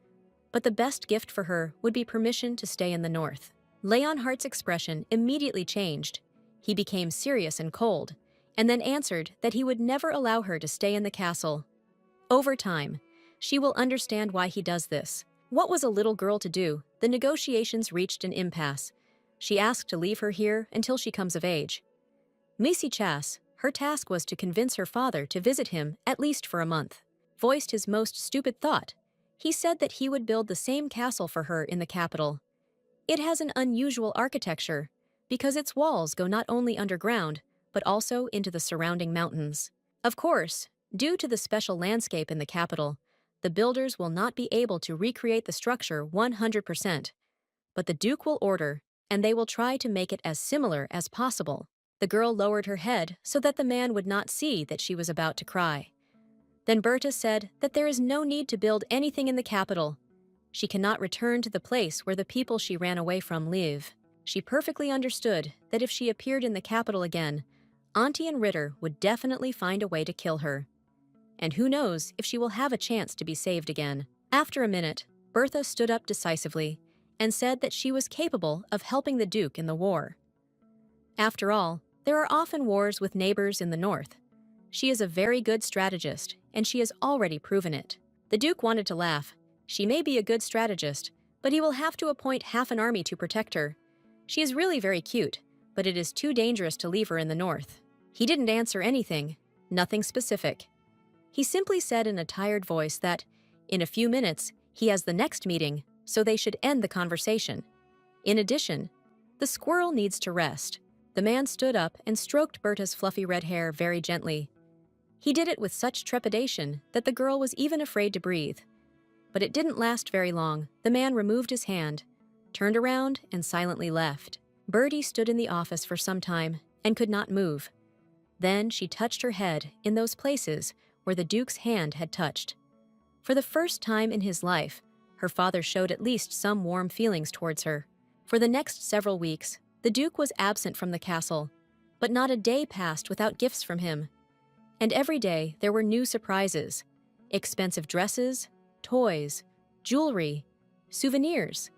But the best gift for her would be permission to stay in the north. Leonhardt's expression immediately changed. He became serious and cold, and then answered that he would never allow her to stay in the castle. Over time, she will understand why he does this. What was a little girl to do? The negotiations reached an impasse. She asked to leave her here until she comes of age. Missy Chas, her task was to convince her father to visit him at least for a month. Voiced his most stupid thought. He said that he would build the same castle for her in the capital. It has an unusual architecture, because its walls go not only underground, but also into the surrounding mountains. Of course, due to the special landscape in the capital, the builders will not be able to recreate the structure 100%. But the Duke will order, and they will try to make it as similar as possible. The girl lowered her head so that the man would not see that she was about to cry. Then Berta said that there is no need to build anything in the capital. She cannot return to the place where the people she ran away from live. She perfectly understood that if she appeared in the capital again, Auntie and Ritter would definitely find a way to kill her. And who knows if she will have a chance to be saved again. After a minute, Bertha stood up decisively and said that she was capable of helping the Duke in the war. After all, there are often wars with neighbors in the north. She is a very good strategist, and she has already proven it. The Duke wanted to laugh. She may be a good strategist, but he will have to appoint half an army to protect her. She is really very cute, but it is too dangerous to leave her in the north. He didn't answer anything, nothing specific. He simply said in a tired voice that, in a few minutes, he has the next meeting, so they should end the conversation. In addition, the squirrel needs to rest. The man stood up and stroked Berta's fluffy red hair very gently. He did it with such trepidation that the girl was even afraid to breathe. But it didn't last very long. The man removed his hand, turned around, and silently left. Bertie stood in the office for some time and could not move. Then she touched her head in those places where the Duke's hand had touched. For the first time in his life, her father showed at least some warm feelings towards her. For the next several weeks, the Duke was absent from the castle, but not a day passed without gifts from him. And every day there were new surprises: expensive dresses, toys, jewelry, souvenirs.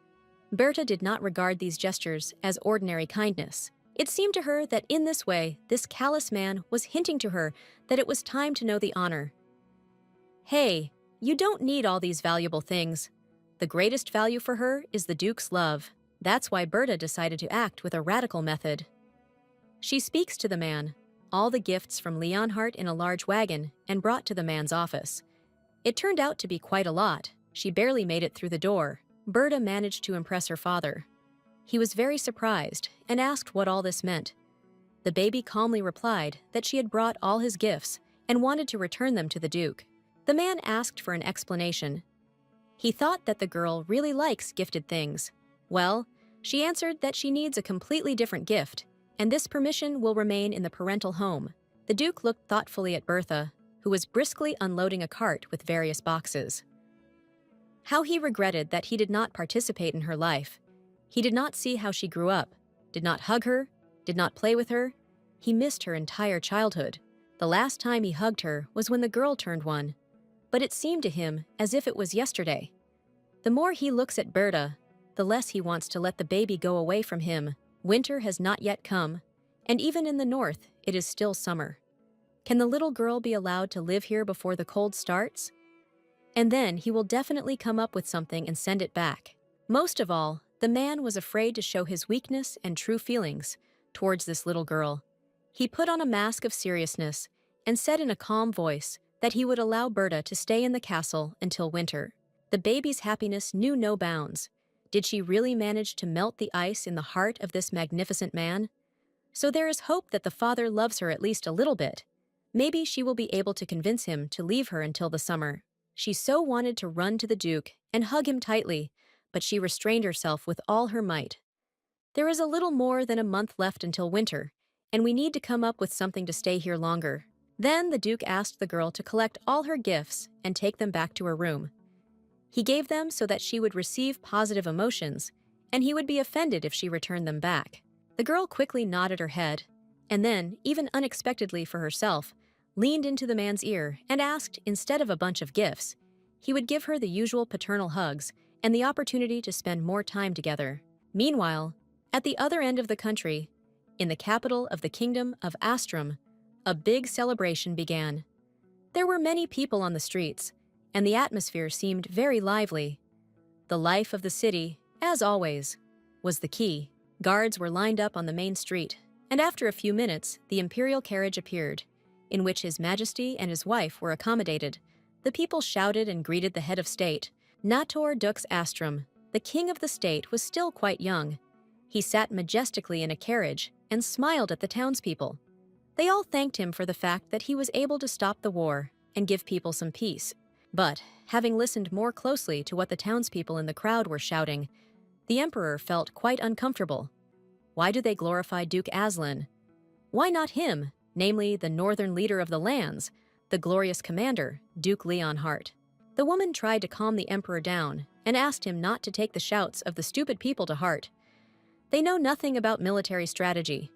Berta did not regard these gestures as ordinary kindness. It seemed to her that in this way, this callous man was hinting to her that it was time to know the honor. Hey, you don't need all these valuable things. The greatest value for her is the Duke's love. That's why Berta decided to act with a radical method. She speaks to the man, all the gifts from Leonhardt in a large wagon and brought to the man's office. It turned out to be quite a lot. She barely made it through the door. Berta managed to impress her father. He was very surprised and asked what all this meant. The baby calmly replied that she had brought all his gifts and wanted to return them to the Duke. The man asked for an explanation. He thought that the girl really likes gifted things. Well, she answered that she needs a completely different gift, and this permission will remain in the parental home. The Duke looked thoughtfully at Bertha, who was briskly unloading a cart with various boxes. How he regretted that he did not participate in her life. He did not see how she grew up, did not hug her, did not play with her. He missed her entire childhood. The last time he hugged her was when the girl turned 1, but it seemed to him as if it was yesterday. The more he looks at Berta, the less he wants to let the baby go away from him. Winter has not yet come, and even in the north, it is still summer. Can the little girl be allowed to live here before the cold starts? And then he will definitely come up with something and send it back. Most of all, the man was afraid to show his weakness and true feelings towards this little girl. He put on a mask of seriousness and said in a calm voice that he would allow Berta to stay in the castle until winter. The baby's happiness knew no bounds. Did she really manage to melt the ice in the heart of this magnificent man? So there is hope that the father loves her at least a little bit. Maybe she will be able to convince him to leave her until the summer. She so wanted to run to the Duke and hug him tightly, but she restrained herself with all her might. There is a little more than a month left until winter, and we need to come up with something to stay here longer. Then the Duke asked the girl to collect all her gifts and take them back to her room. He gave them so that she would receive positive emotions, and he would be offended if she returned them back. The girl quickly nodded her head, and then, even unexpectedly for herself, leaned into the man's ear and asked, instead of a bunch of gifts, he would give her the usual paternal hugs and the opportunity to spend more time together. Meanwhile, at the other end of the country, in the capital of the kingdom of Astrum, a big celebration began. There were many people on the streets, and the atmosphere seemed very lively. The life of the city, as always, was the key. Guards were lined up on the main street, and after a few minutes, the imperial carriage appeared, in which His Majesty and his wife were accommodated. The people shouted and greeted the head of state. Nator Dux Astrum, the king of the state, was still quite young. He sat majestically in a carriage and smiled at the townspeople. They all thanked him for the fact that he was able to stop the war and give people some peace. But, having listened more closely to what the townspeople in the crowd were shouting, the emperor felt quite uncomfortable. Why do they glorify Duke Aslan? Why not him, namely the northern leader of the lands, the glorious commander, Duke Leonhardt? The woman tried to calm the emperor down and asked him not to take the shouts of the stupid people to heart. They know nothing about military strategy.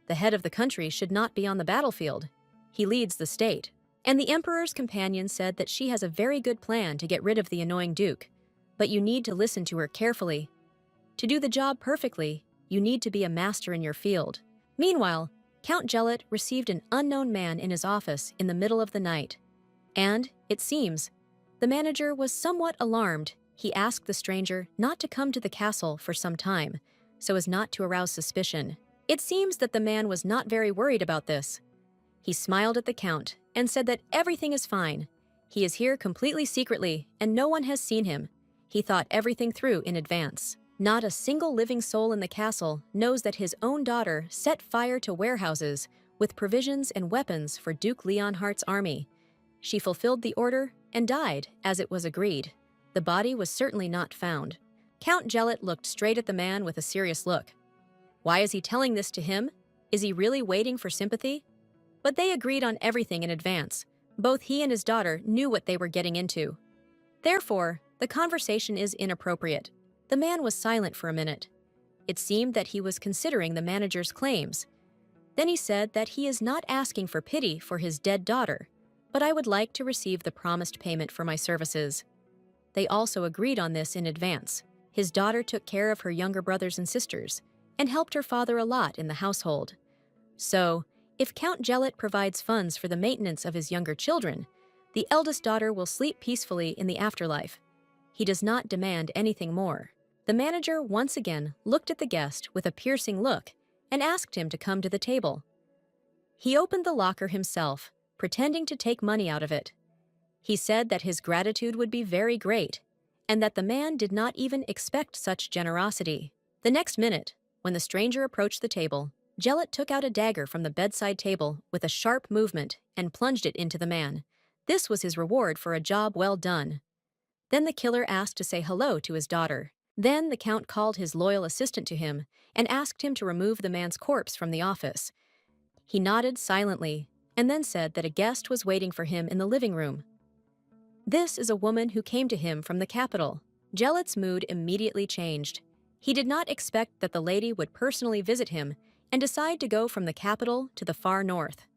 The head of the country should not be on the battlefield. He leads the state. And the emperor's companion said that she has a very good plan to get rid of the annoying duke, but you need to listen to her carefully. To do the job perfectly, you need to be a master in your field. Meanwhile, Count Gellet received an unknown man in his office in the middle of the night. And, it seems, the manager was somewhat alarmed. He asked the stranger not to come to the castle for some time, so as not to arouse suspicion. It seems that the man was not very worried about this. He smiled at the count and said that everything is fine. He is here completely secretly, and no one has seen him. He thought everything through in advance. Not a single living soul in the castle knows that his own daughter set fire to warehouses with provisions and weapons for Duke Leonhardt's army. She fulfilled the order and died, as it was agreed. The body was certainly not found. Count Gellet looked straight at the man with a serious look. Why is he telling this to him? Is he really waiting for sympathy? But they agreed on everything in advance. Both he and his daughter knew what they were getting into. Therefore, the conversation is inappropriate. The man was silent for a minute. It seemed that he was considering the manager's claims. Then he said that he is not asking for pity for his dead daughter, but I would like to receive the promised payment for my services. They also agreed on this in advance. His daughter took care of her younger brothers and sisters and helped her father a lot in the household. So, if Count Gelit provides funds for the maintenance of his younger children, the eldest daughter will sleep peacefully in the afterlife. He does not demand anything more. The manager once again looked at the guest with a piercing look and asked him to come to the table. He opened the locker himself, pretending to take money out of it. He said that his gratitude would be very great, and that the man did not even expect such generosity. The next minute, when the stranger approached the table, Gelit took out a dagger from the bedside table with a sharp movement and plunged it into the man. This was his reward for a job well done. Then the killer asked to say hello to his daughter. Then the count called his loyal assistant to him and asked him to remove the man's corpse from the office. He nodded silently and then said that a guest was waiting for him in the living room. This is a woman who came to him from the capital. Gelit's mood immediately changed. He did not expect that the lady would personally visit him and decide to go from the capital to the far north.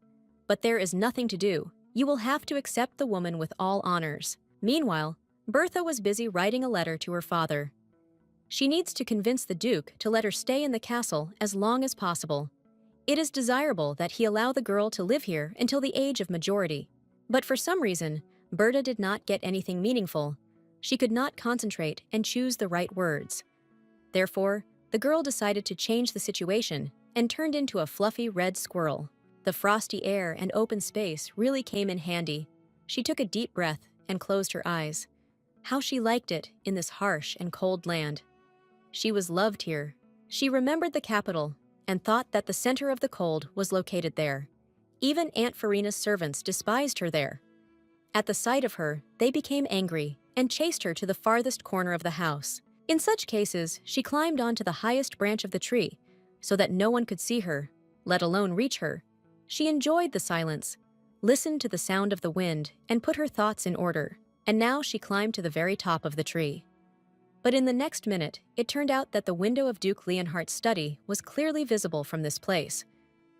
But there is nothing to do. You will have to accept the woman with all honors. Meanwhile, Bertha was busy writing a letter to her father. She needs to convince the Duke to let her stay in the castle as long as possible. It is desirable that he allow the girl to live here until the age of majority. But for some reason, Berta did not get anything meaningful. She could not concentrate and choose the right words. Therefore, the girl decided to change the situation and turned into a fluffy red squirrel. The frosty air and open space really came in handy. She took a deep breath and closed her eyes. How she liked it in this harsh and cold land. She was loved here. She remembered the capital and thought that the center of the cold was located there. Even Aunt Farina's servants despised her there. At the sight of her, they became angry and chased her to the farthest corner of the house. In such cases, she climbed onto the highest branch of the tree so that no one could see her, let alone reach her. She enjoyed the silence, listened to the sound of the wind, and put her thoughts in order. And now she climbed to the very top of the tree. But in the next minute, it turned out that the window of Duke Leonhardt's study was clearly visible from this place.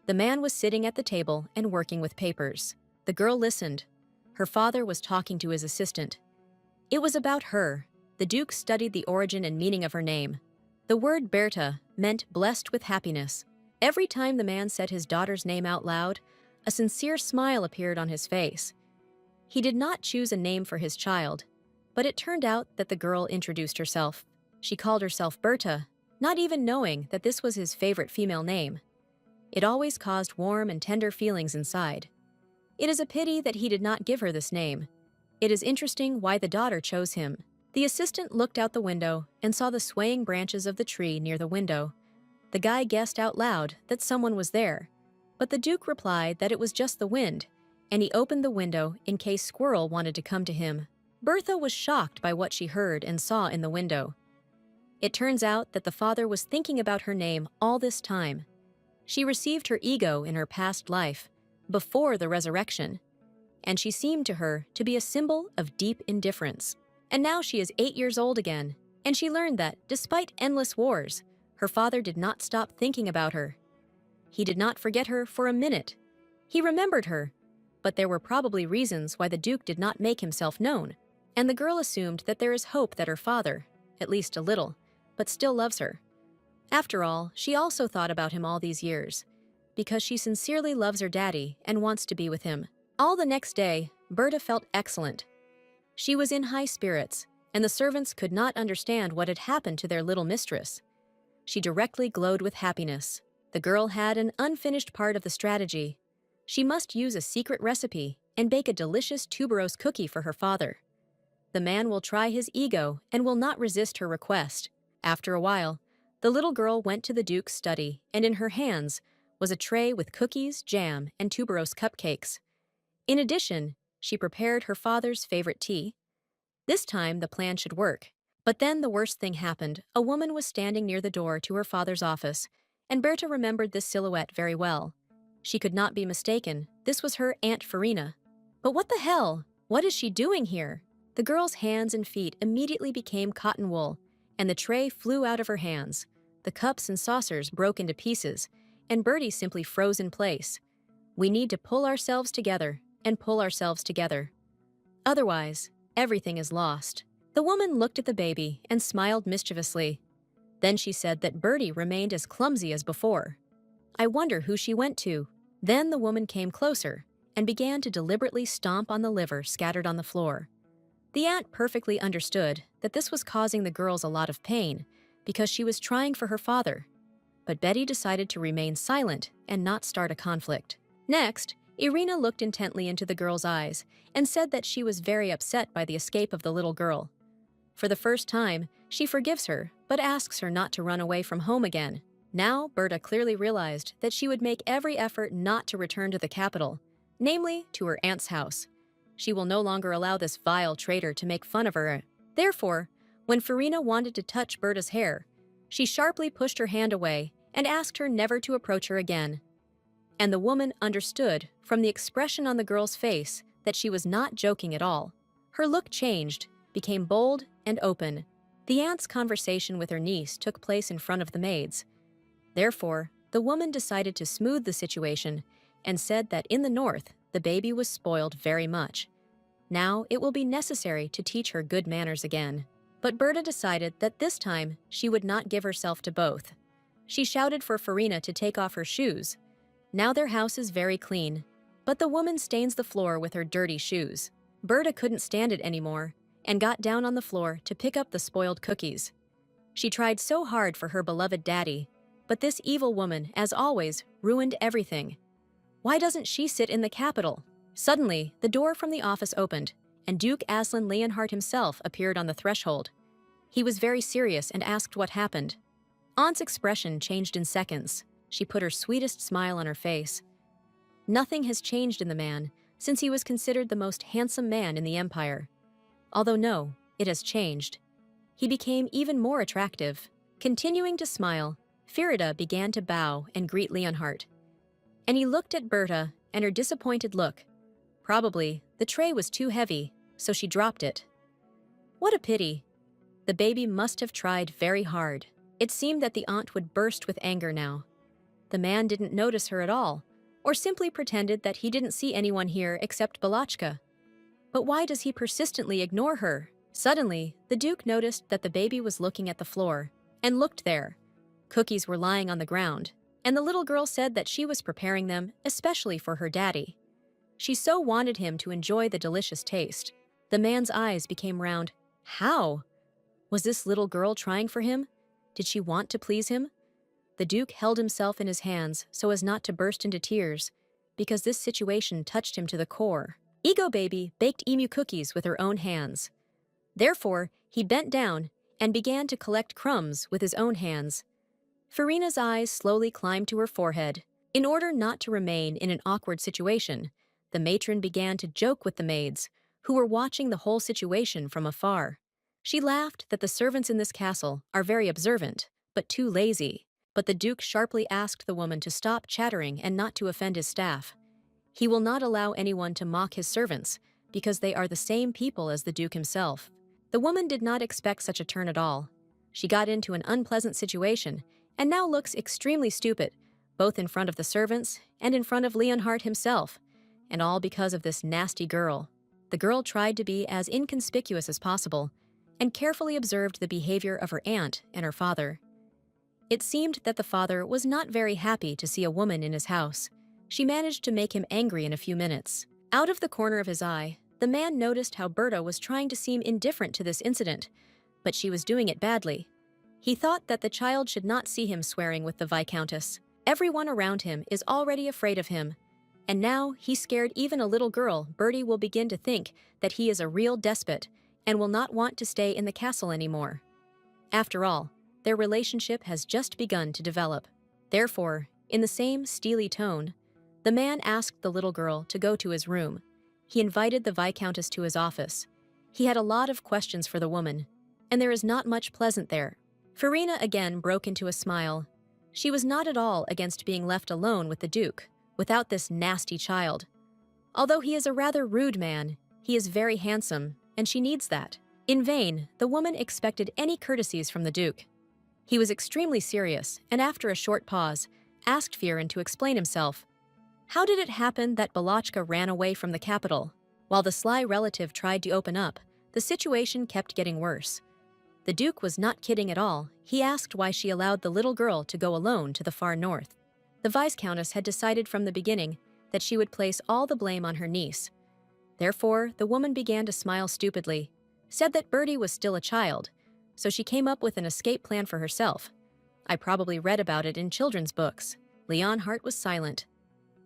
The man was sitting at the table and working with papers. The girl listened. Her father was talking to his assistant. It was about her. The Duke studied the origin and meaning of her name. The word Berta meant blessed with happiness. Every time the man said his daughter's name out loud, a sincere smile appeared on his face. He did not choose a name for his child, but it turned out that the girl introduced herself. She called herself Berta, not even knowing that this was his favorite female name. It always caused warm and tender feelings inside. It is a pity that he did not give her this name. It is interesting why the daughter chose him. The assistant looked out the window and saw the swaying branches of the tree near the window. The guy guessed out loud that someone was there, but the Duke replied that it was just the wind, and he opened the window in case Squirrel wanted to come to him. Bertha was shocked by what she heard and saw in the window. It turns out that the father was thinking about her name all this time. She received her ego in her past life, before the resurrection, and she seemed to her to be a symbol of deep indifference. And now she is 8 years old again, and she learned that, despite endless wars, her father did not stop thinking about her. He did not forget her for a minute. He remembered her, but there were probably reasons why the Duke did not make himself known, and the girl assumed that there is hope that her father, at least a little, but still loves her. After all, she also thought about him all these years, because she sincerely loves her daddy and wants to be with him. All the next day, Berta felt excellent. She was in high spirits, and the servants could not understand what had happened to their little mistress. She directly glowed with happiness. The girl had an unfinished part of the strategy. She must use a secret recipe and bake a delicious tuberose cookie for her father. The man will try his ego and will not resist her request. After a while, the little girl went to the Duke's study, and in her hands was a tray with cookies, jam, and tuberose cupcakes. In addition, she prepared her father's favorite tea. This time, the plan should work. But then the worst thing happened. A woman was standing near the door to her father's office, and Berta remembered this silhouette very well. She could not be mistaken. this was her Aunt Farina. But what the hell? What is she doing here? The girl's hands and feet immediately became cotton wool, and the tray flew out of her hands. The cups and saucers broke into pieces, and Bertie simply froze in place. We need to pull ourselves together and pull ourselves together. Otherwise, everything is lost. The woman looked at the baby and smiled mischievously. Then she said that Bertie remained as clumsy as before. I wonder who she went to. Then the woman came closer and began to deliberately stomp on the liver scattered on the floor. The aunt perfectly understood that this was causing the girls a lot of pain because she was trying for her father. But Betty decided to remain silent and not start a conflict. Next, Irina looked intently into the girl's eyes and said that she was very upset by the escape of the little girl. For the first time, she forgives her, but asks her not to run away from home again. Now, Berta clearly realized that she would make every effort not to return to the capital, namely to her aunt's house. She will no longer allow this vile traitor to make fun of her. Therefore, when Farina wanted to touch Berta's hair, she sharply pushed her hand away and asked her never to approach her again. And the woman understood from the expression on the girl's face that she was not joking at all. Her look changed, became bold and open. The aunt's conversation with her niece took place in front of the maids. Therefore, the woman decided to smooth the situation and said that in the north, the baby was spoiled very much. Now it will be necessary to teach her good manners again. But Berta decided that this time she would not give herself to both. She shouted for Farina to take off her shoes. Now their house is very clean, but the woman stains the floor with her dirty shoes. Berta couldn't stand it anymore and got down on the floor to pick up the spoiled cookies. She tried so hard for her beloved daddy, but this evil woman, as always, ruined everything. Why doesn't she sit in the capital? Suddenly, the door from the office opened, and Duke Aslan Leonhardt himself appeared on the threshold. He was very serious and asked what happened. Aunt's expression changed in seconds. She put her sweetest smile on her face. Nothing has changed in the man since he was considered the most handsome man in the empire. Although no, it has changed. He became even more attractive. Continuing to smile, Firida began to bow and greet Leonhardt. And he looked at Berta and her disappointed look. Probably, the tray was too heavy, so she dropped it. What a pity. The baby must have tried very hard. It seemed that the aunt would burst with anger now. The man didn't notice her at all, or simply pretended that he didn't see anyone here except Balachka. But why does he persistently ignore her? Suddenly, the Duke noticed that the baby was looking at the floor, and looked there. Cookies were lying on the ground, and the little girl said that she was preparing them especially for her daddy. She so wanted him to enjoy the delicious taste. The man's eyes became round. How? Was this little girl trying for him? Did she want to please him? The Duke held himself in his hands so as not to burst into tears, because this situation touched him to the core. Ego Baby baked emu cookies with her own hands. Therefore, he bent down and began to collect crumbs with his own hands. Farina's eyes slowly climbed to her forehead. In order not to remain in an awkward situation, the matron began to joke with the maids, who were watching the whole situation from afar. She laughed that the servants in this castle are very observant, but too lazy. But the Duke sharply asked the woman to stop chattering and not to offend his staff. He will not allow anyone to mock his servants, because they are the same people as the Duke himself. The woman did not expect such a turn at all. She got into an unpleasant situation, and now looks extremely stupid, both in front of the servants and in front of Leonhardt himself, and all because of this nasty girl. The girl tried to be as inconspicuous as possible, and carefully observed the behavior of her aunt and her father. It seemed that the father was not very happy to see a woman in his house. She managed to make him angry in a few minutes. Out of the corner of his eye, the man noticed how Berta was trying to seem indifferent to this incident, but she was doing it badly. He thought that the child should not see him swearing with the Viscountess. Everyone around him is already afraid of him, and now he scared even a little girl. Bertie will begin to think that he is a real despot and will not want to stay in the castle anymore. After all, their relationship has just begun to develop. Therefore, in the same steely tone, the man asked the little girl to go to his room. He invited the Viscountess to his office. He had a lot of questions for the woman, and there is not much pleasant there. Farina again broke into a smile. She was not at all against being left alone with the Duke, without this nasty child. Although he is a rather rude man, he is very handsome, and she needs that. In vain, the woman expected any courtesies from the Duke. He was extremely serious, and after a short pause, asked Firin to explain himself. How did it happen that Balachka ran away from the capital? While the sly relative tried to open up, the situation kept getting worse. The Duke was not kidding at all. He asked why she allowed the little girl to go alone to the far north. The Viscountess had decided from the beginning that she would place all the blame on her niece. Therefore, the woman began to smile stupidly, said that Bertie was still a child, so she came up with an escape plan for herself. I probably read about it in children's books. Leonhardt was silent.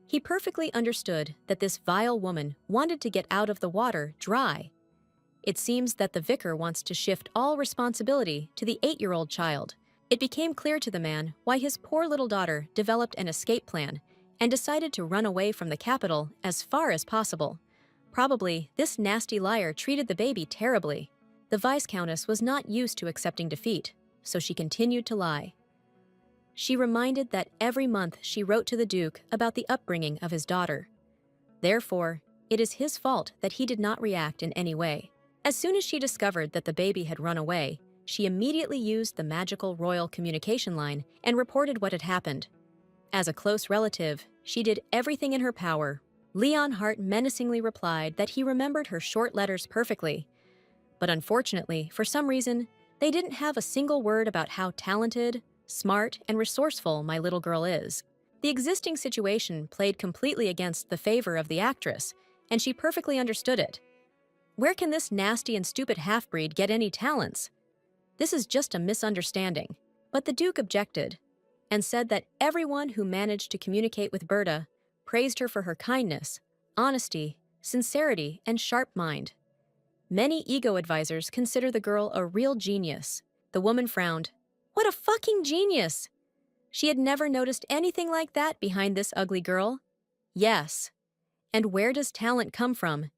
He perfectly understood that this vile woman wanted to get out of the water dry. It seems that the vicar wants to shift all responsibility to the 8-year-old child. It became clear to the man why his poor little daughter developed an escape plan and decided to run away from the capital as far as possible. Probably, this nasty liar treated the baby terribly. The Viscountess was not used to accepting defeat, so she continued to lie. She reminded that every month she wrote to the Duke about the upbringing of his daughter. Therefore, it is his fault that he did not react in any way. As soon as she discovered that the baby had run away, she immediately used the magical royal communication line and reported what had happened. As a close relative, she did everything in her power. Leonhardt menacingly replied that he remembered her short letters perfectly. But unfortunately, for some reason, they didn't have a single word about how talented, smart, and resourceful my little girl is. The existing situation played completely against the favor of the actress, and she perfectly understood it. Where can this nasty and stupid half-breed get any talents? This is just a misunderstanding. But the Duke objected, and said that everyone who managed to communicate with Berta praised her for her kindness, honesty, sincerity, and sharp mind. Many ego advisors consider the girl a real genius. The woman frowned. What a fucking genius! She had never noticed anything like that behind this ugly girl. Yes. And where does talent come from?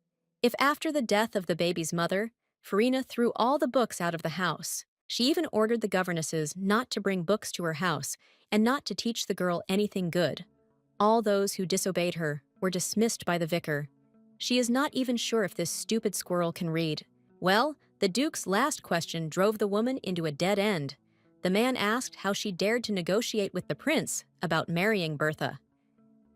If after the death of the baby's mother, Farina threw all the books out of the house. She even ordered the governesses not to bring books to her house and not to teach the girl anything good. All those who disobeyed her were dismissed by the vicar. She is not even sure if this stupid squirrel can read. Well, the Duke's last question drove the woman into a dead end. The man asked how she dared to negotiate with the prince about marrying Bertha.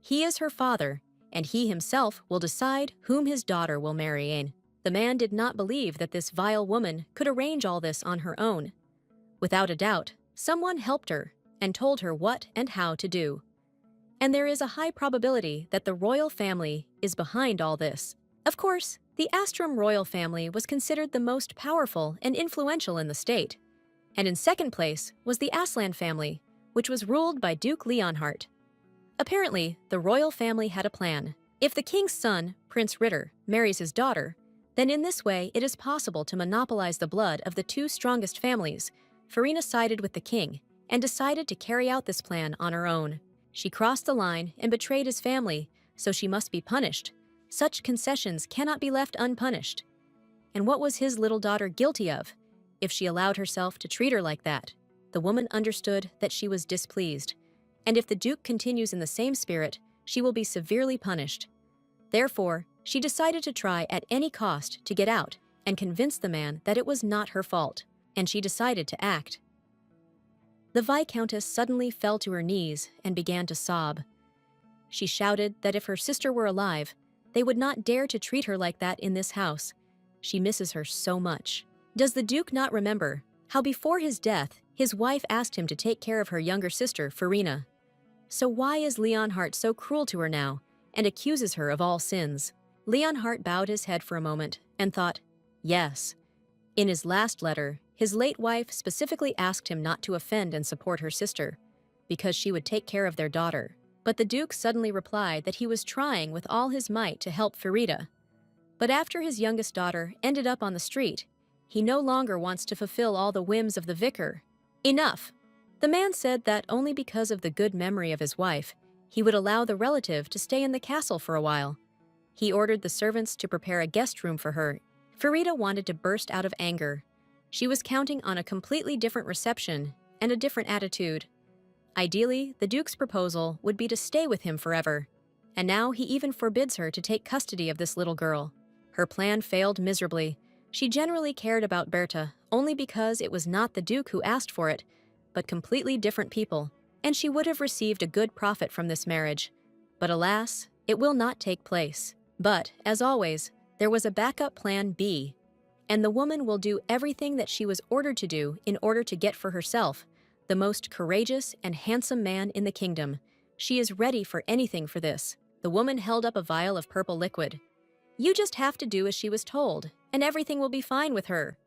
He is her father, and he himself will decide whom his daughter will marry. The man did not believe that this vile woman could arrange all this on her own. Without a doubt, someone helped her and told her what and how to do. And there is a high probability that the royal family is behind all this. Of course, the Astrum royal family was considered the most powerful and influential in the state. And in second place was the Aslan family, which was ruled by Duke Leonhardt. Apparently, the royal family had a plan. If the king's son, Prince Ritter, marries his daughter, then in this way it is possible to monopolize the blood of the two strongest families. Farina sided with the king and decided to carry out this plan on her own. She crossed the line and betrayed his family, so she must be punished. Such concessions cannot be left unpunished. And what was his little daughter guilty of, if she allowed herself to treat her like that? The woman understood that she was displeased, and if the Duke continues in the same spirit, she will be severely punished. Therefore, she decided to try at any cost to get out and convince the man that it was not her fault, and she decided to act. The Viscountess suddenly fell to her knees and began to sob. She shouted that if her sister were alive, they would not dare to treat her like that in this house. She misses her so much. Does the Duke not remember how before his death, his wife asked him to take care of her younger sister, Farina? So why is Leonhardt so cruel to her now and accuses her of all sins? Leonhardt bowed his head for a moment and thought, yes. In his last letter, his late wife specifically asked him not to offend and support her sister, because she would take care of their daughter. But the Duke suddenly replied that he was trying with all his might to help Farida. But after his youngest daughter ended up on the street, he no longer wants to fulfill all the whims of the vicar. Enough! The man said that only because of the good memory of his wife, he would allow the relative to stay in the castle for a while. He ordered the servants to prepare a guest room for her. Farida wanted to burst out of anger. She was counting on a completely different reception and a different attitude. Ideally, the Duke's proposal would be to stay with him forever, and now he even forbids her to take custody of this little girl. Her plan failed miserably. She generally cared about Berta only because it was not the Duke who asked for it, but completely different people, and she would have received a good profit from this marriage. But alas, it will not take place. But, as always, there was a backup plan B, and the woman will do everything that she was ordered to do in order to get for herself the most courageous and handsome man in the kingdom. She is ready for anything for this. The woman held up a vial of purple liquid. You just have to do as she was told, and everything will be fine with her.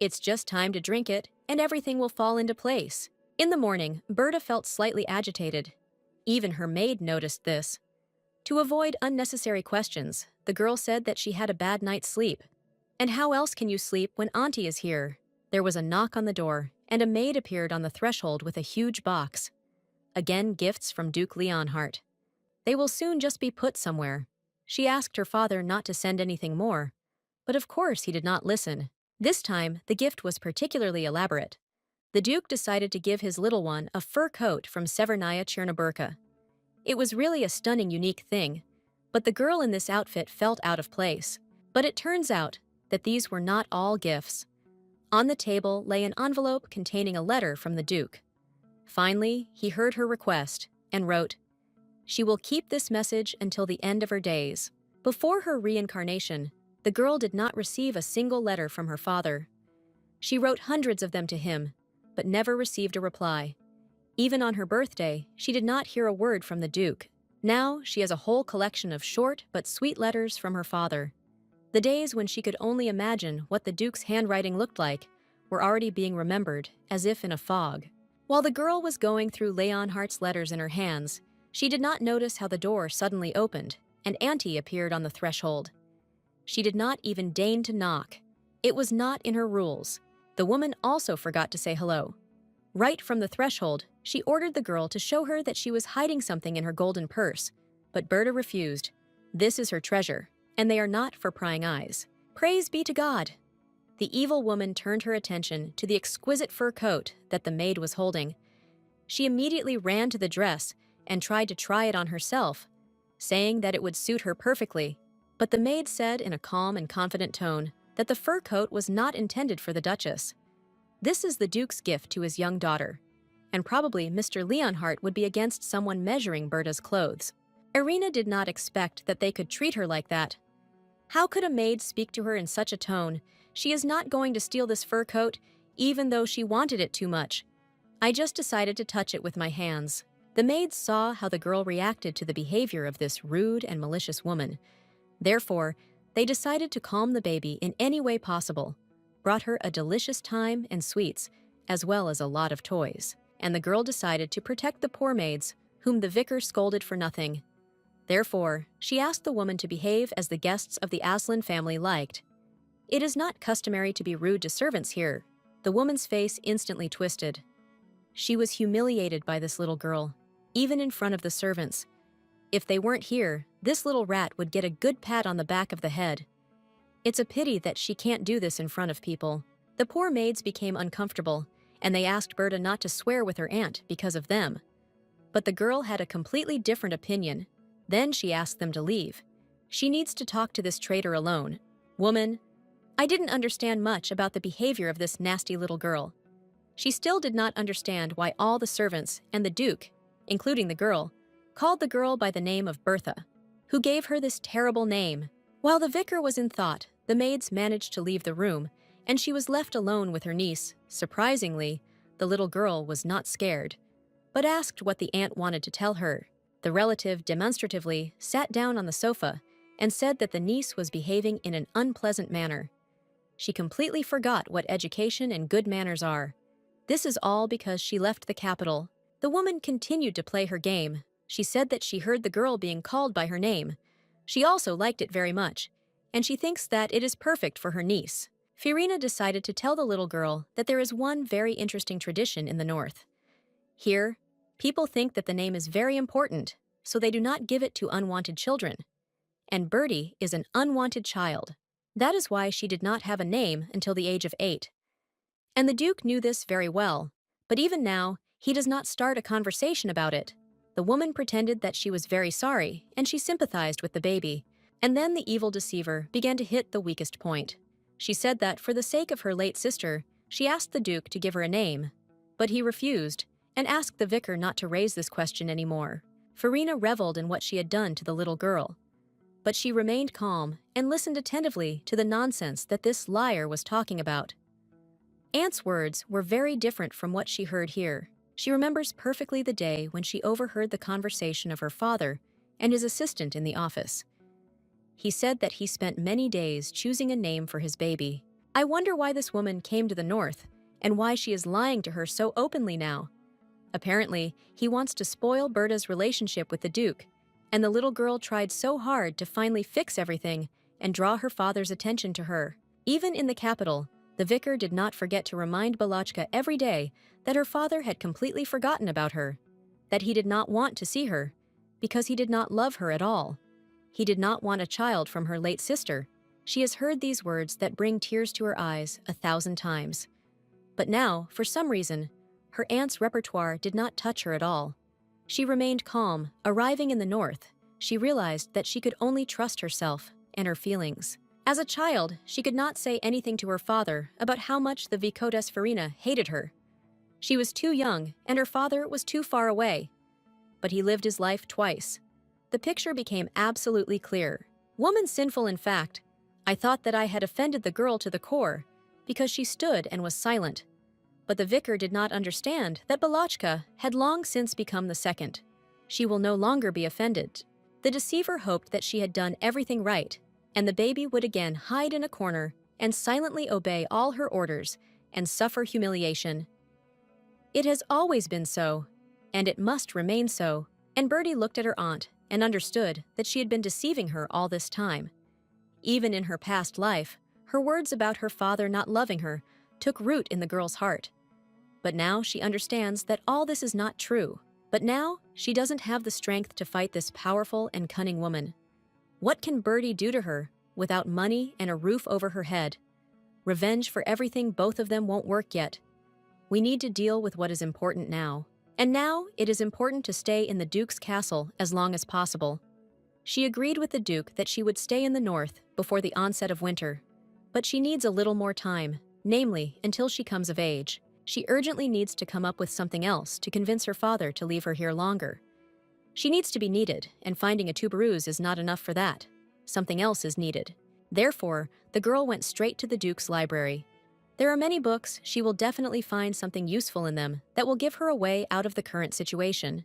It's just time to drink it, and everything will fall into place. In the morning, Berta felt slightly agitated. Even her maid noticed this. To avoid unnecessary questions, the girl said that she had a bad night's sleep. And how else can you sleep when Auntie is here? There was a knock on the door, and a maid appeared on the threshold with a huge box. Again, gifts from Duke Leonhardt. They will soon just be put somewhere. She asked her father not to send anything more, but of course he did not listen. This time, the gift was particularly elaborate. The Duke decided to give his little one a fur coat from Severnaya Chernobyl. It was really a stunning, unique thing, but the girl in this outfit felt out of place. But it turns out that these were not all gifts. On the table lay an envelope containing a letter from the Duke. Finally, he heard her request and wrote, "She will keep this message until the end of her days." Before her reincarnation, the girl did not receive a single letter from her father. She wrote hundreds of them to him, but never received a reply. Even on her birthday, she did not hear a word from the Duke. Now she has a whole collection of short but sweet letters from her father. The days when she could only imagine what the Duke's handwriting looked like were already being remembered, as if in a fog. While the girl was going through Leonhardt's letters in her hands, she did not notice how the door suddenly opened, and Auntie appeared on the threshold. She did not even deign to knock. It was not in her rules. The woman also forgot to say hello. Right from the threshold, she ordered the girl to show her that she was hiding something in her golden purse, but Berta refused. This is her treasure, and they are not for prying eyes. Praise be to God! The evil woman turned her attention to the exquisite fur coat that the maid was holding. She immediately ran to the dress and tried to try it on herself, saying that it would suit her perfectly. But the maid said in a calm and confident tone that the fur coat was not intended for the Duchess. This is the Duke's gift to his young daughter, and probably Mr. Leonhardt would be against someone measuring Berta's clothes. Irina did not expect that they could treat her like that. How could a maid speak to her in such a tone? She is not going to steal this fur coat, even though she wanted it too much. I just decided to touch it with my hands. The maids saw how the girl reacted to the behavior of this rude and malicious woman. Therefore, they decided to calm the baby in any way possible, brought her a delicious time and sweets, as well as a lot of toys. And the girl decided to protect the poor maids, whom the vicar scolded for nothing. Therefore, she asked the woman to behave as the guests of the Aslan family liked. It is not customary to be rude to servants here. The woman's face instantly twisted. She was humiliated by this little girl, even in front of the servants. If they weren't here, this little rat would get a good pat on the back of the head. It's a pity that she can't do this in front of people. The poor maids became uncomfortable, and they asked Berta not to swear with her aunt because of them. But the girl had a completely different opinion. Then she asked them to leave. She needs to talk to this traitor alone. Woman, I didn't understand much about the behavior of this nasty little girl. She still did not understand why all the servants and the Duke, including the girl, called the girl by the name of Bertha, who gave her this terrible name. While the vicar was in thought, the maids managed to leave the room, and she was left alone with her niece. Surprisingly, the little girl was not scared, but asked what the aunt wanted to tell her. The relative demonstratively sat down on the sofa and said that the niece was behaving in an unpleasant manner. She completely forgot what education and good manners are. This is all because she left the capital. The woman continued to play her game. She said that she heard the girl being called by her name. She also liked it very much, and she thinks that it is perfect for her niece. Firina decided to tell the little girl that there is one very interesting tradition in the north. Here, people think that the name is very important, so they do not give it to unwanted children. And Bertie is an unwanted child. That is why she did not have a name until the age of 8. And the Duke knew this very well, but even now, he does not start a conversation about it. The woman pretended that she was very sorry, and she sympathized with the baby. And then the evil deceiver began to hit the weakest point. She said that for the sake of her late sister, she asked the Duke to give her a name. But he refused, and asked the vicar not to raise this question anymore. Farina reveled in what she had done to the little girl. But she remained calm and listened attentively to the nonsense that this liar was talking about. Aunt's words were very different from what she heard here. She remembers perfectly the day when she overheard the conversation of her father and his assistant in the office. He said that he spent many days choosing a name for his baby. I wonder why this woman came to the north, and why she is lying to her so openly now. Apparently, he wants to spoil Berta's relationship with the Duke, and the little girl tried so hard to finally fix everything and draw her father's attention to her. Even in the capital, the vicar did not forget to remind Balachka every day that her father had completely forgotten about her, that he did not want to see her, because he did not love her at all. He did not want a child from her late sister. She has heard these words that bring tears to her eyes 1,000 times. But now, for some reason, her aunt's repertoire did not touch her at all. She remained calm. Arriving in the north, she realized that she could only trust herself and her feelings. As a child, she could not say anything to her father about how much the Vicomtesse Farina hated her. She was too young, and her father was too far away. But he lived his life twice. The picture became absolutely clear. Woman sinful, in fact. I thought that I had offended the girl to the core, because she stood and was silent. But the vicar did not understand that Balachka had long since become the second. She will no longer be offended. The deceiver hoped that she had done everything right, and the baby would again hide in a corner and silently obey all her orders and suffer humiliation. It has always been so, and it must remain so. And Bertie looked at her aunt and understood that she had been deceiving her all this time. Even in her past life, her words about her father not loving her took root in the girl's heart. But now she understands that all this is not true. But now she doesn't have the strength to fight this powerful and cunning woman. What can Bertie do to her without money and a roof over her head? Revenge for everything both of them won't work yet. We need to deal with what is important now. And now it is important to stay in the Duke's castle as long as possible. She agreed with the Duke that she would stay in the north before the onset of winter. But she needs a little more time, namely until she comes of age. She urgently needs to come up with something else to convince her father to leave her here longer. She needs to be needed, and finding a tuberose is not enough for that. Something else is needed. Therefore, the girl went straight to the Duke's library. There are many books. She will definitely find something useful in them that will give her a way out of the current situation.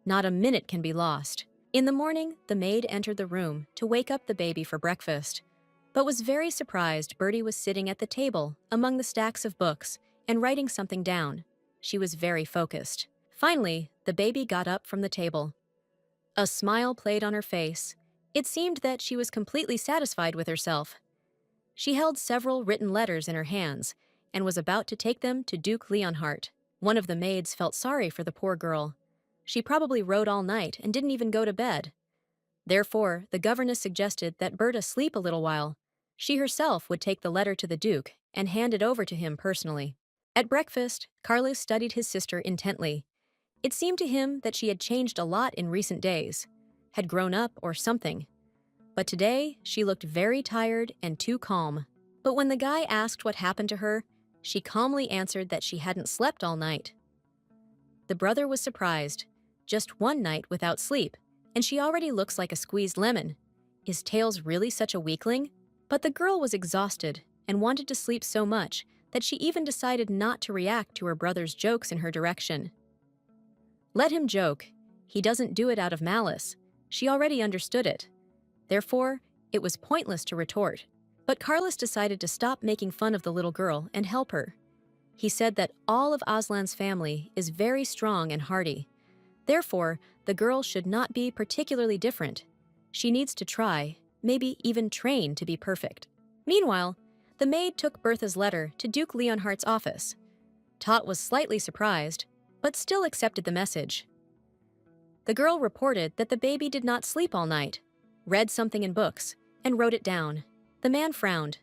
Not a minute can be lost. In the morning, the maid entered the room to wake up the baby for breakfast, but was very surprised Bertie was sitting at the table among the stacks of books and writing something down. She was very focused. Finally, the baby got up from the table. A smile played on her face. It seemed that she was completely satisfied with herself. She held several written letters in her hands and was about to take them to Duke Leonhardt. One of the maids felt sorry for the poor girl. She probably wrote all night and didn't even go to bed. Therefore, the governess suggested that Berta sleep a little while. She herself would take the letter to the Duke and hand it over to him personally. At breakfast, Carlos studied his sister intently. It seemed to him that she had changed a lot in recent days, had grown up or something. But today, she looked very tired and too calm. But when the guy asked what happened to her, she calmly answered that she hadn't slept all night. The brother was surprised. Just one night without sleep, and she already looks like a squeezed lemon. Is Tails really such a weakling? But the girl was exhausted and wanted to sleep so much that she even decided not to react to her brother's jokes in her direction. Let him joke. He doesn't do it out of malice. She already understood it. Therefore, it was pointless to retort. But Carlos decided to stop making fun of the little girl and help her. He said that all of Aslan's family is very strong and hardy. Therefore, the girl should not be particularly different. She needs to try, maybe even train to be perfect. Meanwhile, the maid took Bertha's letter to Duke Leonhardt's office. Tot was slightly surprised, but still accepted the message. The girl reported that the baby did not sleep all night, read something in books, and wrote it down. The man frowned.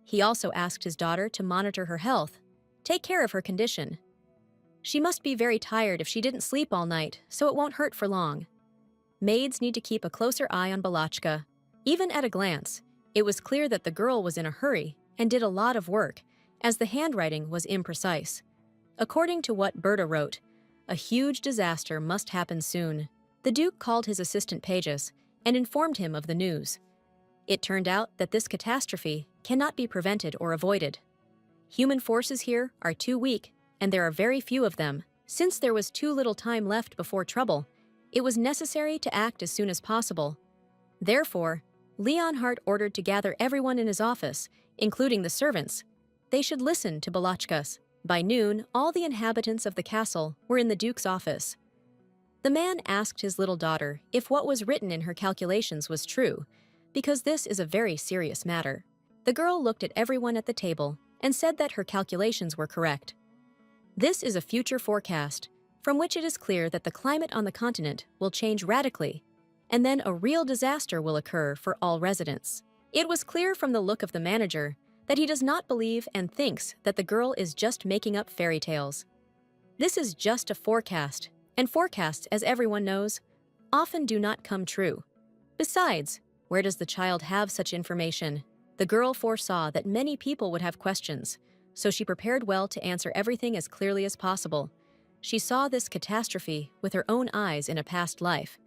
He also asked his daughter to monitor her health, take care of her condition. She must be very tired if she didn't sleep all night, so it won't hurt for long. Maids need to keep a closer eye on Balachka. Even at a glance, it was clear that the girl was in a hurry and did a lot of work, as the handwriting was imprecise. According to what Berta wrote, a huge disaster must happen soon. The Duke called his assistant pages and informed him of the news. It turned out that this catastrophe cannot be prevented or avoided. Human forces here are too weak, and there are very few of them. Since there was too little time left before trouble, it was necessary to act as soon as possible. Therefore, Leonhardt ordered to gather everyone in his office, including the servants. They should listen to Balachkas. By noon, all the inhabitants of the castle were in the Duke's office. The man asked his little daughter if what was written in her calculations was true, because this is a very serious matter. The girl looked at everyone at the table and said that her calculations were correct. This is a future forecast, from which it is clear that the climate on the continent will change radically, and then a real disaster will occur for all residents. It was clear from the look of the manager that he does not believe and thinks that the girl is just making up fairy tales. This is just a forecast, and forecasts, as everyone knows, often do not come true. Besides, where does the child have such information? The girl foresaw that many people would have questions, so she prepared well to answer everything as clearly as possible. She saw this catastrophe with her own eyes in a past life,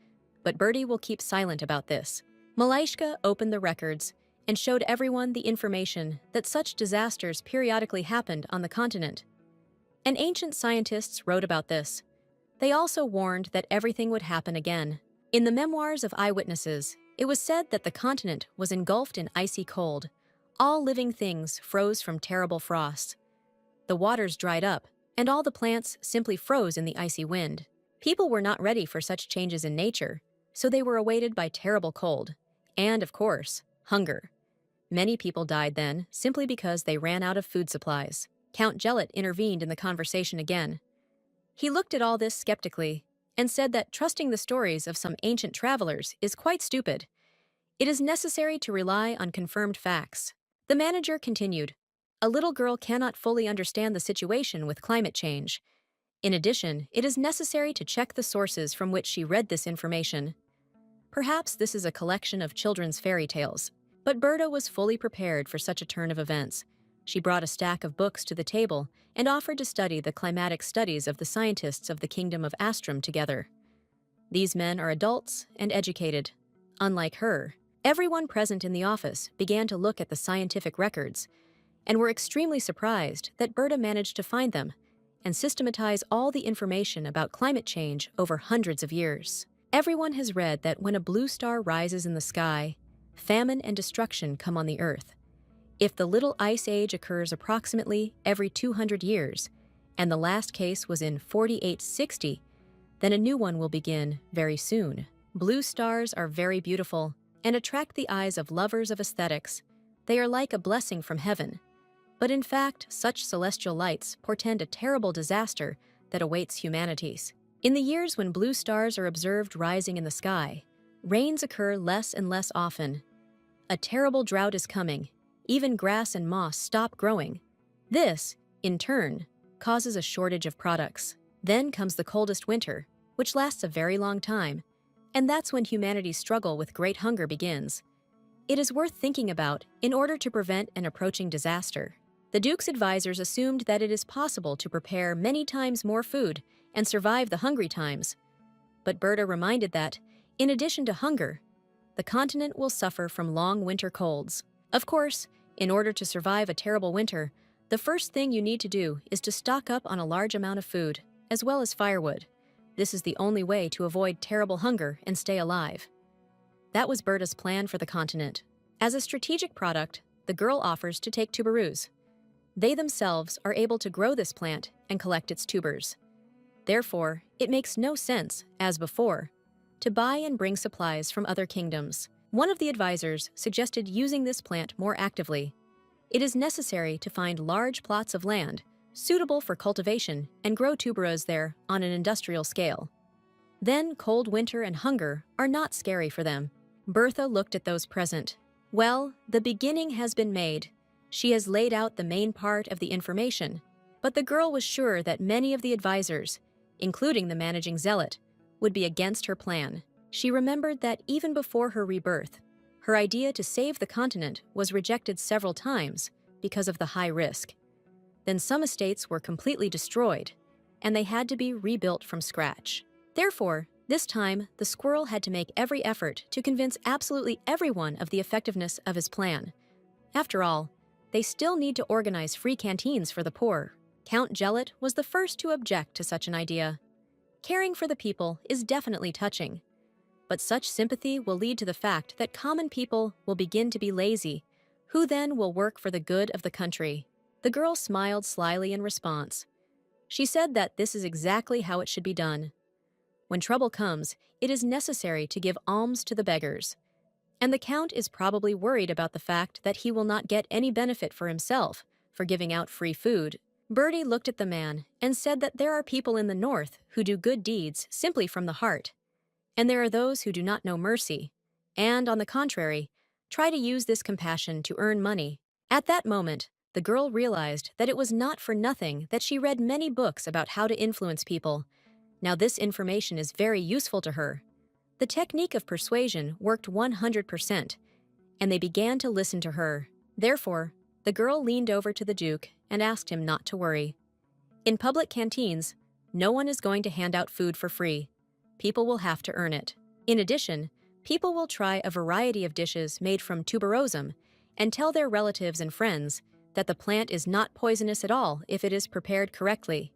but Bertie will keep silent about this. Malishka opened the records and showed everyone the information that such disasters periodically happened on the continent. And ancient scientists wrote about this. They also warned that everything would happen again. In the memoirs of eyewitnesses, it was said that the continent was engulfed in icy cold. All living things froze from terrible frosts. The waters dried up, and all the plants simply froze in the icy wind. People were not ready for such changes in nature, so they were awaited by terrible cold, and, of course, hunger. Many people died then simply because they ran out of food supplies. Count Gelat intervened in the conversation again. He looked at all this skeptically and said that trusting the stories of some ancient travelers is quite stupid. It is necessary to rely on confirmed facts. The manager continued, "A little girl cannot fully understand the situation with climate change. In addition, it is necessary to check the sources from which she read this information. Perhaps this is a collection of children's fairy tales." But Berta was fully prepared for such a turn of events. She brought a stack of books to the table and offered to study the climatic studies of the scientists of the kingdom of Astrum together. These men are adults and educated. Unlike her, everyone present in the office began to look at the scientific records and were extremely surprised that Berta managed to find them and systematize all the information about climate change over hundreds of years. Everyone has read that when a blue star rises in the sky, famine and destruction come on the earth. If the Little Ice Age occurs approximately every 200 years, and the last case was in 4860, then a new one will begin very soon. Blue stars are very beautiful and attract the eyes of lovers of aesthetics. They are like a blessing from heaven. But in fact, such celestial lights portend a terrible disaster that awaits humanities. In the years when blue stars are observed rising in the sky, rains occur less and less often. A terrible drought is coming. Even grass and moss stop growing. This, in turn, causes a shortage of products. Then comes the coldest winter, which lasts a very long time, and that's when humanity's struggle with great hunger begins. It is worth thinking about in order to prevent an approaching disaster. The Duke's advisors assumed that it is possible to prepare many times more food and survive the hungry times. But Berta reminded that, in addition to hunger, the continent will suffer from long winter colds. Of course, in order to survive a terrible winter, the first thing you need to do is to stock up on a large amount of food, as well as firewood. This is the only way to avoid terrible hunger and stay alive. That was Berta's plan for the continent. As a strategic product, the girl offers to take tuberose. They themselves are able to grow this plant and collect its tubers. Therefore, it makes no sense, as before, to buy and bring supplies from other kingdoms. One of the advisors suggested using this plant more actively. It is necessary to find large plots of land suitable for cultivation and grow tuberose there on an industrial scale. Then cold winter and hunger are not scary for them. Bertha looked at those present. Well, the beginning has been made. She has laid out the main part of the information. But the girl was sure that many of the advisors, including the managing zealot, would be against her plan. She remembered that even before her rebirth, her idea to save the continent was rejected several times because of the high risk. Then some estates were completely destroyed, and they had to be rebuilt from scratch. Therefore, this time, the squirrel had to make every effort to convince absolutely everyone of the effectiveness of his plan. After all, they still need to organize free canteens for the poor. Count Gelot was the first to object to such an idea. Caring for the people is definitely touching, but such sympathy will lead to the fact that common people will begin to be lazy, who then will work for the good of the country. The girl smiled slyly in response. She said that this is exactly how it should be done. When trouble comes, it is necessary to give alms to the beggars. And the Count is probably worried about the fact that he will not get any benefit for himself for giving out free food. Bertie looked at the man and said that there are people in the north who do good deeds simply from the heart, and there are those who do not know mercy, and, on the contrary, try to use this compassion to earn money. At that moment, the girl realized that it was not for nothing that she read many books about how to influence people. Now this information is very useful to her. The technique of persuasion worked 100%, and they began to listen to her. Therefore, the girl leaned over to the Duke and asked him not to worry. In public canteens, no one is going to hand out food for free. People will have to earn it. In addition, people will try a variety of dishes made from tuberosum and tell their relatives and friends that the plant is not poisonous at all if it is prepared correctly.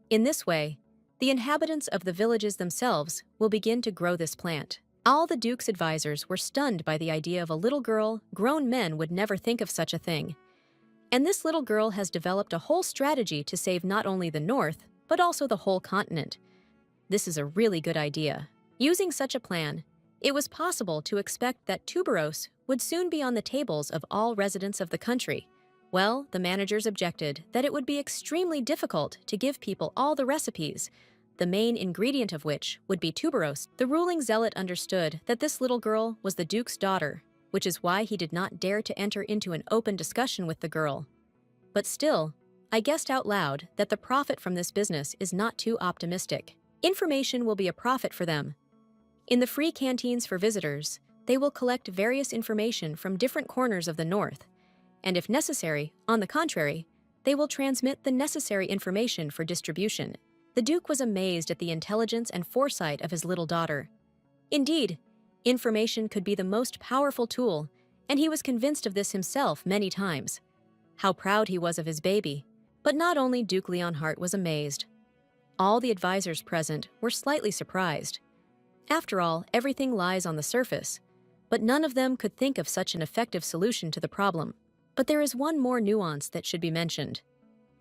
In this way, the inhabitants of the villages themselves will begin to grow this plant. All the Duke's advisors were stunned by the idea of a little girl. Grown men would never think of such a thing. And this little girl has developed a whole strategy to save not only the North, but also the whole continent. This is a really good idea. Using such a plan, it was possible to expect that tuberose would soon be on the tables of all residents of the country. Well, the managers objected that it would be extremely difficult to give people all the recipes, the main ingredient of which would be tuberose. The ruling zealot understood that this little girl was the Duke's daughter, which is why he did not dare to enter into an open discussion with the girl. But still, I guessed out loud that the profit from this business is not too optimistic. Information will be a profit for them. In the free canteens for visitors, they will collect various information from different corners of the North, and if necessary, on the contrary, they will transmit the necessary information for distribution. The Duke was amazed at the intelligence and foresight of his little daughter. Indeed, information could be the most powerful tool, and he was convinced of this himself many times. How proud he was of his baby. But not only Duke Leonhardt was amazed. All the advisors present were slightly surprised. After all, everything lies on the surface, but none of them could think of such an effective solution to the problem. But there is one more nuance that should be mentioned.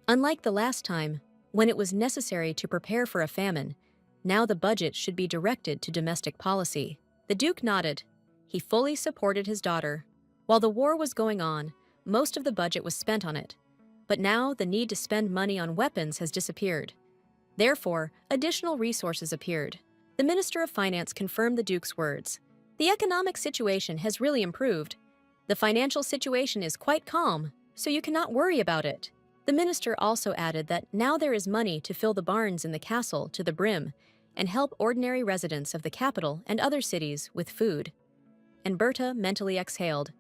Unlike the last time, when it was necessary to prepare for a famine, now the budget should be directed to domestic policy. The Duke nodded. He fully supported his daughter. While the war was going on, most of the budget was spent on it. But now the need to spend money on weapons has disappeared. Therefore, additional resources appeared. The Minister of Finance confirmed the Duke's words. The economic situation has really improved. The financial situation is quite calm, so you cannot worry about it. The minister also added that now there is money to fill the barns in the castle to the brim and help ordinary residents of the capital and other cities with food. And Berta mentally exhaled.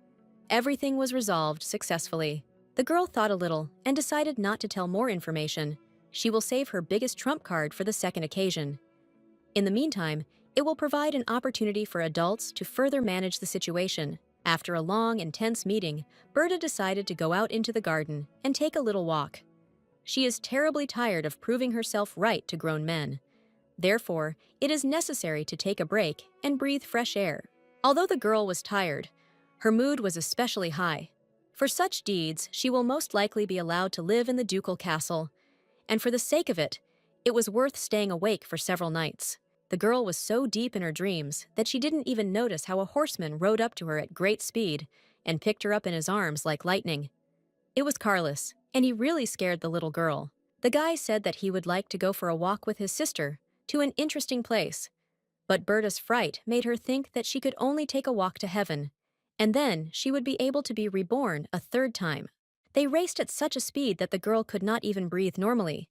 Everything was resolved successfully. The girl thought a little and decided not to tell more information. She will save her biggest trump card for the second occasion. In the meantime, it will provide an opportunity for adults to further manage the situation. After a long, intense meeting, Berta decided to go out into the garden and take a little walk. She is terribly tired of proving herself right to grown men. Therefore, it is necessary to take a break and breathe fresh air. Although the girl was tired, her mood was especially high. For such deeds, she will most likely be allowed to live in the ducal castle, and for the sake of it, it was worth staying awake for several nights. The girl was so deep in her dreams that she didn't even notice how a horseman rode up to her at great speed and picked her up in his arms like lightning. It was Carlos, and he really scared the little girl. The guy said that he would like to go for a walk with his sister to an interesting place, but Berta's fright made her think that she could only take a walk to heaven, and then she would be able to be reborn a third time. They raced at such a speed that the girl could not even breathe normally.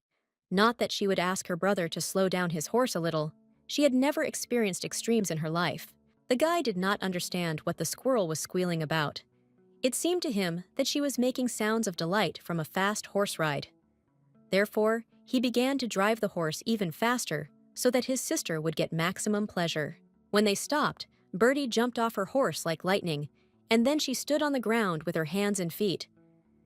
Not that she would ask her brother to slow down his horse a little. She had never experienced extremes in her life. The guy did not understand what the squirrel was squealing about. It seemed to him that she was making sounds of delight from a fast horse ride. Therefore, he began to drive the horse even faster so that his sister would get maximum pleasure. When they stopped, Birdie jumped off her horse like lightning, and then she stood on the ground with her hands and feet.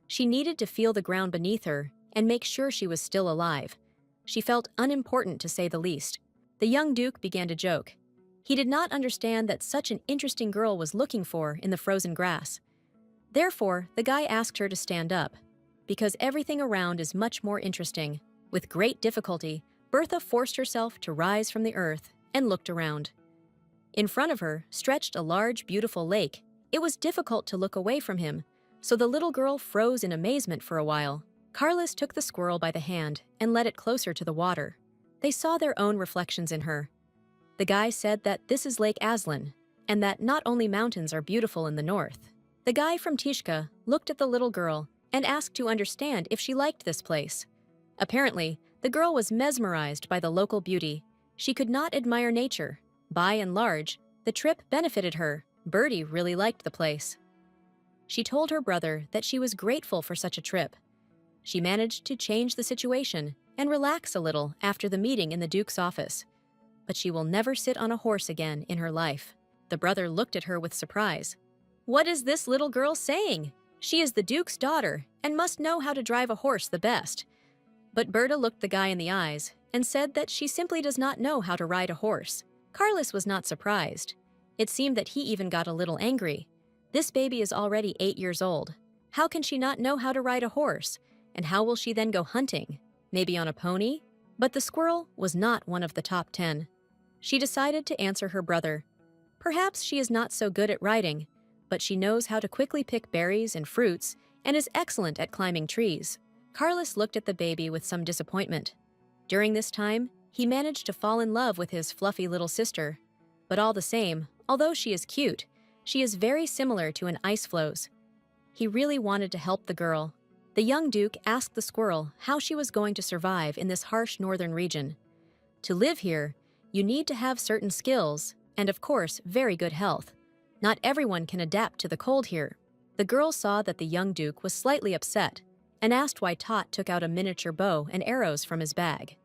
She needed to feel the ground beneath her and make sure she was still alive. She felt unimportant, to say the least. The young duke began to joke. He did not understand that such an interesting girl was looking for in the frozen grass. Therefore, the guy asked her to stand up, because everything around is much more interesting. With great difficulty, Bertha forced herself to rise from the earth and looked around. In front of her stretched a large, beautiful lake. It was difficult to look away from him, so the little girl froze in amazement for a while. Carlos took the squirrel by the hand and led it closer to the water. They saw their own reflections in her. The guy said that this is Lake Aslan, and that not only mountains are beautiful in the north. The guy from Tishka looked at the little girl and asked to understand if she liked this place. Apparently, the girl was mesmerized by the local beauty. She could not admire nature. By and large, the trip benefited her. Birdie really liked the place. She told her brother that she was grateful for such a trip. She managed to change the situation and relax a little after the meeting in the Duke's office. But she will never sit on a horse again in her life. The brother looked at her with surprise. What is this little girl saying? She is the Duke's daughter and must know how to drive a horse the best. But Berta looked the guy in the eyes and said that she simply does not know how to ride a horse. Carlos was not surprised. It seemed that he even got a little angry. This baby is already 8 years old. How can she not know how to ride a horse? And how will she then go hunting? Maybe on a pony? But the squirrel was not one of the top 10. She decided to answer her brother. Perhaps she is not so good at riding, but she knows how to quickly pick berries and fruits and is excellent at climbing trees. Carlos looked at the baby with some disappointment. During this time, he managed to fall in love with his fluffy little sister. But all the same, although she is cute, she is very similar to an ice floes. He really wanted to help the girl. The young duke asked the squirrel how she was going to survive in this harsh northern region. To live here, you need to have certain skills and, of course, very good health. Not everyone can adapt to the cold here. The girl saw that the young duke was slightly upset and asked why Tot took out a miniature bow and arrows from his bag.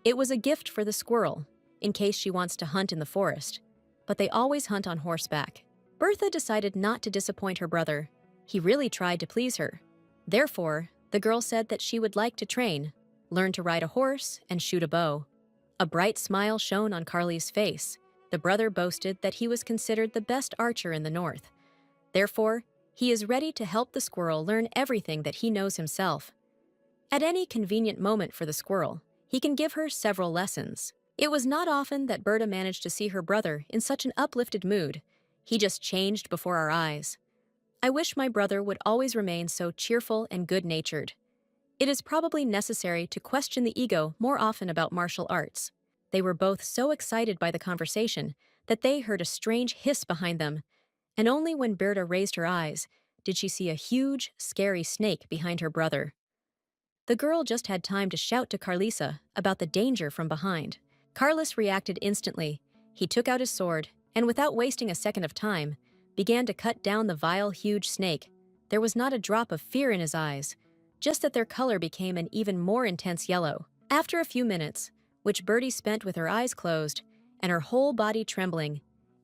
It was a gift for the squirrel, in case she wants to hunt in the forest, but they always hunt on horseback. Bertha decided not to disappoint her brother. He really tried to please her. Therefore, the girl said that she would like to train, learn to ride a horse, and shoot a bow. A bright smile shone on Carly's face. The brother boasted that he was considered the best archer in the north. Therefore, he is ready to help the squirrel learn everything that he knows himself. At any convenient moment for the squirrel, he can give her several lessons. It was not often that Berta managed to see her brother in such an uplifted mood. He just changed before our eyes. I wish my brother would always remain so cheerful and good-natured. It is probably necessary to question the ego more often about martial arts. They were both so excited by the conversation that they heard a strange hiss behind them, and only when Berta raised her eyes did she see a huge, scary snake behind her brother. The girl just had time to shout to Carlisa about the danger from behind. Carlos reacted instantly. He took out his sword, and without wasting a second of time, began to cut down the vile, huge snake. There was not a drop of fear in his eyes, just that their color became an even more intense yellow. After a few minutes, which Bertie spent with her eyes closed and her whole body trembling,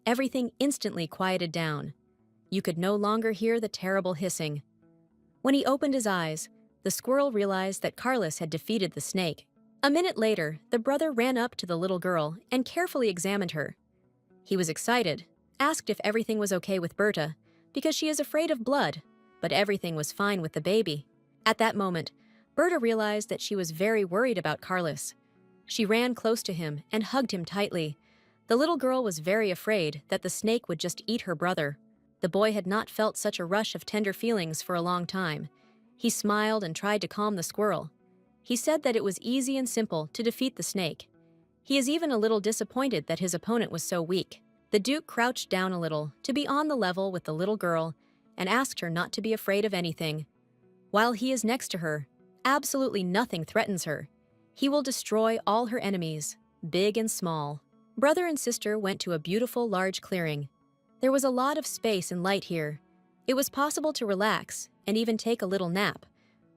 everything instantly quieted down. You could no longer hear the terrible hissing. When he opened his eyes, the squirrel realized that Carlos had defeated the snake. A minute later, the brother ran up to the little girl and carefully examined her. He was excited, asked if everything was okay with Berta, because she is afraid of blood, but everything was fine with the baby. At that moment, Berta realized that she was very worried about Carlos. She ran close to him and hugged him tightly. The little girl was very afraid that the snake would just eat her brother. The boy had not felt such a rush of tender feelings for a long time. He smiled and tried to calm the squirrel. He said that it was easy and simple to defeat the snake. He is even a little disappointed that his opponent was so weak. The Duke crouched down a little to be on the level with the little girl and asked her not to be afraid of anything. While he is next to her, absolutely nothing threatens her. He will destroy all her enemies, big and small. Brother and sister went to a beautiful large clearing. There was a lot of space and light here. It was possible to relax and even take a little nap.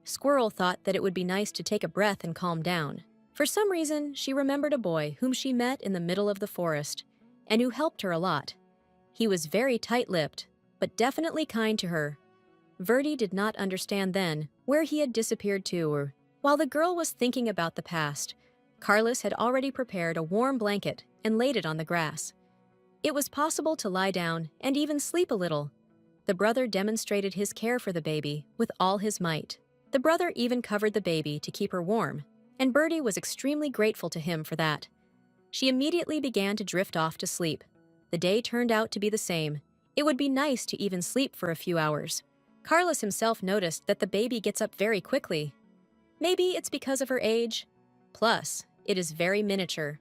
Squirrel thought that it would be nice to take a breath and calm down. For some reason, she remembered a boy whom she met in the middle of the forest and who helped her a lot. He was very tight-lipped, but definitely kind to her. Verdi did not understand then where he had disappeared to. While the girl was thinking about the past, Carlos had already prepared a warm blanket and laid it on the grass. It was possible to lie down and even sleep a little. The brother demonstrated his care for the baby with all his might. The brother even covered the baby to keep her warm, and Birdie was extremely grateful to him for that. She immediately began to drift off to sleep. The day turned out to be the same. It would be nice to even sleep for a few hours. Carlos himself noticed that the baby gets up very quickly. Maybe it's because of her age. Plus, it is very miniature.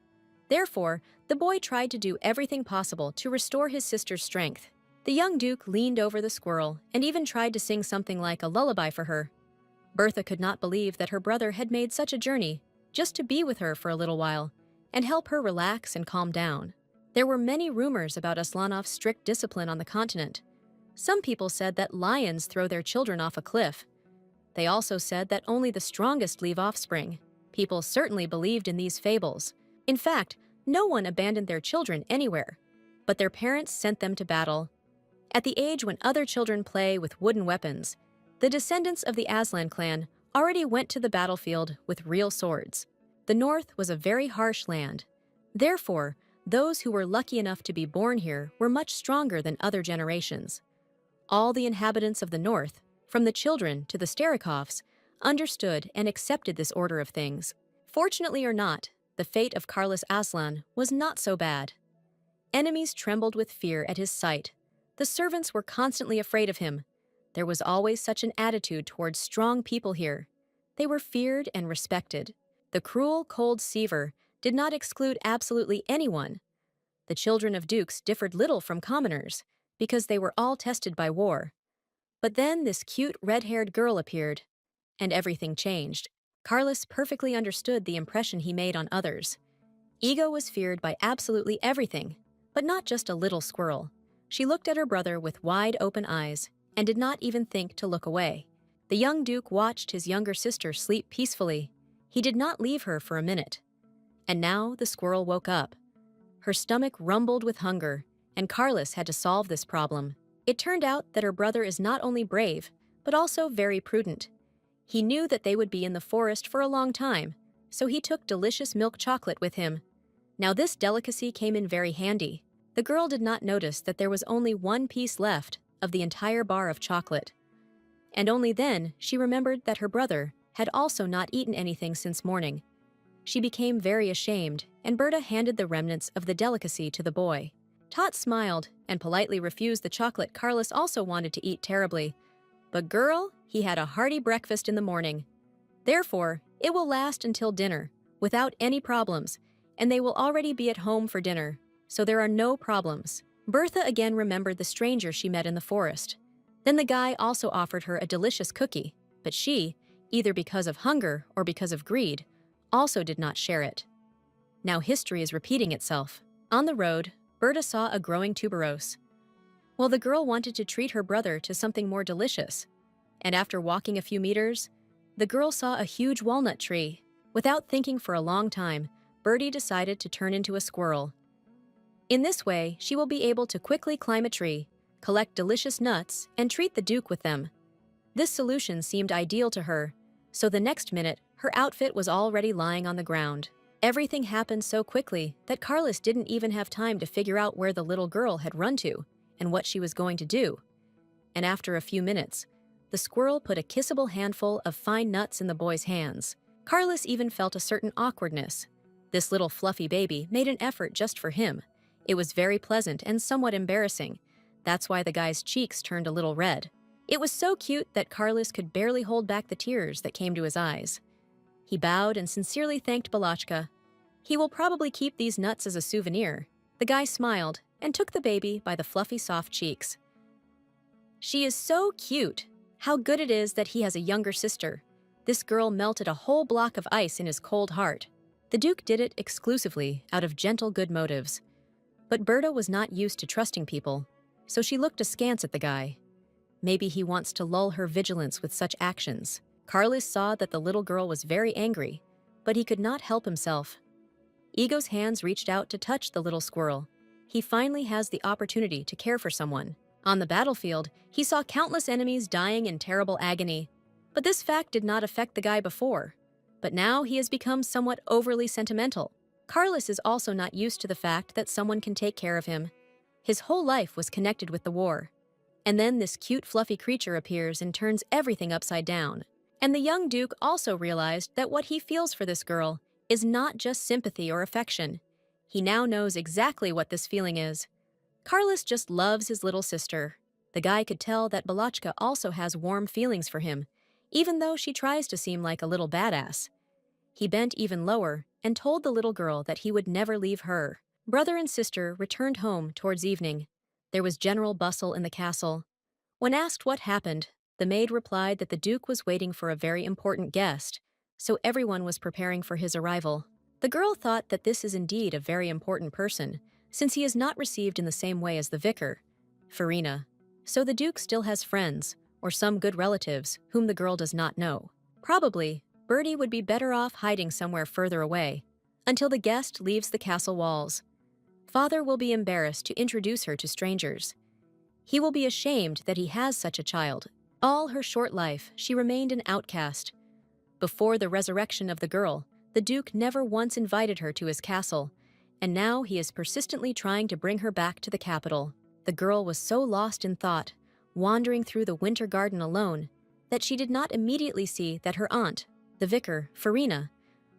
Therefore, the boy tried to do everything possible to restore his sister's strength. The young duke leaned over the squirrel and even tried to sing something like a lullaby for her. Bertha could not believe that her brother had made such a journey just to be with her for a little while and help her relax and calm down. There were many rumors about Aslanov's strict discipline on the continent. Some people said that lions throw their children off a cliff. They also said that only the strongest leave offspring. People certainly believed in these fables. In fact, no one abandoned their children anywhere, but their parents sent them to battle. At the age when other children play with wooden weapons, the descendants of the Aslan clan already went to the battlefield with real swords. The north was a very harsh land. Therefore, those who were lucky enough to be born here were much stronger than other generations. All the inhabitants of the north, from the children to the Starikovs, understood and accepted this order of things. Fortunately or not, the fate of Carlos Aslan was not so bad. Enemies trembled with fear at his sight. The servants were constantly afraid of him. There was always such an attitude towards strong people here. They were feared and respected. The cruel, cold Seaver did not exclude absolutely anyone. The children of dukes differed little from commoners, because they were all tested by war. But then this cute red-haired girl appeared, and everything changed. Carlos perfectly understood the impression he made on others. Ego was feared by absolutely everything, but not just a little squirrel. She looked at her brother with wide open eyes and did not even think to look away. The young duke watched his younger sister sleep peacefully. He did not leave her for a minute. And now the squirrel woke up. Her stomach rumbled with hunger, and Carlos had to solve this problem. It turned out that her brother is not only brave, but also very prudent. He knew that they would be in the forest for a long time, so he took delicious milk chocolate with him. Now this delicacy came in very handy. The girl did not notice that there was only one piece left of the entire bar of chocolate. And only then she remembered that her brother had also not eaten anything since morning. She became very ashamed, and Berta handed the remnants of the delicacy to the boy. Tot smiled and politely refused the chocolate Carlos also wanted to eat terribly. But girl, he had a hearty breakfast in the morning. Therefore, it will last until dinner, without any problems, and they will already be at home for dinner, so there are no problems. Bertha again remembered the stranger she met in the forest. Then the guy also offered her a delicious cookie, but she, either because of hunger or because of greed, also did not share it. Now history is repeating itself. On the road, Berta saw a growing tuberose. Well, the girl wanted to treat her brother to something more delicious. And after walking a few meters, the girl saw a huge walnut tree. Without thinking for a long time, Bertie decided to turn into a squirrel. In this way, she will be able to quickly climb a tree, collect delicious nuts, and treat the duke with them. This solution seemed ideal to her, so the next minute, her outfit was already lying on the ground. Everything happened so quickly that Carlos didn't even have time to figure out where the little girl had run to and what she was going to do. And after a few minutes, the squirrel put a kissable handful of fine nuts in the boy's hands. Carlos even felt a certain awkwardness. This little fluffy baby made an effort just for him. It was very pleasant and somewhat embarrassing. That's why the guy's cheeks turned a little red. It was so cute that Carlos could barely hold back the tears that came to his eyes. He bowed and sincerely thanked Balachka. He will probably keep these nuts as a souvenir. The guy smiled and took the baby by the fluffy soft cheeks. She is so cute. How good it is that he has a younger sister. This girl melted a whole block of ice in his cold heart. The Duke did it exclusively out of gentle good motives. But Berta was not used to trusting people, so she looked askance at the guy. Maybe he wants to lull her vigilance with such actions. Carlos saw that the little girl was very angry, but he could not help himself. Ego's hands reached out to touch the little squirrel. He finally has the opportunity to care for someone. On the battlefield, he saw countless enemies dying in terrible agony. But this fact did not affect the guy before. But now he has become somewhat overly sentimental. Carlos is also not used to the fact that someone can take care of him. His whole life was connected with the war. And then this cute fluffy creature appears and turns everything upside down. And the young Duke also realized that what he feels for this girl is not just sympathy or affection. He now knows exactly what this feeling is. Carlos just loves his little sister. The guy could tell that Balachka also has warm feelings for him, even though she tries to seem like a little badass. He bent even lower and told the little girl that he would never leave her. Brother and sister returned home towards evening. There was general bustle in the castle. When asked what happened, the maid replied that the Duke was waiting for a very important guest, so everyone was preparing for his arrival. The girl thought that this is indeed a very important person, since he is not received in the same way as the vicar, Farina. So the Duke still has friends, or some good relatives, whom the girl does not know. Probably, Bertie would be better off hiding somewhere further away, until the guest leaves the castle walls. Father will be embarrassed to introduce her to strangers. He will be ashamed that he has such a child. All her short life, she remained an outcast. Before the resurrection of the girl, the Duke never once invited her to his castle, and now he is persistently trying to bring her back to the capital. The girl was so lost in thought, wandering through the winter garden alone, that she did not immediately see that her aunt, the vicar, Farina,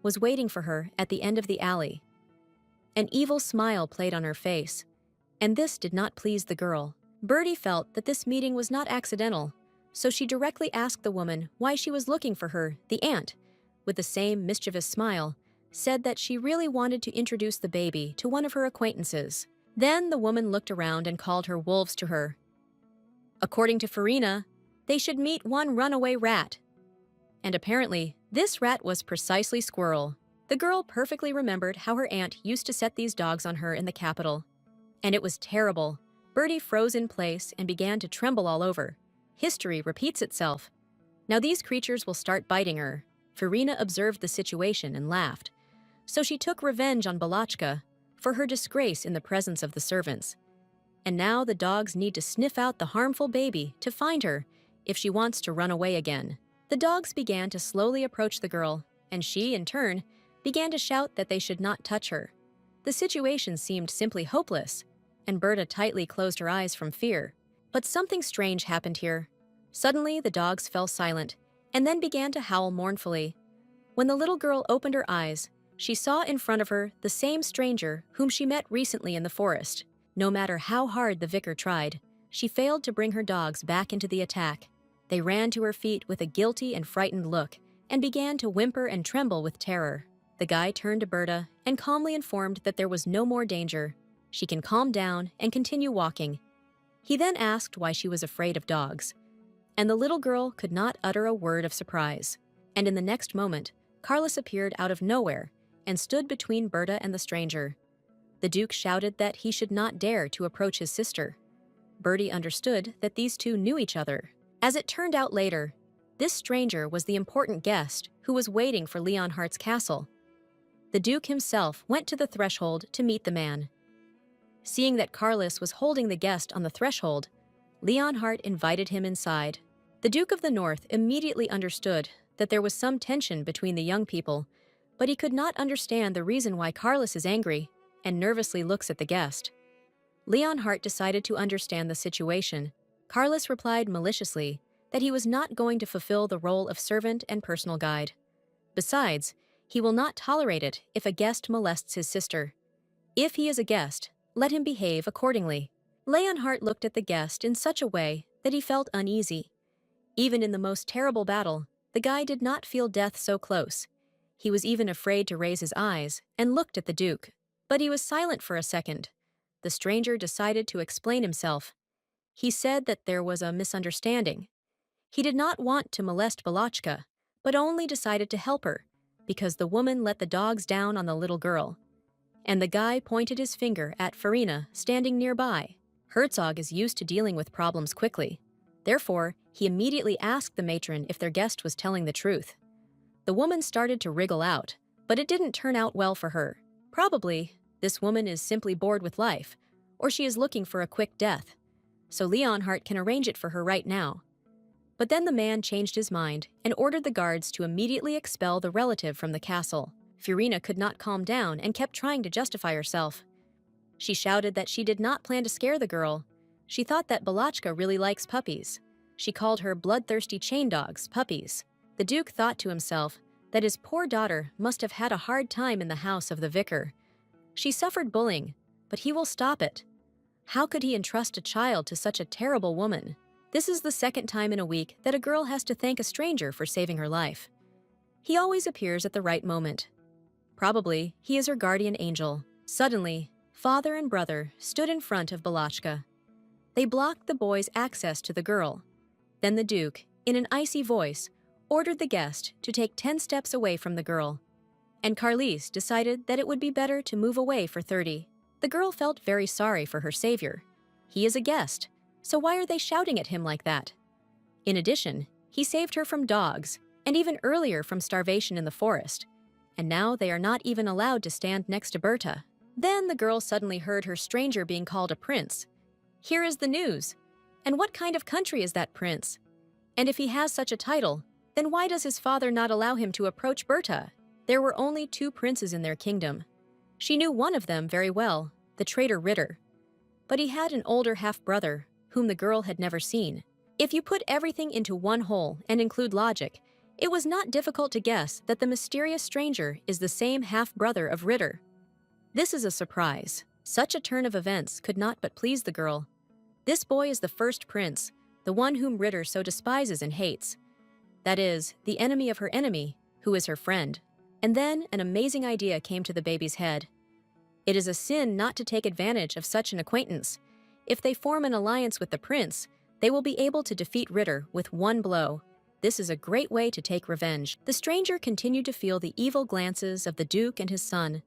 was waiting for her at the end of the alley. An evil smile played on her face, and this did not please the girl. Bertie felt that this meeting was not accidental, so she directly asked the woman why she was looking for her, the aunt, with the same mischievous smile, said that she really wanted to introduce the baby to one of her acquaintances. Then the woman looked around and called her wolves to her. According to Farina, they should meet one runaway rat. And apparently, this rat was precisely Squirrel. The girl perfectly remembered how her aunt used to set these dogs on her in the capital. And it was terrible. Bertie froze in place and began to tremble all over. History repeats itself. Now these creatures will start biting her. Farina observed the situation and laughed. So she took revenge on Balachka for her disgrace in the presence of the servants. And now the dogs need to sniff out the harmful baby to find her if she wants to run away again. The dogs began to slowly approach the girl, and she, in turn, began to shout that they should not touch her. The situation seemed simply hopeless, and Berta tightly closed her eyes from fear. But something strange happened here. Suddenly, the dogs fell silent, and then began to howl mournfully. When the little girl opened her eyes, she saw in front of her the same stranger whom she met recently in the forest. No matter how hard the vicar tried, she failed to bring her dogs back into the attack. They ran to her feet with a guilty and frightened look, and began to whimper and tremble with terror. The guy turned to Berta and calmly informed that there was no more danger. She can calm down and continue walking. He then asked why she was afraid of dogs, and the little girl could not utter a word of surprise. And in the next moment, Carlos appeared out of nowhere and stood between Berta and the stranger. The Duke shouted that he should not dare to approach his sister. Bertie understood that these two knew each other. As it turned out later, this stranger was the important guest who was waiting for Leonhardt's castle. The Duke himself went to the threshold to meet the man. Seeing that Carlos was holding the guest on the threshold, Leonhardt invited him inside. The Duke of the North immediately understood that there was some tension between the young people, but he could not understand the reason why Carlos is angry and nervously looks at the guest. Leonhardt decided to understand the situation. Carlos replied maliciously that he was not going to fulfill the role of servant and personal guide. Besides, he will not tolerate it if a guest molests his sister. If he is a guest, let him behave accordingly. Leonhardt looked at the guest in such a way that he felt uneasy. Even in the most terrible battle, the guy did not feel death so close. He was even afraid to raise his eyes and looked at the Duke. But he was silent for a second. The stranger decided to explain himself. He said that there was a misunderstanding. He did not want to molest Balachka, but only decided to help her, because the woman let the dogs down on the little girl. And the guy pointed his finger at Farina, standing nearby. Herzog is used to dealing with problems quickly. Therefore, he immediately asked the matron if their guest was telling the truth. The woman started to wriggle out, but it didn't turn out well for her. Probably, this woman is simply bored with life, or she is looking for a quick death. So Leonhardt can arrange it for her right now. But then the man changed his mind and ordered the guards to immediately expel the relative from the castle. Farina could not calm down and kept trying to justify herself. She shouted that she did not plan to scare the girl. She thought that Balachka really likes puppies. She called her bloodthirsty chain dogs puppies. The Duke thought to himself that his poor daughter must have had a hard time in the house of the vicar. She suffered bullying, but he will stop it. How could he entrust a child to such a terrible woman? This is the second time in a week that a girl has to thank a stranger for saving her life. He always appears at the right moment. Probably, he is her guardian angel. Suddenly, father and brother stood in front of Balachka. They blocked the boy's access to the girl. Then the Duke, in an icy voice, ordered the guest to take 10 steps away from the girl. And Carlise decided that it would be better to move away for 30. The girl felt very sorry for her savior. He is a guest, so why are they shouting at him like that? In addition, he saved her from dogs, and even earlier from starvation in the forest. And now they are not even allowed to stand next to Berta. Then the girl suddenly heard her stranger being called a prince. Here is the news. And what kind of country is that prince? And if he has such a title, then why does his father not allow him to approach Berta? There were only 2 princes in their kingdom. She knew one of them very well, the traitor Ritter. But he had an older half-brother, whom the girl had never seen. If you put everything into one whole and include logic, it was not difficult to guess that the mysterious stranger is the same half-brother of Ritter. This is a surprise. Such a turn of events could not but please the girl. This boy is the first prince, the one whom Ritter so despises and hates. That is, the enemy of her enemy, who is her friend. And then an amazing idea came to the baby's head. It is a sin not to take advantage of such an acquaintance. If they form an alliance with the prince, they will be able to defeat Ritter with one blow. This is a great way to take revenge. The stranger continued to feel the evil glances of the Duke and his son.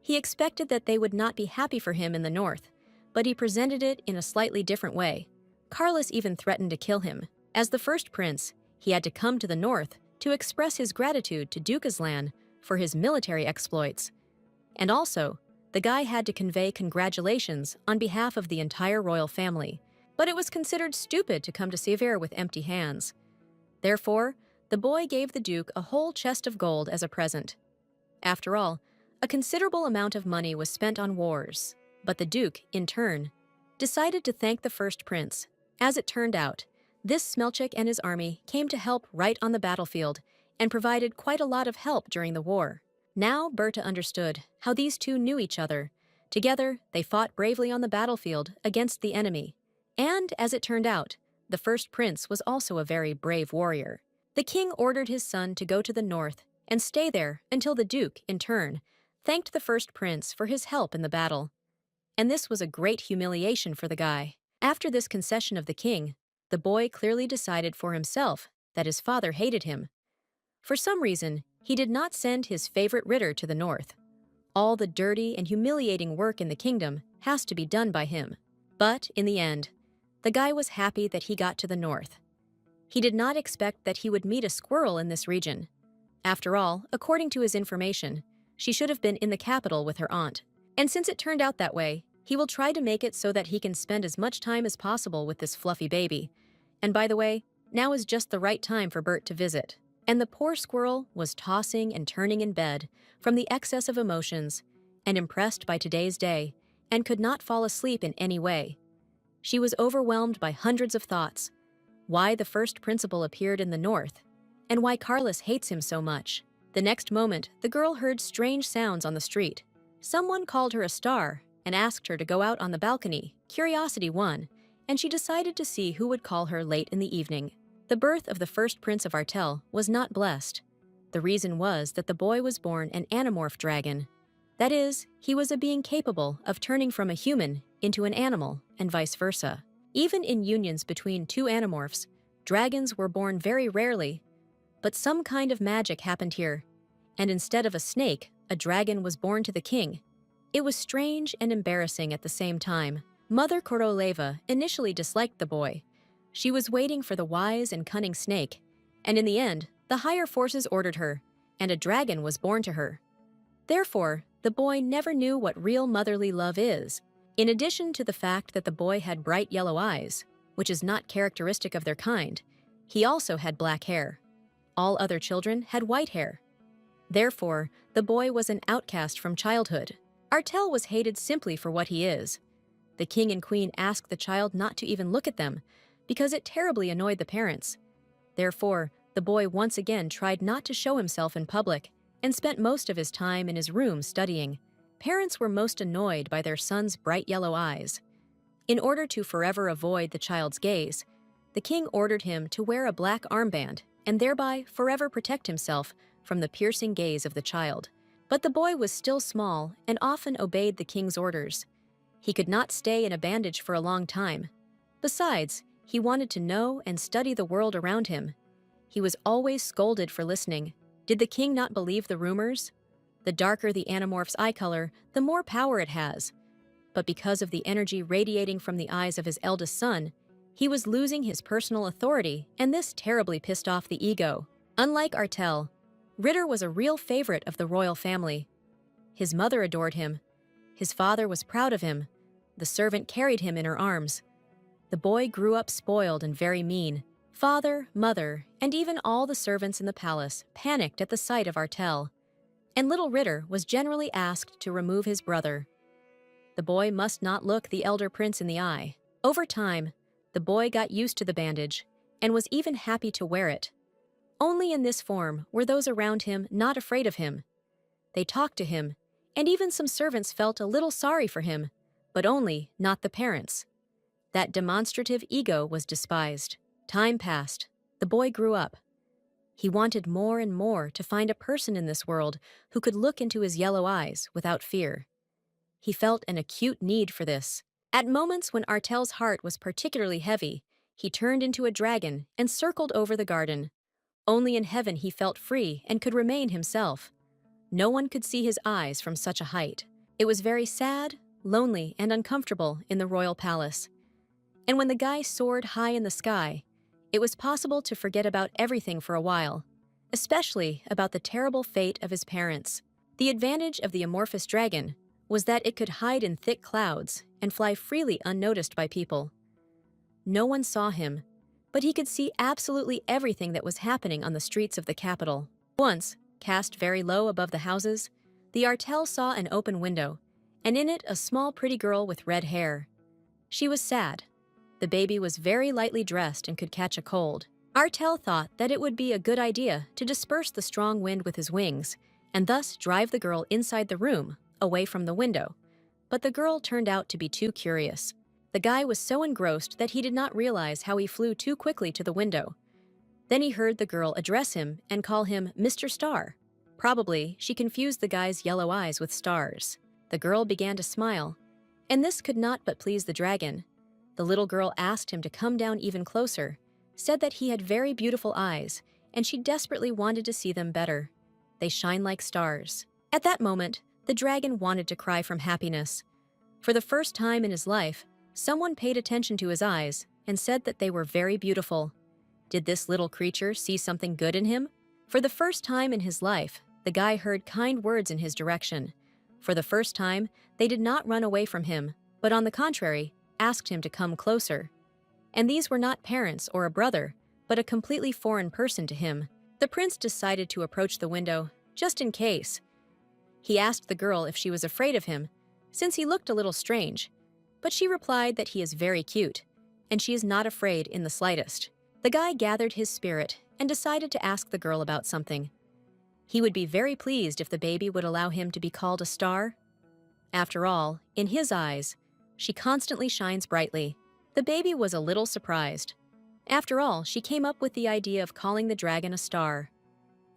He expected that they would not be happy for him in the north, but he presented it in a slightly different way. Carlos even threatened to kill him. As the first prince, he had to come to the north to express his gratitude to Duke Aslan for his military exploits. And also, the guy had to convey congratulations on behalf of the entire royal family. But it was considered stupid to come to Sever with empty hands. Therefore, the boy gave the Duke a whole chest of gold as a present. After all, a considerable amount of money was spent on wars. But the Duke, in turn, decided to thank the first prince. As it turned out, this Smelchik and his army came to help right on the battlefield and provided quite a lot of help during the war. Now Berta understood how these two knew each other. Together, they fought bravely on the battlefield against the enemy. And, as it turned out, the first prince was also a very brave warrior. The king ordered his son to go to the north and stay there until the Duke, in turn, thanked the first prince for his help in the battle. And this was a great humiliation for the guy. After this concession of the king, the boy clearly decided for himself that his father hated him. For some reason, he did not send his favorite Ritter to the north. All the dirty and humiliating work in the kingdom has to be done by him. But, in the end, the guy was happy that he got to the north. He did not expect that he would meet a squirrel in this region. After all, according to his information, she should have been in the capital with her aunt. And since it turned out that way, he will try to make it so that he can spend as much time as possible with this fluffy baby. And by the way, now is just the right time for Bert to visit. And the poor squirrel was tossing and turning in bed from the excess of emotions and impressed by today's day and could not fall asleep in any way. She was overwhelmed by hundreds of thoughts. Why the first principal appeared in the north, and why Carlos hates him so much. The next moment, the girl heard strange sounds on the street. Someone called her a star and asked her to go out on the balcony. Curiosity won, and she decided to see who would call her late in the evening. The birth of the first prince of Artel was not blessed. The reason was that the boy was born an animorph dragon. That is, he was a being capable of turning from a human into an animal, and vice versa. Even in unions between two animorphs, Dragons were born very rarely, but some kind of magic happened here, and instead of a snake, a dragon was born to the king. It was strange and embarrassing at the same time. Mother Koroleva initially disliked the boy. She was waiting for the wise and cunning snake, and in the end, the higher forces ordered her, and a dragon was born to her. Therefore, the boy never knew what real motherly love is. In addition to the fact that the boy had bright yellow eyes, which is not characteristic of their kind, he also had black hair. All other children had white hair. Therefore, the boy was an outcast from childhood. Artel was hated simply for what he is. The king and queen asked the child not to even look at them, because it terribly annoyed the parents. Therefore, the boy once again tried not to show himself in public and spent most of his time in his room studying. Parents were most annoyed by their son's bright yellow eyes. In order to forever avoid the child's gaze, the king ordered him to wear a black armband and thereby forever protect himself from the piercing gaze of the child. But the boy was still small and often obeyed the king's orders. He could not stay in a bandage for a long time. Besides, he wanted to know and study the world around him. He was always scolded for listening. Did the king not believe the rumors? The darker the animorph's eye color, the more power it has. But because of the energy radiating from the eyes of his eldest son, he was losing his personal authority, and this terribly pissed off the ego. Unlike Artel, Ritter was a real favorite of the royal family. His mother adored him. His father was proud of him. The servant carried him in her arms. The boy grew up spoiled and very mean. Father, mother, and even all the servants in the palace panicked at the sight of Artel, and little Ritter was generally asked to remove his brother. The boy must not look the elder prince in the eye. Over time, the boy got used to the bandage and was even happy to wear it. Only in this form were those around him not afraid of him. They talked to him, and even some servants felt a little sorry for him, but only not the parents. That demonstrative ego was despised. Time passed. The boy grew up. He wanted more and more to find a person in this world who could look into his yellow eyes without fear. He felt an acute need for this. At moments when Artel's heart was particularly heavy, he turned into a dragon and circled over the garden. Only in heaven he felt free and could remain himself. No one could see his eyes from such a height. It was very sad, lonely, and uncomfortable in the royal palace. And when the guy soared high in the sky, it was possible to forget about everything for a while, especially about the terrible fate of his parents. The advantage of the amorphous dragon was that it could hide in thick clouds and fly freely unnoticed by people. No one saw him, but he could see absolutely everything that was happening on the streets of the capital. Once, cast very low above the houses, the Artel saw an open window, and in it a small pretty girl with red hair. She was sad. The baby was very lightly dressed and could catch a cold. Artel thought that it would be a good idea to disperse the strong wind with his wings, and thus drive the girl inside the room, away from the window. But the girl turned out to be too curious. The guy was so engrossed that he did not realize how he flew too quickly to the window. Then he heard the girl address him and call him Mr. Star. Probably, she confused the guy's yellow eyes with stars. The girl began to smile, and this could not but please the dragon. The little girl asked him to come down even closer, said that he had very beautiful eyes, and she desperately wanted to see them better. They shine like stars. At that moment, the dragon wanted to cry from happiness. For the first time in his life, someone paid attention to his eyes and said that they were very beautiful. Did this little creature see something good in him? For the first time in his life, the guy heard kind words in his direction. For the first time, they did not run away from him, but on the contrary, asked him to come closer. And these were not parents or a brother, but a completely foreign person to him. The prince decided to approach the window, just in case. He asked the girl if she was afraid of him, since he looked a little strange, but she replied that he is very cute, and she is not afraid in the slightest. The guy gathered his spirit and decided to ask the girl about something. He would be very pleased if the baby would allow him to be called a star. After all, in his eyes, she constantly shines brightly. The baby was a little surprised. After all, she came up with the idea of calling the dragon a star.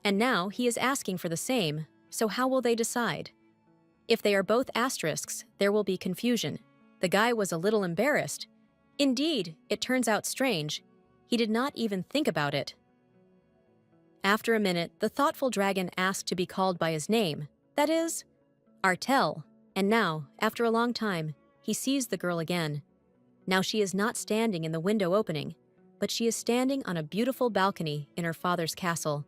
And now he is asking for the same, so how will they decide? If they are both asterisks, there will be confusion. The guy was a little embarrassed. Indeed, it turns out strange. He did not even think about it. After a minute, the thoughtful dragon asked to be called by his name, that is, Artel. And now, after a long time, he sees the girl again. Now she is not standing in the window opening, but she is standing on a beautiful balcony in her father's castle.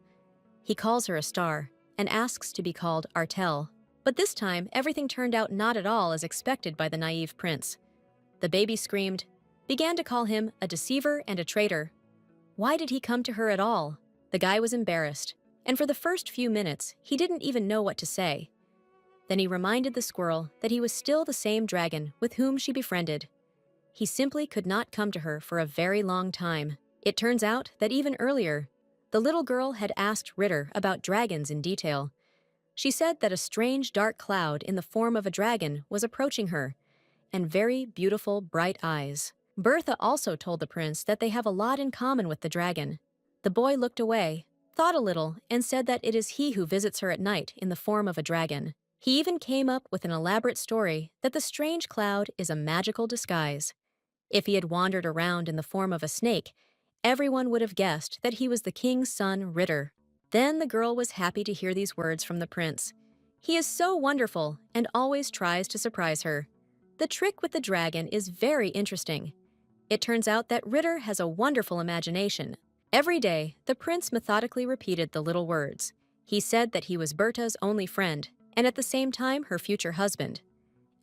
He calls her a star and asks to be called Artel. But this time, everything turned out not at all as expected by the naive prince. The baby screamed, began to call him a deceiver and a traitor. Why did he come to her at all? The guy was embarrassed, and for the first few minutes, he didn't even know what to say. Then he reminded the squirrel that he was still the same dragon with whom she befriended. He simply could not come to her for a very long time. It turns out that even earlier, the little girl had asked Ritter about dragons in detail. She said that a strange dark cloud in the form of a dragon was approaching her, and very beautiful bright eyes. Bertha also told the prince that they have a lot in common with the dragon. The boy looked away, thought a little, and said that it is he who visits her at night in the form of a dragon. He even came up with an elaborate story that the strange cloud is a magical disguise. If he had wandered around in the form of a snake, everyone would have guessed that he was the king's son, Ritter. Then the girl was happy to hear these words from the prince. He is so wonderful and always tries to surprise her. The trick with the dragon is very interesting. It turns out that Ritter has a wonderful imagination. Every day, the prince methodically repeated the little words. He said that he was Berta's only friend, and at the same time her future husband.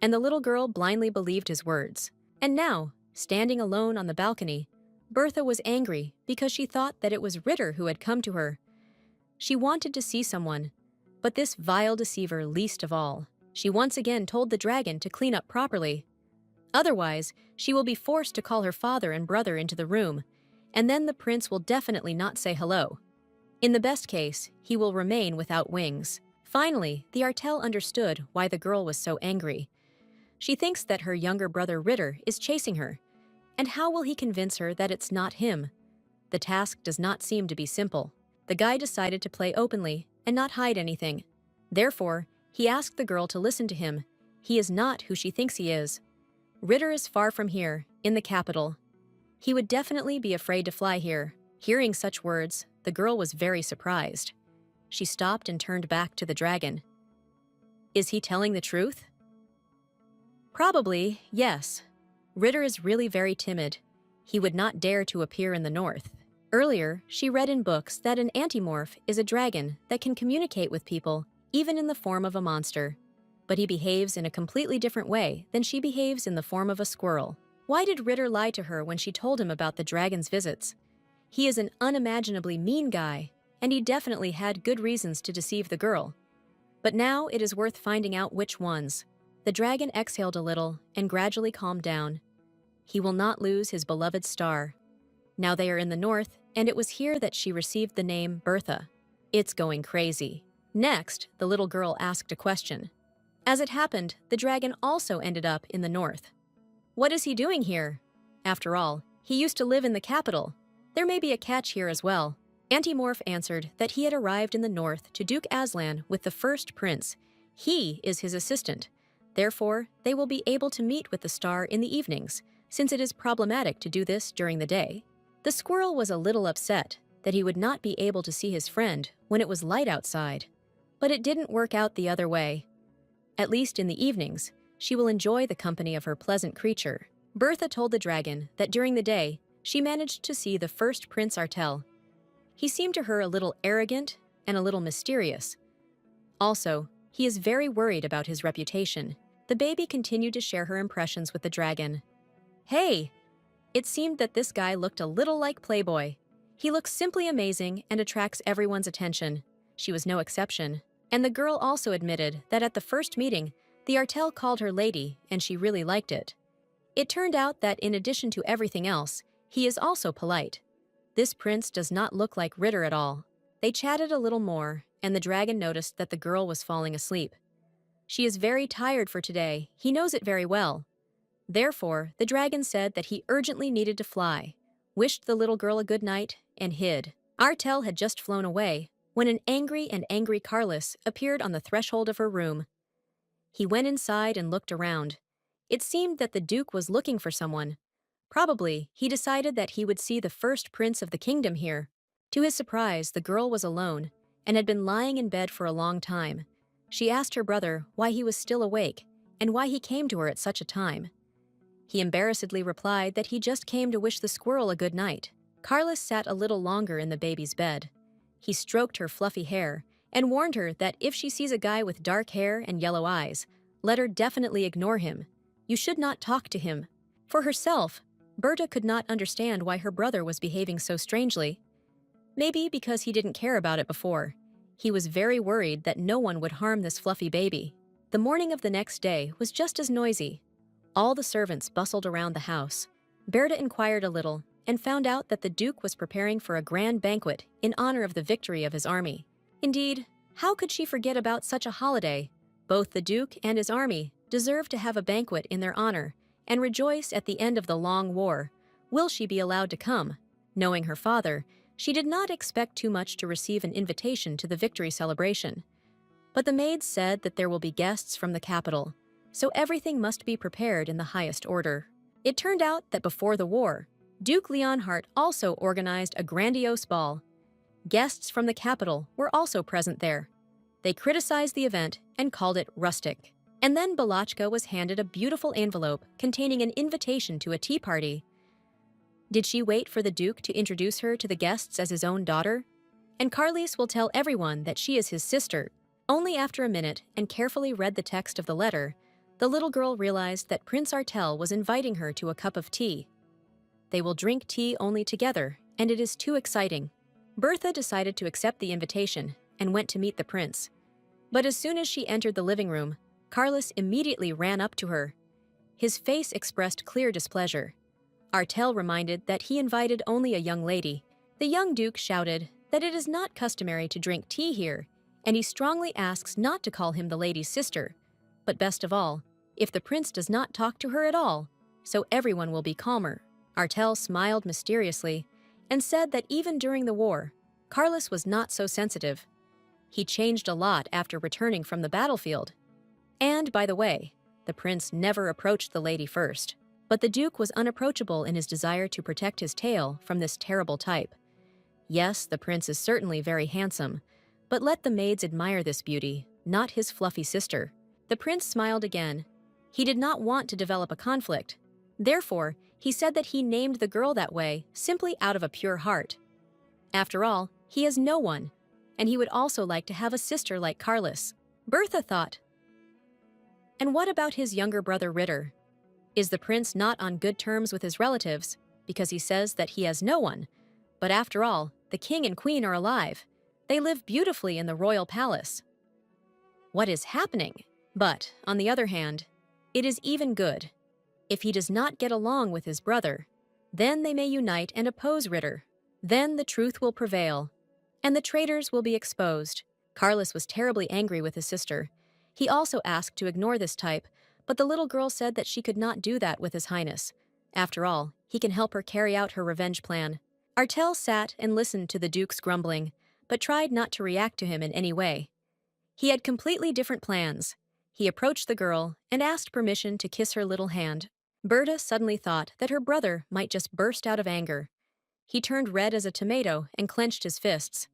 And the little girl blindly believed his words. And now, standing alone on the balcony, Bertha was angry because she thought that it was Ritter who had come to her. She wanted to see someone, but this vile deceiver least of all. She once again told the dragon to clean up properly. Otherwise, she will be forced to call her father and brother into the room, and then the prince will definitely not say hello. In the best case, he will remain without wings. Finally, the Artel understood why the girl was so angry. She thinks that her younger brother Ritter is chasing her, and how will he convince her that it's not him? The task does not seem to be simple. The guy decided to play openly and not hide anything. Therefore, he asked the girl to listen to him. He is not who she thinks he is. Ritter is far from here, in the capital. He would definitely be afraid to fly here. Hearing such words, the girl was very surprised. She stopped and turned back to the dragon. Is he telling the truth? Probably, yes. Ritter is really very timid. He would not dare to appear in the north. Earlier, she read in books that an antimorph is a dragon that can communicate with people, even in the form of a monster. But he behaves in a completely different way than she behaves in the form of a squirrel. Why did Ritter lie to her when she told him about the dragon's visits? He is an unimaginably mean guy, and he definitely had good reasons to deceive the girl. But now it is worth finding out which ones. The dragon exhaled a little and gradually calmed down. He will not lose his beloved star. Now they are in the north, and it was here that she received the name Bertha. It's going crazy. Next, the little girl asked a question. As it happened, the dragon also ended up in the north. What is he doing here? After all, he used to live in the capital. There may be a catch here as well. Antimorph answered that he had arrived in the north to Duke Aslan with the first prince. He is his assistant. Therefore, they will be able to meet with the star in the evenings, since it is problematic to do this during the day. The squirrel was a little upset that he would not be able to see his friend when it was light outside. But it didn't work out the other way. At least in the evenings, she will enjoy the company of her pleasant creature. Bertha told the dragon that during the day, she managed to see the first Prince Artel. He seemed to her a little arrogant and a little mysterious. Also, he is very worried about his reputation. The baby continued to share her impressions with the dragon. Hey! It seemed that this guy looked a little like Playboy. He looks simply amazing and attracts everyone's attention. She was no exception. And the girl also admitted that at the first meeting, the Artel called her lady and she really liked it. It turned out that in addition to everything else, he is also polite. This prince does not look like Ritter at all. They chatted a little more, and the dragon noticed that the girl was falling asleep. She is very tired for today. He knows it very well. Therefore, the dragon said that he urgently needed to fly, wished the little girl a good night, and hid. Artel had just flown away when an angry Carlos appeared on the threshold of her room. He went inside and looked around. It seemed that the Duke was looking for someone, Probably, he decided that he would see the first prince of the kingdom here. To his surprise, the girl was alone and had been lying in bed for a long time. She asked her brother why he was still awake and why he came to her at such a time. He embarrassedly replied that he just came to wish the squirrel a good night. Carlos sat a little longer in the baby's bed. He stroked her fluffy hair and warned her that if she sees a guy with dark hair and yellow eyes, let her definitely ignore him. You should not talk to him. For herself, Berta could not understand why her brother was behaving so strangely. Maybe because he didn't care about it before. He was very worried that no one would harm this fluffy baby. The morning of the next day was just as noisy. All the servants bustled around the house. Berta inquired a little and found out that the Duke was preparing for a grand banquet in honor of the victory of his army. Indeed, how could she forget about such a holiday? Both the Duke and his army deserve to have a banquet in their honor and rejoice at the end of the long war. Will she be allowed to come? Knowing her father, she did not expect too much to receive an invitation to the victory celebration. But the maids said that there will be guests from the capital, so everything must be prepared in the highest order. It turned out that before the war, Duke Leonhardt also organized a grandiose ball. Guests from the capital were also present there. They criticized the event and called it rustic. And then Balachka was handed a beautiful envelope containing an invitation to a tea party. Did she wait for the Duke to introduce her to the guests as his own daughter? And Carlis will tell everyone that she is his sister. Only after a minute and carefully read the text of the letter, the little girl realized that Prince Artel was inviting her to a cup of tea. They will drink tea only together, and it is too exciting. Bertha decided to accept the invitation and went to meet the prince. But as soon as she entered the living room, Carlos immediately ran up to her. His face expressed clear displeasure. Artel reminded that he invited only a young lady. The young duke shouted that it is not customary to drink tea here, and he strongly asks not to call him the lady's sister. But best of all, if the prince does not talk to her at all, so everyone will be calmer. Artel smiled mysteriously and said that even during the war, Carlos was not so sensitive. He changed a lot after returning from the battlefield. And, by the way, the prince never approached the lady first. But the Duke was unapproachable in his desire to protect his tail from this terrible type. Yes, the prince is certainly very handsome, but let the maids admire this beauty, not his fluffy sister. The prince smiled again. He did not want to develop a conflict. Therefore, he said that he named the girl that way simply out of a pure heart. After all, he has no one, and he would also like to have a sister like Carlos. Bertha thought. And what about his younger brother Ritter? Is the prince not on good terms with his relatives because he says that he has no one? But after all, the king and queen are alive. They live beautifully in the royal palace. What is happening? But, on the other hand, it is even good. If he does not get along with his brother, then they may unite and oppose Ritter. Then the truth will prevail, and the traitors will be exposed. Carlos was terribly angry with his sister. He also asked to ignore this type, but the little girl said that she could not do that with His Highness. After all, he can help her carry out her revenge plan. Artel sat and listened to the Duke's grumbling, but tried not to react to him in any way. He had completely different plans. He approached the girl and asked permission to kiss her little hand. Berta suddenly thought that her brother might just burst out of anger. He turned red as a tomato and clenched his fists.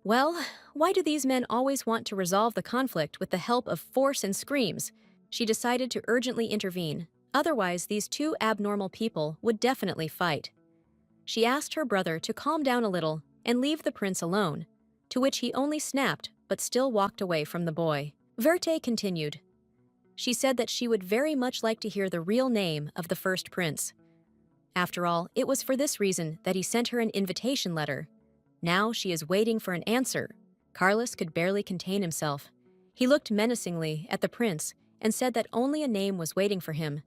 Well, why do these men always want to resolve the conflict with the help of force and screams? She decided to urgently intervene. Otherwise, these two abnormal people would definitely fight. She asked her brother to calm down a little and leave the prince alone, to which he only snapped but still walked away from the boy. Verte continued. She said that she would very much like to hear the real name of the first prince. After all, it was for this reason that he sent her an invitation letter. Now she is waiting for an answer. Carlos could barely contain himself. He looked menacingly at the prince and said that only a name was waiting for him.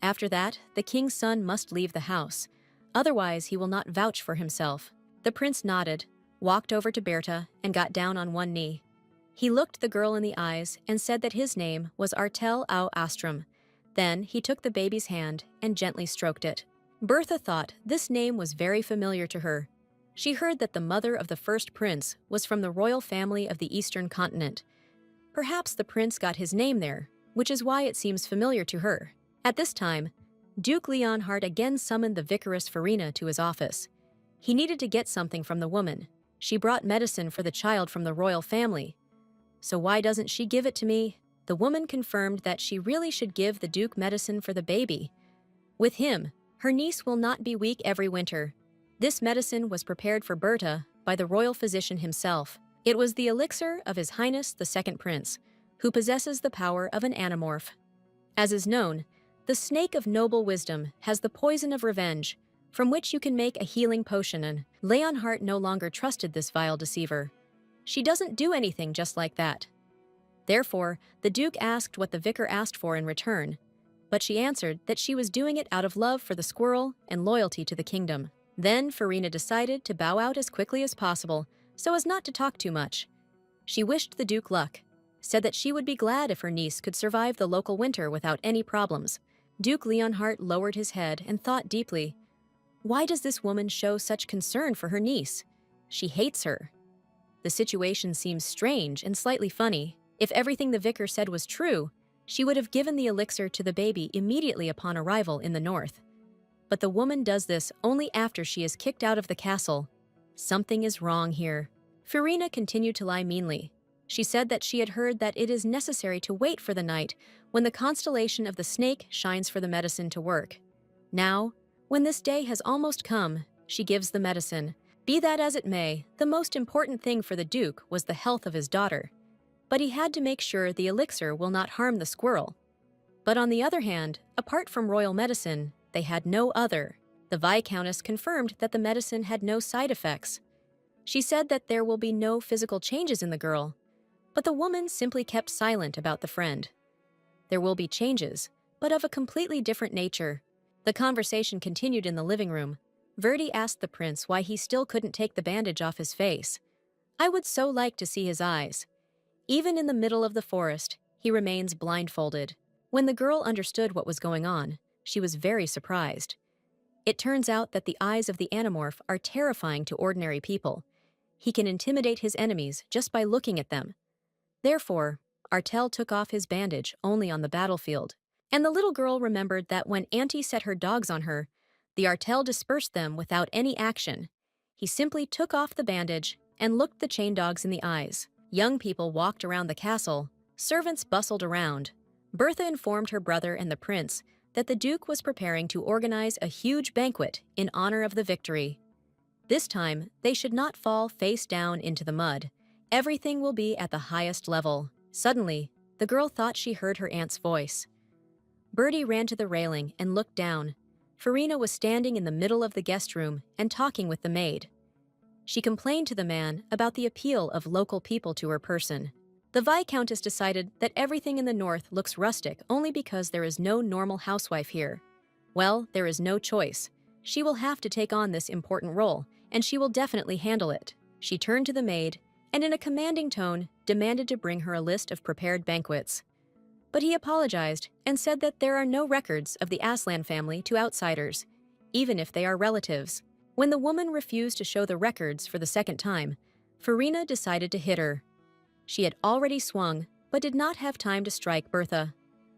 After that, the king's son must leave the house. Otherwise, he will not vouch for himself. The prince nodded, walked over to Berta, and got down on one knee. He looked the girl in the eyes and said that his name was Artel au Astrum. Then he took the baby's hand and gently stroked it. Bertha thought this name was very familiar to her. She heard that the mother of the first prince was from the royal family of the Eastern continent. Perhaps the prince got his name there, which is why it seems familiar to her. At this time, Duke Leonhard again summoned the vicaress Farina to his office. He needed to get something from the woman. She brought medicine for the child from the royal family. So why doesn't she give it to me? The woman confirmed that she really should give the Duke medicine for the baby. With him, her niece will not be weak every winter. This medicine was prepared for Berta by the royal physician himself. It was the elixir of His Highness the Second Prince, who possesses the power of an animorph. As is known, the snake of noble wisdom has the poison of revenge, from which you can make a healing potion, and Leonhardt no longer trusted this vile deceiver. She doesn't do anything just like that. Therefore, the Duke asked what the vicar asked for in return, but she answered that she was doing it out of love for the squirrel and loyalty to the kingdom. Then Farina decided to bow out as quickly as possible, so as not to talk too much. She wished the Duke luck, said that she would be glad if her niece could survive the local winter without any problems. Duke Leonhardt lowered his head and thought deeply. Why does this woman show such concern for her niece? She hates her. The situation seems strange and slightly funny. If everything the vicar said was true, she would have given the elixir to the baby immediately upon arrival in the north. But the woman does this only after she is kicked out of the castle. Something is wrong here. Farina continued to lie meanly. She said that she had heard that it is necessary to wait for the night when the constellation of the snake shines for the medicine to work. Now, when this day has almost come, she gives the medicine. Be that as it may, the most important thing for the Duke was the health of his daughter. But he had to make sure the elixir will not harm the squirrel. But on the other hand, apart from royal medicine, they had no other. The Viscountess confirmed that the medicine had no side effects. She said that there will be no physical changes in the girl, but the woman simply kept silent about the friend. There will be changes, but of a completely different nature. The conversation continued in the living room. Verdi asked the prince why he still couldn't take the bandage off his face. I would so like to see his eyes. Even in the middle of the forest, he remains blindfolded. When the girl understood what was going on, she was very surprised. It turns out that the eyes of the animorph are terrifying to ordinary people. He can intimidate his enemies just by looking at them. Therefore, Artel took off his bandage only on the battlefield. And the little girl remembered that when Auntie set her dogs on her, the Artel dispersed them without any action. He simply took off the bandage and looked the chain dogs in the eyes. Young people walked around the castle. Servants bustled around. Bertha informed her brother and the prince that the Duke was preparing to organize a huge banquet in honor of the victory. This time, they should not fall face down into the mud. Everything will be at the highest level. Suddenly, the girl thought she heard her aunt's voice. Bertie ran to the railing and looked down. Farina was standing in the middle of the guest room and talking with the maid. She complained to the man about the appeal of local people to her person. The Viscountess decided that everything in the north looks rustic only because there is no normal housewife here. Well, there is no choice. She will have to take on this important role, and she will definitely handle it. She turned to the maid, and in a commanding tone, demanded to bring her a list of prepared banquets. But he apologized and said that there are no records of the Aslan family to outsiders, even if they are relatives. When the woman refused to show the records for the second time, Farina decided to hit her. She had already swung, but did not have time to strike Bertha.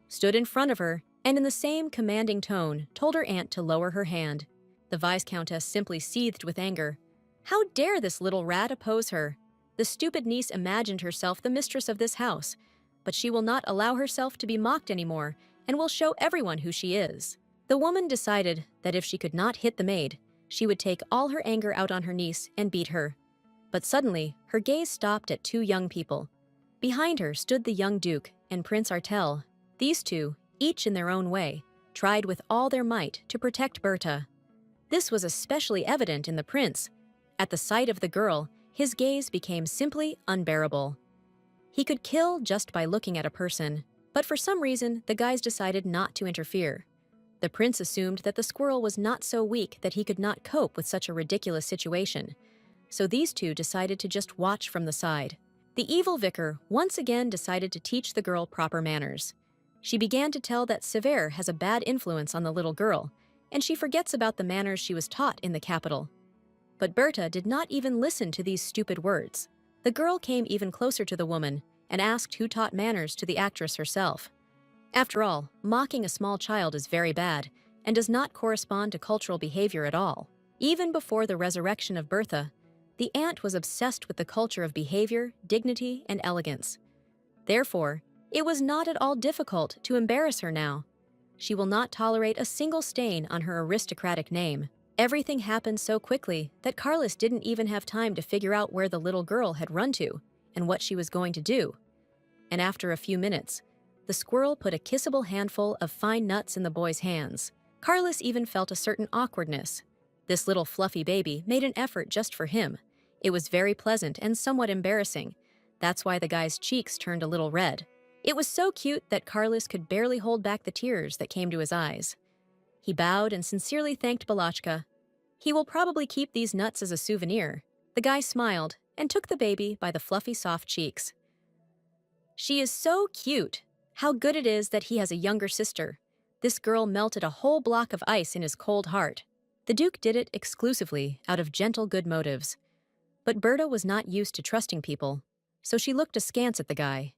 Stood in front of her, and in the same commanding tone, told her aunt to lower her hand. The Viscountess simply seethed with anger. How dare this little rat oppose her? The stupid niece imagined herself the mistress of this house, but she will not allow herself to be mocked anymore and will show everyone who she is. The woman decided that if she could not hit the maid, she would take all her anger out on her niece and beat her. But suddenly, her gaze stopped at two young people. Behind her stood the young Duke and Prince Artel. These two, each in their own way, tried with all their might to protect Berta. This was especially evident in the prince. At the sight of the girl, his gaze became simply unbearable. He could kill just by looking at a person, but for some reason, the guys decided not to interfere. The prince assumed that the squirrel was not so weak that he could not cope with such a ridiculous situation. So these two decided to just watch from the side. The evil vicar once again decided to teach the girl proper manners. She began to tell that Sever has a bad influence on the little girl, and she forgets about the manners she was taught in the capital. But Berta did not even listen to these stupid words. The girl came even closer to the woman and asked who taught manners to the actress herself. After all, mocking a small child is very bad, and does not correspond to cultural behavior at all. Even before the resurrection of Bertha, the ant was obsessed with the culture of behavior, dignity, and elegance. Therefore, it was not at all difficult to embarrass her now. She will not tolerate a single stain on her aristocratic name. Everything happened so quickly that Carlos didn't even have time to figure out where the little girl had run to and what she was going to do. And after a few minutes, the squirrel put a kissable handful of fine nuts in the boy's hands. Carlos even felt a certain awkwardness. This little fluffy baby made an effort just for him. It was very pleasant and somewhat embarrassing. That's why the guy's cheeks turned a little red. It was so cute that Carlos could barely hold back the tears that came to his eyes. He bowed and sincerely thanked Balachka. He will probably keep these nuts as a souvenir. The guy smiled and took the baby by the fluffy soft cheeks. She is so cute. How good it is that he has a younger sister. This girl melted a whole block of ice in his cold heart. The Duke did it exclusively out of gentle good motives. But Berta was not used to trusting people, so she looked askance at the guy.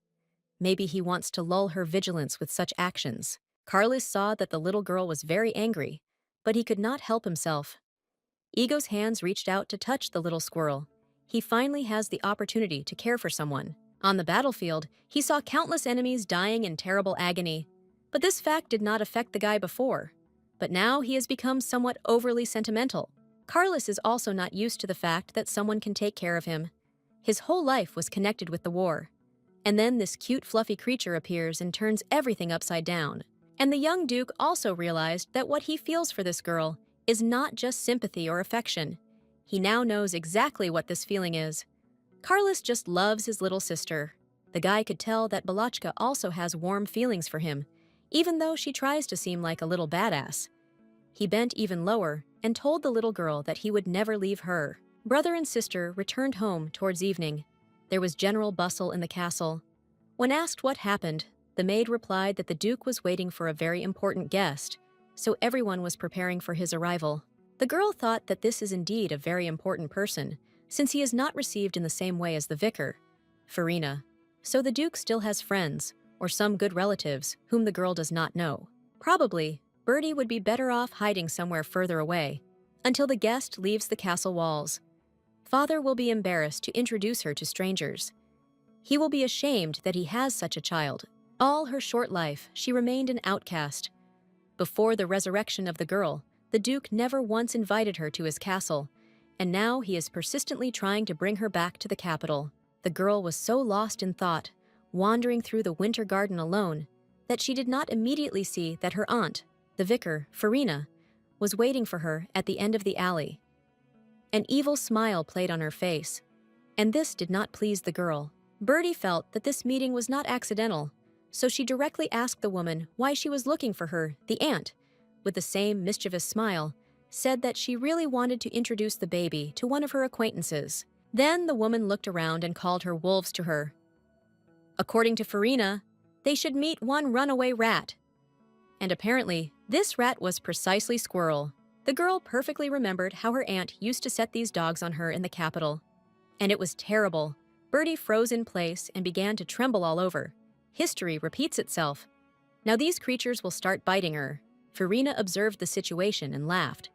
Maybe he wants to lull her vigilance with such actions. Carlos saw that the little girl was very angry, but he could not help himself. Ego's hands reached out to touch the little squirrel. He finally has the opportunity to care for someone. On the battlefield, he saw countless enemies dying in terrible agony. But this fact did not affect the guy before. But now he has become somewhat overly sentimental. Carlos is also not used to the fact that someone can take care of him. His whole life was connected with the war. And then this cute fluffy creature appears and turns everything upside down. And the young Duke also realized that what he feels for this girl is not just sympathy or affection. He now knows exactly what this feeling is. Carlos just loves his little sister. The guy could tell that Balachka also has warm feelings for him, even though she tries to seem like a little badass. He bent even lower and told the little girl that he would never leave her. Brother and sister returned home towards evening. There was general bustle in the castle. When asked what happened, the maid replied that the Duke was waiting for a very important guest, so everyone was preparing for his arrival. The girl thought that this is indeed a very important person, since he is not received in the same way as the vicar, Farina. So the Duke still has friends, or some good relatives, whom the girl does not know. Probably, Bertie would be better off hiding somewhere further away, until the guest leaves the castle walls. Father will be embarrassed to introduce her to strangers. He will be ashamed that he has such a child. All her short life, she remained an outcast. Before the resurrection of the girl, the Duke never once invited her to his castle, and now he is persistently trying to bring her back to the capital. The girl was so lost in thought, wandering through the winter garden alone, that she did not immediately see that her aunt, the vicar, Farina, was waiting for her at the end of the alley. An evil smile played on her face, and this did not please the girl. Bertie felt that this meeting was not accidental, so she directly asked the woman why she was looking for her, the aunt, with the same mischievous smile, said that she really wanted to introduce the baby to one of her acquaintances. Then the woman looked around and called her wolves to her. According to Farina, they should meet one runaway rat. And apparently, this rat was precisely Squirrel. The girl perfectly remembered how her aunt used to set these dogs on her in the capital. And it was terrible. Bertie froze in place and began to tremble all over. History repeats itself. Now these creatures will start biting her. Farina observed the situation and laughed.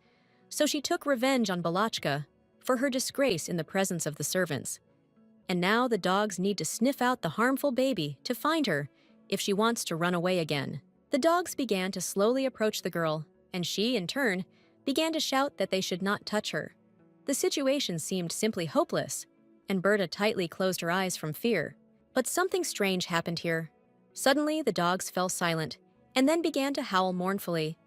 So she took revenge on Balachka for her disgrace in the presence of the servants. And now the dogs need to sniff out the harmful baby to find her if she wants to run away again. The dogs began to slowly approach the girl, and she, in turn, began to shout that they should not touch her. The situation seemed simply hopeless, and Berta tightly closed her eyes from fear. But something strange happened here. Suddenly, the dogs fell silent, and then began to howl mournfully.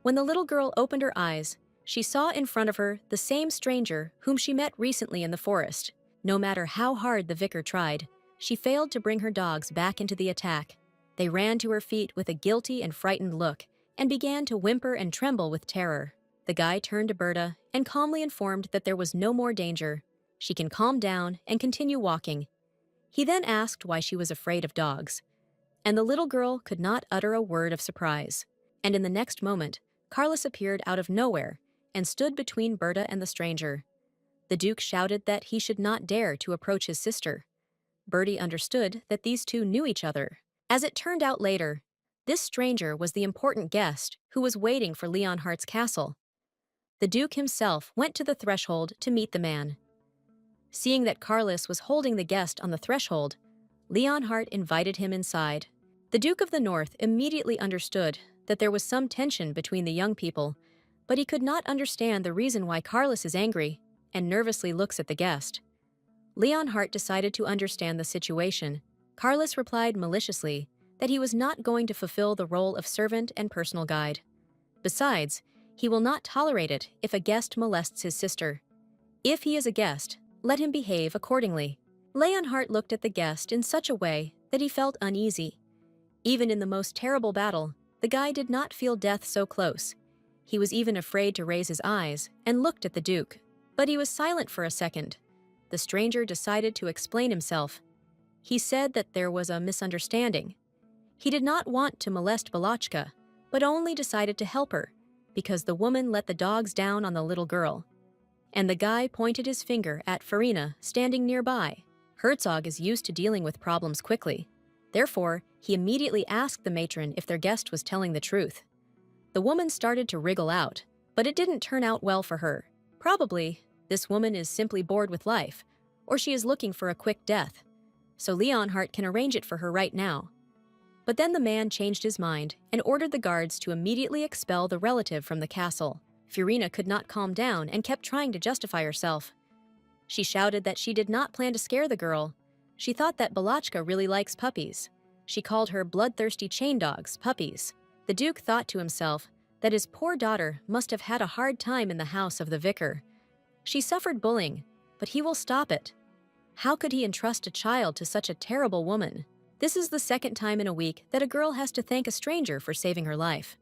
When the little girl opened her eyes, she saw in front of her the same stranger whom she met recently in the forest. No matter how hard the vicar tried, she failed to bring her dogs back into the attack. They ran to her feet with a guilty and frightened look, and began to whimper and tremble with terror. The guy turned to Berta and calmly informed that there was no more danger. She can calm down and continue walking. He then asked why she was afraid of dogs, and the little girl could not utter a word of surprise. And in the next moment, Carlos appeared out of nowhere and stood between Berta and the stranger. The Duke shouted that he should not dare to approach his sister. Bertie understood that these two knew each other. As it turned out later, This stranger was the important guest who was waiting for Leonhardt's castle. The Duke himself went to the threshold to meet the man. Seeing that Carlos was holding the guest on the threshold, Leonhardt invited him inside. The Duke of the North immediately understood that there was some tension between the young people, but he could not understand the reason why Carlos is angry and nervously looks at the guest. Leonhardt decided to understand the situation. Carlos replied maliciously that he was not going to fulfill the role of servant and personal guide. Besides, he will not tolerate it if a guest molests his sister. If he is a guest, let him behave accordingly. Leonhardt looked at the guest in such a way that he felt uneasy. Even in the most terrible battle, the guy did not feel death so close. He was even afraid to raise his eyes and looked at the Duke. But he was silent for a second. The stranger decided to explain himself. He said that there was a misunderstanding. He did not want to molest Balachka, but only decided to help her, because the woman let the dogs down on the little girl. And the guy pointed his finger at Farina, standing nearby. Herzog is used to dealing with problems quickly. Therefore, he immediately asked the matron if their guest was telling the truth. The woman started to wriggle out, but it didn't turn out well for her. Probably, this woman is simply bored with life, or she is looking for a quick death. So Leonhardt can arrange it for her right now. But then the man changed his mind and ordered the guards to immediately expel the relative from the castle. Farina could not calm down and kept trying to justify herself. She shouted that she did not plan to scare the girl. She thought that Balachka really likes puppies. She called her bloodthirsty chain dogs puppies. The Duke thought to himself that his poor daughter must have had a hard time in the house of the vicar. She suffered bullying, but he will stop it. How could he entrust a child to such a terrible woman? This is the second time in a week that a girl has to thank a stranger for saving her life.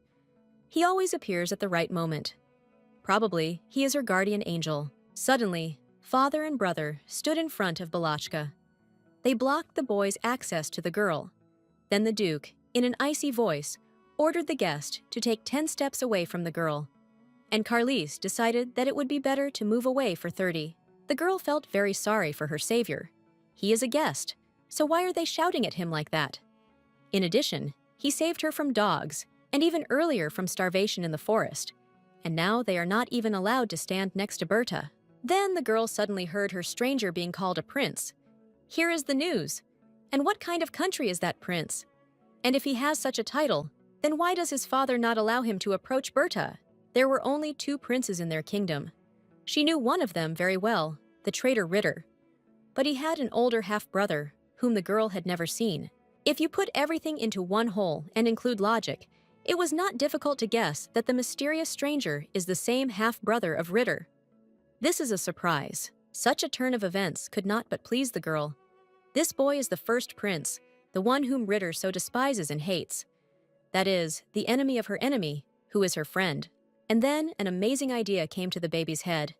He always appears at the right moment. Probably, he is her guardian angel. Suddenly, father and brother stood in front of Balachka. They blocked the boy's access to the girl. Then the Duke, in an icy voice, ordered the guest to take 10 steps away from the girl. And Carlis decided that it would be better to move away for 30. The girl felt very sorry for her savior. He is a guest, so why are they shouting at him like that? In addition, he saved her from dogs, and even earlier from starvation in the forest. And now they are not even allowed to stand next to Berta. Then the girl suddenly heard her stranger being called a prince. Here is the news. And what kind of country is that prince? And if he has such a title, then why does his father not allow him to approach Berta? There were only 2 princes in their kingdom. She knew one of them very well, the traitor Ritter. But he had an older half-brother, whom the girl had never seen. If you put everything into one whole and include logic, it was not difficult to guess that the mysterious stranger is the same half-brother of Ritter. This is a surprise. Such a turn of events could not but please the girl. This boy is the first prince, the one whom Ritter so despises and hates. That is, the enemy of her enemy, who is her friend. And then an amazing idea came to the baby's head.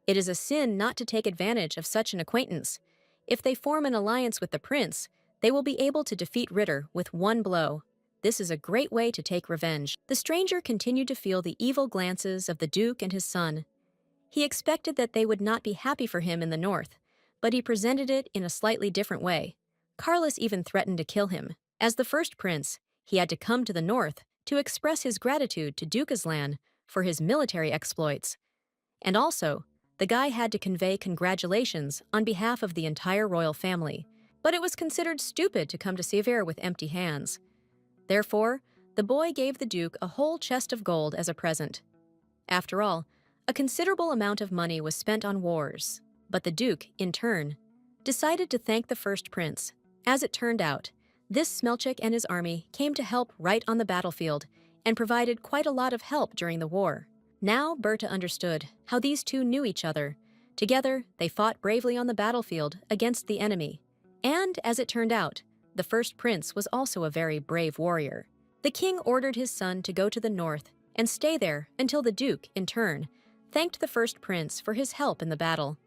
It is a sin not to take advantage of such an acquaintance. If they form an alliance with the prince, they will be able to defeat Ritter with one blow. This is a great way to take revenge. The stranger continued to feel the evil glances of the Duke and his son. He expected that they would not be happy for him in the north, but he presented it in a slightly different way. Carlos even threatened to kill him. As the first prince, he had to come to the north to express his gratitude to Duke Aslan for his military exploits. And also, the guy had to convey congratulations on behalf of the entire royal family, but it was considered stupid to come to Sever with empty hands. Therefore, the boy gave the Duke a whole chest of gold as a present. After all, a considerable amount of money was spent on wars, but the Duke, in turn, decided to thank the first prince. As it turned out, this Smelchik and his army came to help right on the battlefield and provided quite a lot of help during the war. Now Berta understood how these two knew each other. Together, they fought bravely on the battlefield against the enemy. And, as it turned out, the first prince was also a very brave warrior. The king ordered his son to go to the north and stay there until the Duke, in turn, thanked the first prince for his help in the battle.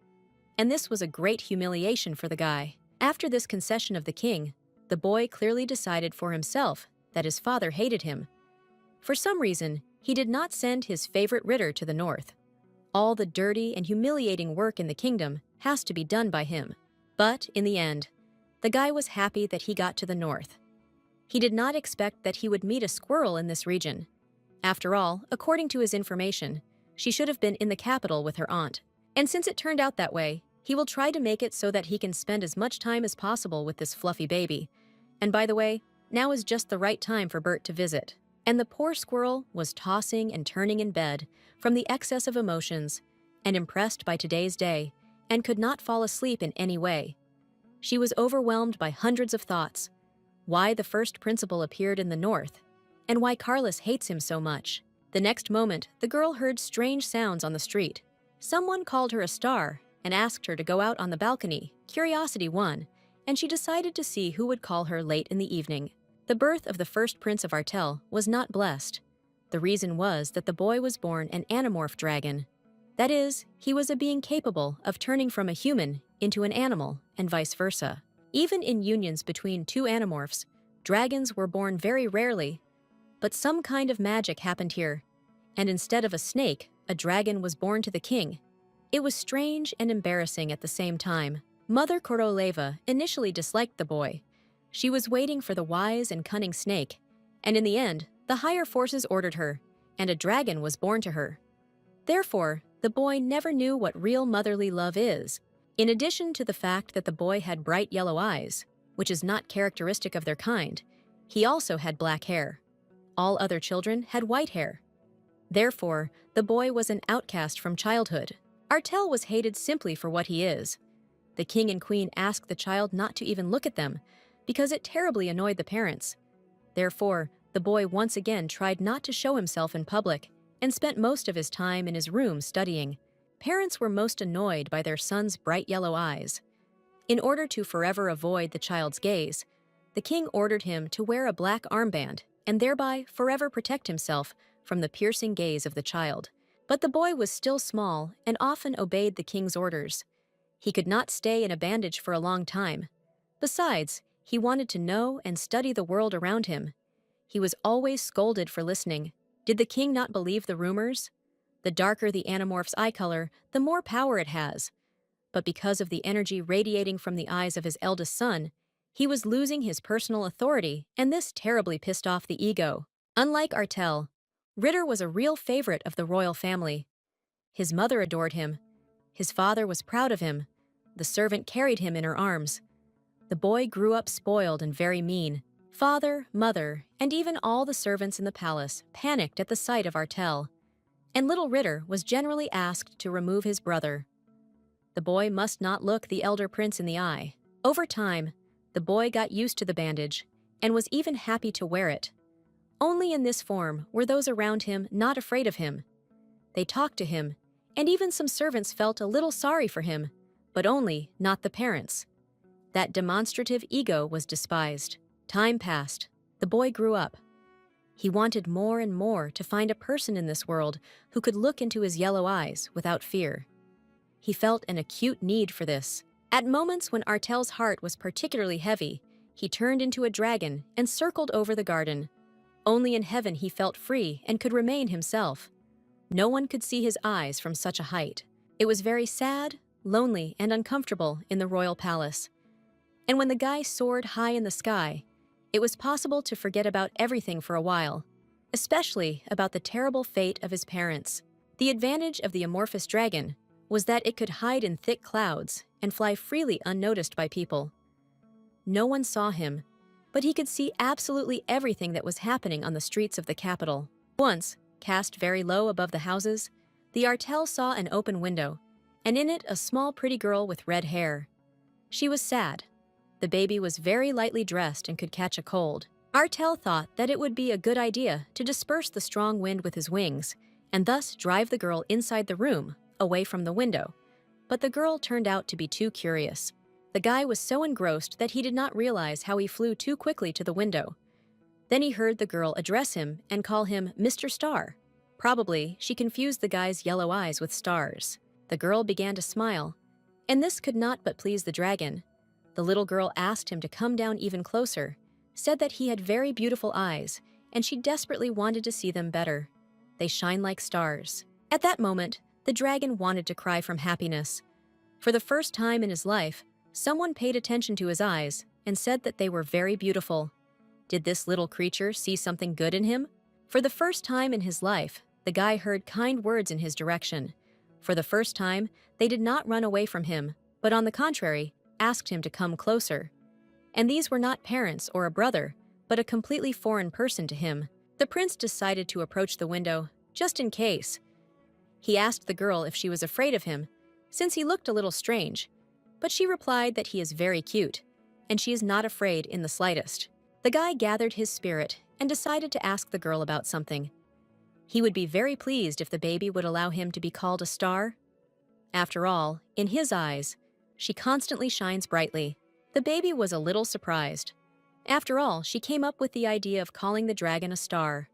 And this was a great humiliation for the guy. After this concession of the king, the boy clearly decided for himself that his father hated him. For some reason, he did not send his favorite Ritter to the north. All the dirty and humiliating work in the kingdom has to be done by him. But, in the end, the guy was happy that he got to the north. He did not expect that he would meet a squirrel in this region. After all, according to his information, she should have been in the capital with her aunt. And since it turned out that way, he will try to make it so that he can spend as much time as possible with this fluffy baby. And by the way, now is just the right time for Bert to visit. And the poor squirrel was tossing and turning in bed from the excess of emotions and impressed by today's day and could not fall asleep in any way. She was overwhelmed by hundreds of thoughts. Why the first principal appeared in the north, and why Carlos hates him so much. The next moment, the girl heard strange sounds on the street. Someone called her a star and asked her to go out on the balcony. Curiosity won, and she decided to see who would call her late in the evening. The birth of the first prince of Artel was not blessed. The reason was that the boy was born an animorph dragon. That is, he was a being capable of turning from a human into an animal, and vice versa. Even in unions between two animorphs, dragons were born very rarely. But some kind of magic happened here, and instead of a snake, a dragon was born to the king. It was strange and embarrassing at the same time. Mother Koroleva initially disliked the boy. She was waiting for the wise and cunning snake, and in the end, the higher forces ordered her, and a dragon was born to her. Therefore, the boy never knew what real motherly love is. In addition to the fact that the boy had bright yellow eyes, which is not characteristic of their kind, he also had black hair. All other children had white hair. Therefore, the boy was an outcast from childhood. Artel was hated simply for what he is. The king and queen asked the child not to even look at them, because it terribly annoyed the parents. Therefore, the boy once again tried not to show himself in public and spent most of his time in his room studying. Parents were most annoyed by their son's bright yellow eyes. In order to forever avoid the child's gaze, the king ordered him to wear a black armband and thereby forever protect himself from the piercing gaze of the child. But the boy was still small and often obeyed the king's orders. He could not stay in a bandage for a long time. Besides, he wanted to know and study the world around him. He was always scolded for listening. Did the king not believe the rumors? The darker the animorph's eye color, the more power it has. But because of the energy radiating from the eyes of his eldest son, he was losing his personal authority, and this terribly pissed off the ego. Unlike Artel, Ritter was a real favorite of the royal family. His mother adored him. His father was proud of him. The servant carried him in her arms. The boy grew up spoiled and very mean. Father, mother, and even all the servants in the palace panicked at the sight of Artel. And little Ritter was generally asked to remove his brother. The boy must not look the elder prince in the eye. Over time, the boy got used to the bandage and was even happy to wear it. Only in this form were those around him not afraid of him. They talked to him, and even some servants felt a little sorry for him, but only not the parents. That demonstrative ego was despised. Time passed. The boy grew up. He wanted more and more to find a person in this world who could look into his yellow eyes without fear. He felt an acute need for this. At moments when Artel's heart was particularly heavy, he turned into a dragon and circled over the garden. Only in heaven he felt free and could remain himself. No one could see his eyes from such a height. It was very sad, lonely, and uncomfortable in the royal palace. And when the guy soared high in the sky, it was possible to forget about everything for a while, especially about the terrible fate of his parents. The advantage of the amorphous dragon was that it could hide in thick clouds and fly freely unnoticed by people. No one saw him, but he could see absolutely everything that was happening on the streets of the capital. Once, cast very low above the houses, the Artel saw an open window, and in it a small pretty girl with red hair. She was sad. The baby was very lightly dressed and could catch a cold. Artel thought that it would be a good idea to disperse the strong wind with his wings, and thus drive the girl inside the room, away from the window. But the girl turned out to be too curious. The guy was so engrossed that he did not realize how he flew too quickly to the window. Then he heard the girl address him and call him Mr. Star. Probably, she confused the guy's yellow eyes with stars. The girl began to smile, and this could not but please the dragon. The little girl asked him to come down even closer, said that he had very beautiful eyes, and she desperately wanted to see them better. They shine like stars. At that moment, the dragon wanted to cry from happiness. For the first time in his life, someone paid attention to his eyes and said that they were very beautiful. Did this little creature see something good in him? For the first time in his life, the guy heard kind words in his direction. For the first time, they did not run away from him, but on the contrary, asked him to come closer. And these were not parents or a brother, but a completely foreign person to him. The prince decided to approach the window, just in case. He asked the girl if she was afraid of him, since he looked a little strange, but she replied that he is very cute, and she is not afraid in the slightest. The guy gathered his spirit and decided to ask the girl about something. He would be very pleased if the baby would allow him to be called a star. After all, in his eyes, she constantly shines brightly. The baby was a little surprised. After all, she came up with the idea of calling the dragon a star.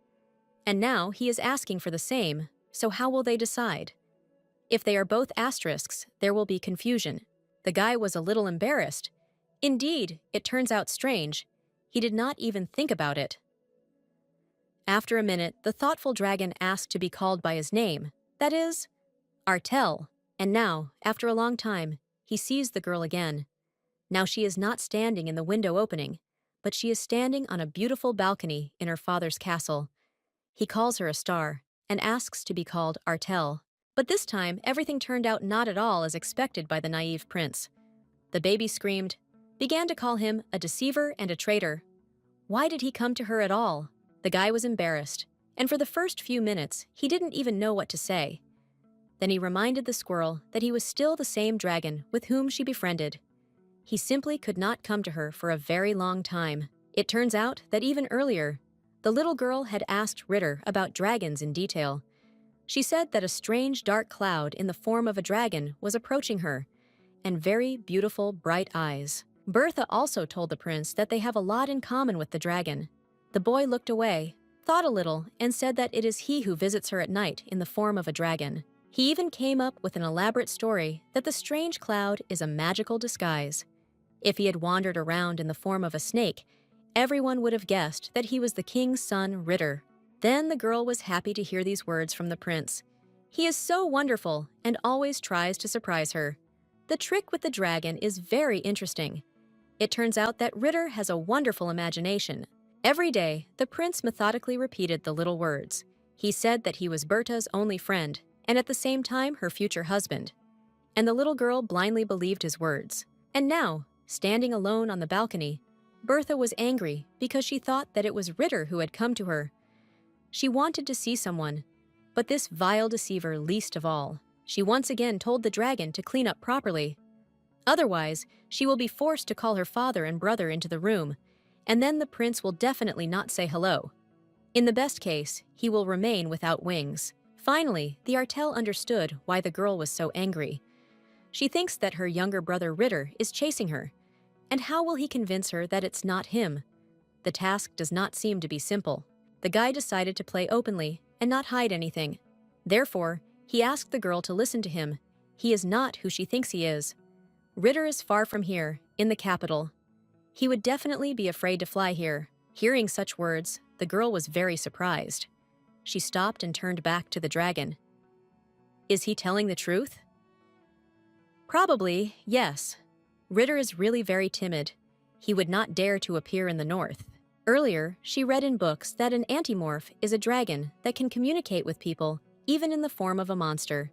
And now he is asking for the same, so how will they decide? If they are both asterisks, there will be confusion. The guy was a little embarrassed. Indeed, it turns out strange. He did not even think about it. After a minute, the thoughtful dragon asked to be called by his name, that is, Artel. And now, after a long time, he sees the girl again. Now she is not standing in the window opening, but she is standing on a beautiful balcony in her father's castle. He calls her a star and asks to be called Artel. But this time, everything turned out not at all as expected by the naive prince. The baby screamed, began to call him a deceiver and a traitor. Why did he come to her at all? The guy was embarrassed, and for the first few minutes, he didn't even know what to say. Then he reminded the squirrel that he was still the same dragon with whom she befriended. He simply could not come to her for a very long time. It turns out that even earlier, the little girl had asked Ritter about dragons in detail. She said that a strange dark cloud in the form of a dragon was approaching her, and very beautiful bright eyes. Bertha also told the prince that they have a lot in common with the dragon. The boy looked away, thought a little, and said that it is he who visits her at night in the form of a dragon. He even came up with an elaborate story that the strange cloud is a magical disguise. If he had wandered around in the form of a snake, everyone would have guessed that he was the king's son, Ritter. Then the girl was happy to hear these words from the prince. He is so wonderful and always tries to surprise her. The trick with the dragon is very interesting. It turns out that Ritter has a wonderful imagination. Every day, the prince methodically repeated the little words. He said that he was Berta's only friend, and at the same time her future husband. And the little girl blindly believed his words. And now, standing alone on the balcony, Bertha was angry because she thought that it was Ritter who had come to her. She wanted to see someone, but this vile deceiver least of all. She once again told the dragon to clean up properly. Otherwise, she will be forced to call her father and brother into the room, and then the prince will definitely not say hello. In the best case, he will remain without wings. Finally, the Artel understood why the girl was so angry. She thinks that her younger brother Ritter is chasing her, and how will he convince her that it's not him? The task does not seem to be simple. The guy decided to play openly and not hide anything. Therefore, he asked the girl to listen to him. He is not who she thinks he is. Ritter is far from here, in the capital. He would definitely be afraid to fly here. Hearing such words, the girl was very surprised. She stopped and turned back to the dragon. Is he telling the truth? Probably, yes. Ritter is really very timid. He would not dare to appear in the north. Earlier, she read in books that an antimorph is a dragon that can communicate with people, even in the form of a monster.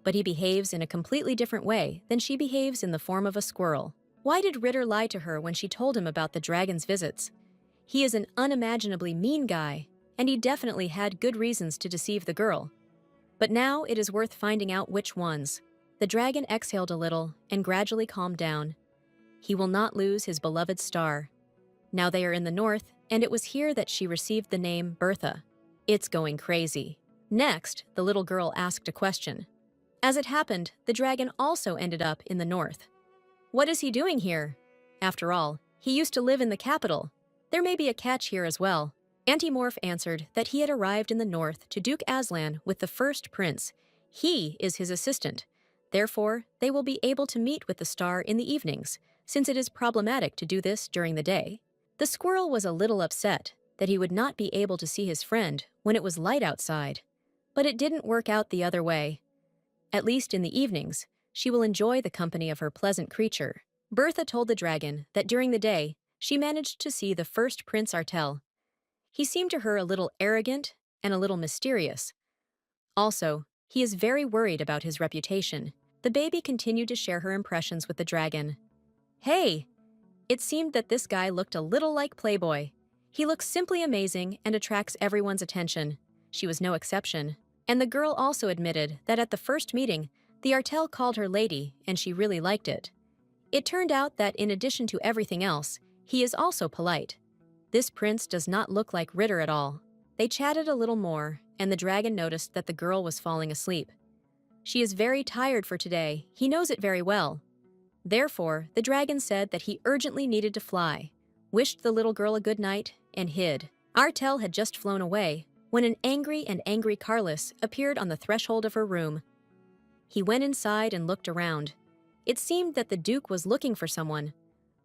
But he behaves in a completely different way than she behaves in the form of a squirrel. Why did Ritter lie to her when she told him about the dragon's visits? He is an unimaginably mean guy, and he definitely had good reasons to deceive the girl. But now it is worth finding out which ones. The dragon exhaled a little and gradually calmed down. He will not lose his beloved star. Now they are in the north, and it was here that she received the name Bertha. It's going crazy. Next, the little girl asked a question. As it happened, the dragon also ended up in the north. What is he doing here? After all, he used to live in the capital. There may be a catch here as well. Antimorph answered that he had arrived in the north to Duke Aslan with the first prince. He is his assistant. Therefore, they will be able to meet with the star in the evenings, since it is problematic to do this during the day. The squirrel was a little upset that he would not be able to see his friend when it was light outside. But it didn't work out the other way. At least in the evenings, she will enjoy the company of her pleasant creature. Bertha told the dragon that during the day, she managed to see the first Prince Artel. He seemed to her a little arrogant and a little mysterious. Also, he is very worried about his reputation. The baby continued to share her impressions with the dragon. Hey! It seemed that this guy looked a little like Playboy. He looks simply amazing and attracts everyone's attention. She was no exception. And the girl also admitted that at the first meeting, the Artel called her lady and she really liked it. It turned out that in addition to everything else, he is also polite. This prince does not look like Ritter at all. They chatted a little more, and the dragon noticed that the girl was falling asleep. She is very tired for today. He knows it very well. Therefore, the dragon said that he urgently needed to fly, wished the little girl a good night, and hid. Artel had just flown away when an angry Carlos appeared on the threshold of her room. He went inside and looked around. It seemed that the Duke was looking for someone.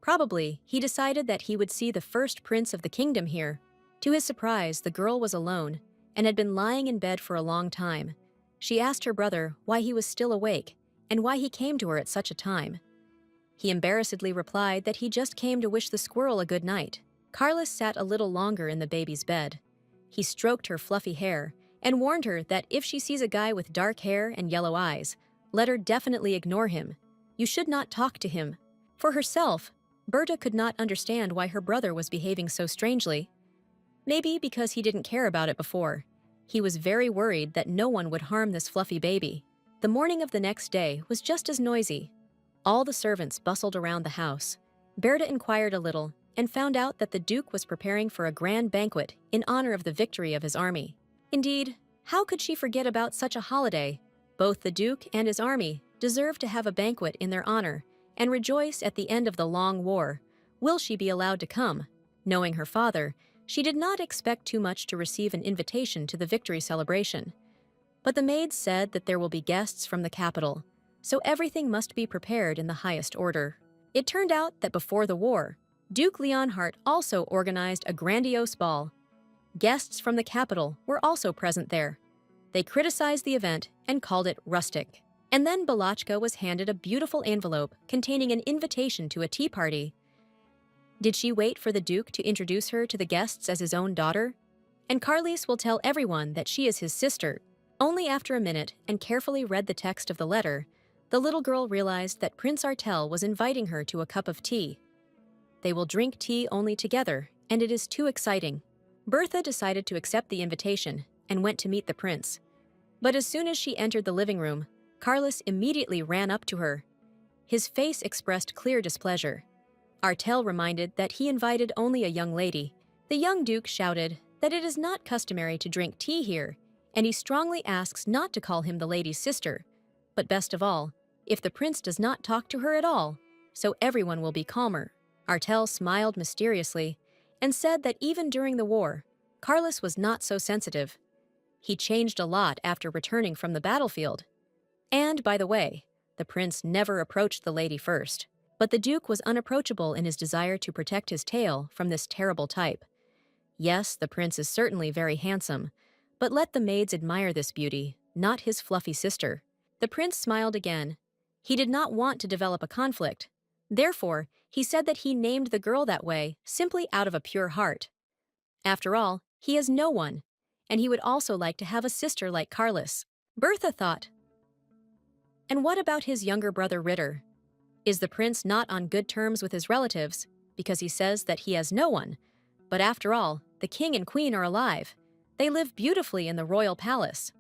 Probably, he decided that he would see the first prince of the kingdom here. To his surprise, the girl was alone and had been lying in bed for a long time. She asked her brother why he was still awake and why he came to her at such a time. He embarrassedly replied that he just came to wish the squirrel a good night. Carlos sat a little longer in the baby's bed. He stroked her fluffy hair and warned her that if she sees a guy with dark hair and yellow eyes, let her definitely ignore him. You should not talk to him. For herself, Berta could not understand why her brother was behaving so strangely. Maybe because he didn't care about it before. He was very worried that no one would harm this fluffy baby. The morning of the next day was just as noisy. All the servants bustled around the house. Berta inquired a little and found out that the Duke was preparing for a grand banquet in honor of the victory of his army. Indeed, how could she forget about such a holiday? Both the Duke and his army deserve to have a banquet in their honor and rejoice at the end of the long war. Will she be allowed to come? Knowing her father, she did not expect too much to receive an invitation to the victory celebration. But the maids said that there will be guests from the capital, so everything must be prepared in the highest order. It turned out that before the war, Duke Leonhardt also organized a grandiose ball. Guests from the capital were also present there. They criticized the event and called it rustic. And then Balachka was handed a beautiful envelope containing an invitation to a tea party. Did she wait for the Duke to introduce her to the guests as his own daughter? And Carlis will tell everyone that she is his sister. Only after a minute and carefully read the text of the letter, the little girl realized that Prince Artel was inviting her to a cup of tea. They will drink tea only together, and it is too exciting. Bertha decided to accept the invitation and went to meet the prince. But as soon as she entered the living room, Carlos immediately ran up to her. His face expressed clear displeasure. Artel reminded that he invited only a young lady. The young Duke shouted that it is not customary to drink tea here, and he strongly asks not to call him the lady's sister. But best of all, if the prince does not talk to her at all, so everyone will be calmer. Artel smiled mysteriously and said that even during the war, Carlos was not so sensitive. He changed a lot after returning from the battlefield. And, by the way, the prince never approached the lady first. But the Duke was unapproachable in his desire to protect his tail from this terrible type. Yes, the prince is certainly very handsome, but let the maids admire this beauty, not his fluffy sister. The prince smiled again. He did not want to develop a conflict. Therefore, he said that he named the girl that way simply out of a pure heart. After all, he has no one, and he would also like to have a sister like Carlos. Bertha thought. And what about his younger brother Ritter? Is the prince not on good terms with his relatives because he says that he has no one? But after all, the king and queen are alive. They live beautifully in the royal palace.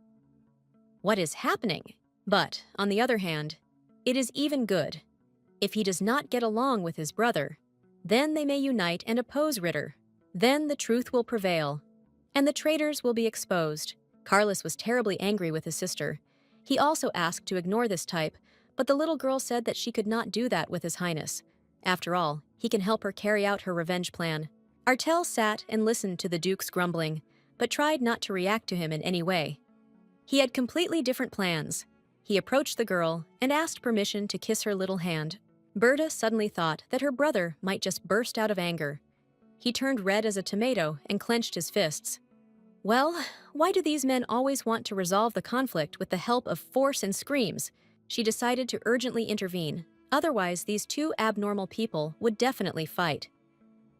What is happening? But, on the other hand, it is even good. If he does not get along with his brother, then they may unite and oppose Ritter. Then the truth will prevail, and the traitors will be exposed. Carlos was terribly angry with his sister. He also asked to ignore this type, but the little girl said that she could not do that with His Highness. After all, he can help her carry out her revenge plan. Artel sat and listened to the Duke's grumbling, but tried not to react to him in any way. He had completely different plans. He approached the girl and asked permission to kiss her little hand. Berta suddenly thought that her brother might just burst out of anger. He turned red as a tomato and clenched his fists. Well, why do these men always want to resolve the conflict with the help of force and screams? She decided to urgently intervene. Otherwise, these two abnormal people would definitely fight.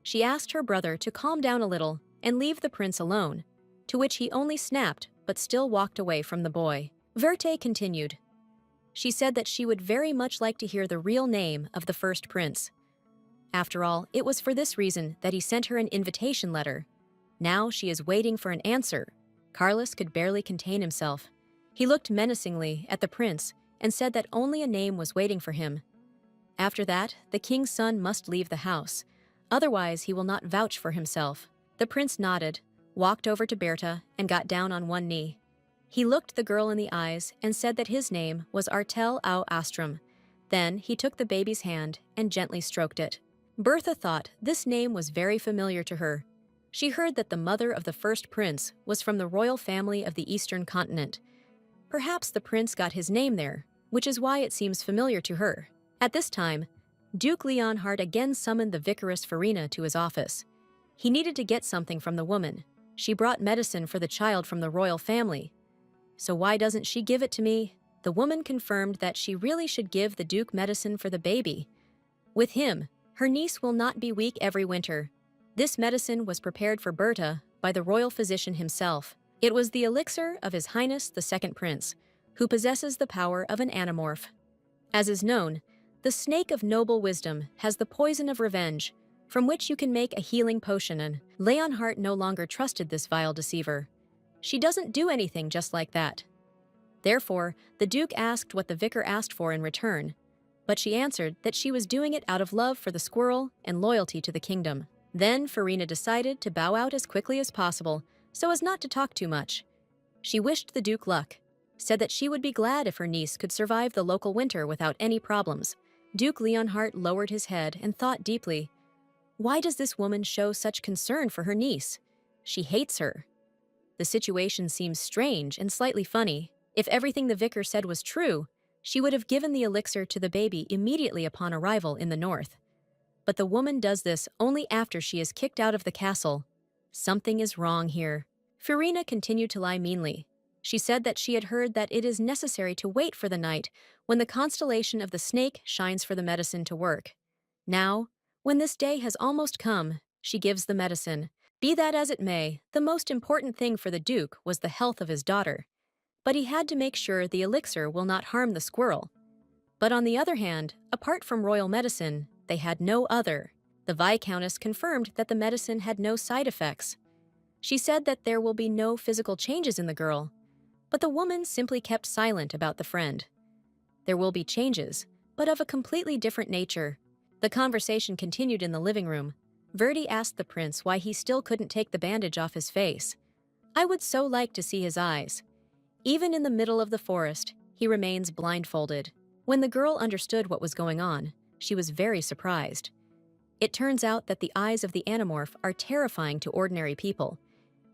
She asked her brother to calm down a little and leave the prince alone, to which he only snapped but still walked away from the boy. Verte continued. She said that she would very much like to hear the real name of the first prince. After all, it was for this reason that he sent her an invitation letter. Now she is waiting for an answer. Carlos could barely contain himself. He looked menacingly at the prince and said that only a name was waiting for him. After that, the king's son must leave the house. Otherwise, he will not vouch for himself. The prince nodded, walked over to Berta, and got down on one knee. He looked the girl in the eyes and said that his name was Artel au Astrum. Then he took the baby's hand and gently stroked it. Bertha thought this name was very familiar to her. She heard that the mother of the first prince was from the royal family of the eastern continent. Perhaps the prince got his name there, which is why it seems familiar to her. At this time, Duke Leonhard again summoned the vicaress Farina to his office. He needed to get something from the woman. She brought medicine for the child from the royal family. So why doesn't she give it to me? The woman confirmed that she really should give the Duke medicine for the baby. With him, her niece will not be weak every winter. This medicine was prepared for Berta by the royal physician himself. It was the elixir of His Highness the Second Prince, who possesses the power of an animorph. As is known, the snake of noble wisdom has the poison of revenge, from which you can make a healing potion, and Leonhardt no longer trusted this vile deceiver. She doesn't do anything just like that. Therefore, the Duke asked what the vicar asked for in return, but she answered that she was doing it out of love for the squirrel and loyalty to the kingdom. Then Farina decided to bow out as quickly as possible, so as not to talk too much. She wished the Duke luck, said that she would be glad if her niece could survive the local winter without any problems. Duke Leonhardt lowered his head and thought deeply. Why does this woman show such concern for her niece? She hates her. The situation seems strange and slightly funny. If everything the vicar said was true, she would have given the elixir to the baby immediately upon arrival in the north. But the woman does this only after she is kicked out of the castle. Something is wrong here. Farina continued to lie meanly. She said that she had heard that it is necessary to wait for the night when the constellation of the snake shines for the medicine to work. Now, when this day has almost come, she gives the medicine. Be that as it may, the most important thing for the Duke was the health of his daughter. But he had to make sure the elixir will not harm the squirrel. But on the other hand, apart from royal medicine, they had no other. The Viscountess confirmed that the medicine had no side effects. She said that there will be no physical changes in the girl, but the woman simply kept silent about the friend. There will be changes, but of a completely different nature. The conversation continued in the living room. Verdi asked the prince why he still couldn't take the bandage off his face. I would so like to see his eyes. Even in the middle of the forest, he remains blindfolded. When the girl understood what was going on, she was very surprised. It turns out that the eyes of the animorph are terrifying to ordinary people.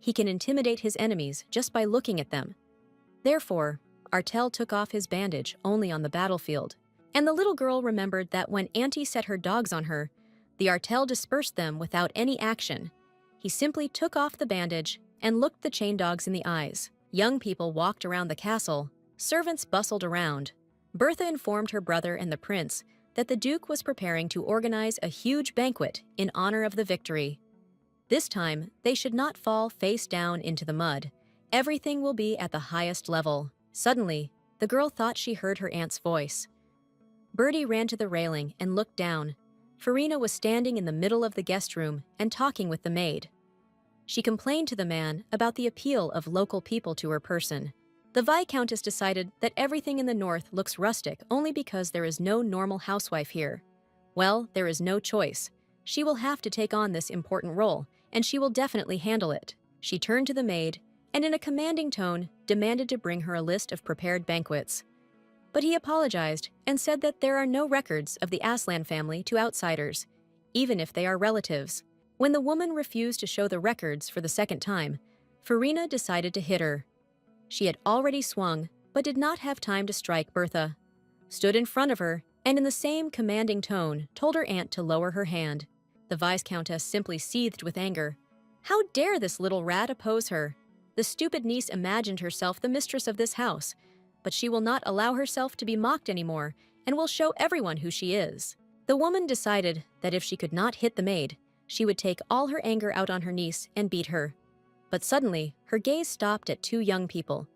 He can intimidate his enemies just by looking at them. Therefore, Artel took off his bandage only on the battlefield. And the little girl remembered that when Auntie set her dogs on her, the Artel dispersed them without any action. He simply took off the bandage and looked the chain dogs in the eyes. Young people walked around the castle. Servants bustled around. Bertha informed her brother and the prince that the Duke was preparing to organize a huge banquet in honor of the victory. This time, they should not fall face down into the mud. Everything will be at the highest level. Suddenly, the girl thought she heard her aunt's voice. Bertie ran to the railing and looked down. Farina was standing in the middle of the guest room and talking with the maid. She complained to the man about the appeal of local people to her person. The Viscountess decided that everything in the north looks rustic only because there is no normal housewife here. Well, there is no choice. She will have to take on this important role, and she will definitely handle it. She turned to the maid, and in a commanding tone, demanded to bring her a list of prepared banquets. But he apologized and said that there are no records of the Aslan family to outsiders, even if they are relatives. When the woman refused to show the records for the second time, Farina decided to hit her. She had already swung, but did not have time to strike Bertha. Stood in front of her, and in the same commanding tone, told her aunt to lower her hand. The Viscountess simply seethed with anger. How dare this little rat oppose her? The stupid niece imagined herself the mistress of this house, but she will not allow herself to be mocked anymore, and will show everyone who she is. The woman decided that if she could not hit the maid, she would take all her anger out on her niece and beat her. But suddenly, her gaze stopped at two young people.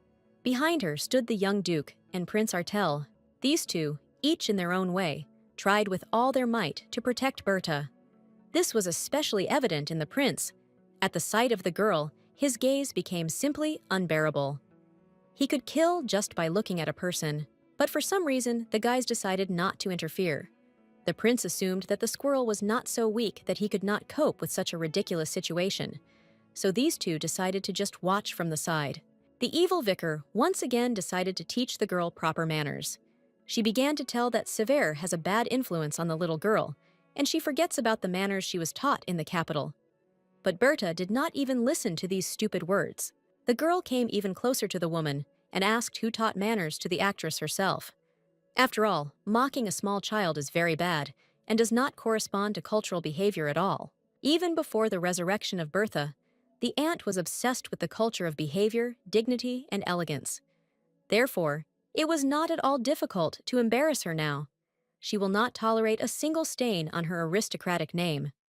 Behind her stood the young Duke and Prince Artel. These two, each in their own way, tried with all their might to protect Berta. This was especially evident in the prince. At the sight of the girl, his gaze became simply unbearable. He could kill just by looking at a person, but for some reason, the guys decided not to interfere. The prince assumed that the squirrel was not so weak that he could not cope with such a ridiculous situation. So these two decided to just watch from the side. The evil vicar once again decided to teach the girl proper manners. She began to tell that Sever has a bad influence on the little girl, and she forgets about the manners she was taught in the capital. But Berta did not even listen to these stupid words. The girl came even closer to the woman and asked who taught manners to the actress herself. After all, mocking a small child is very bad and does not correspond to cultural behavior at all. Even before the resurrection of Bertha, the aunt was obsessed with the culture of behavior, dignity, and elegance. Therefore, it was not at all difficult to embarrass her now. She will not tolerate a single stain on her aristocratic name.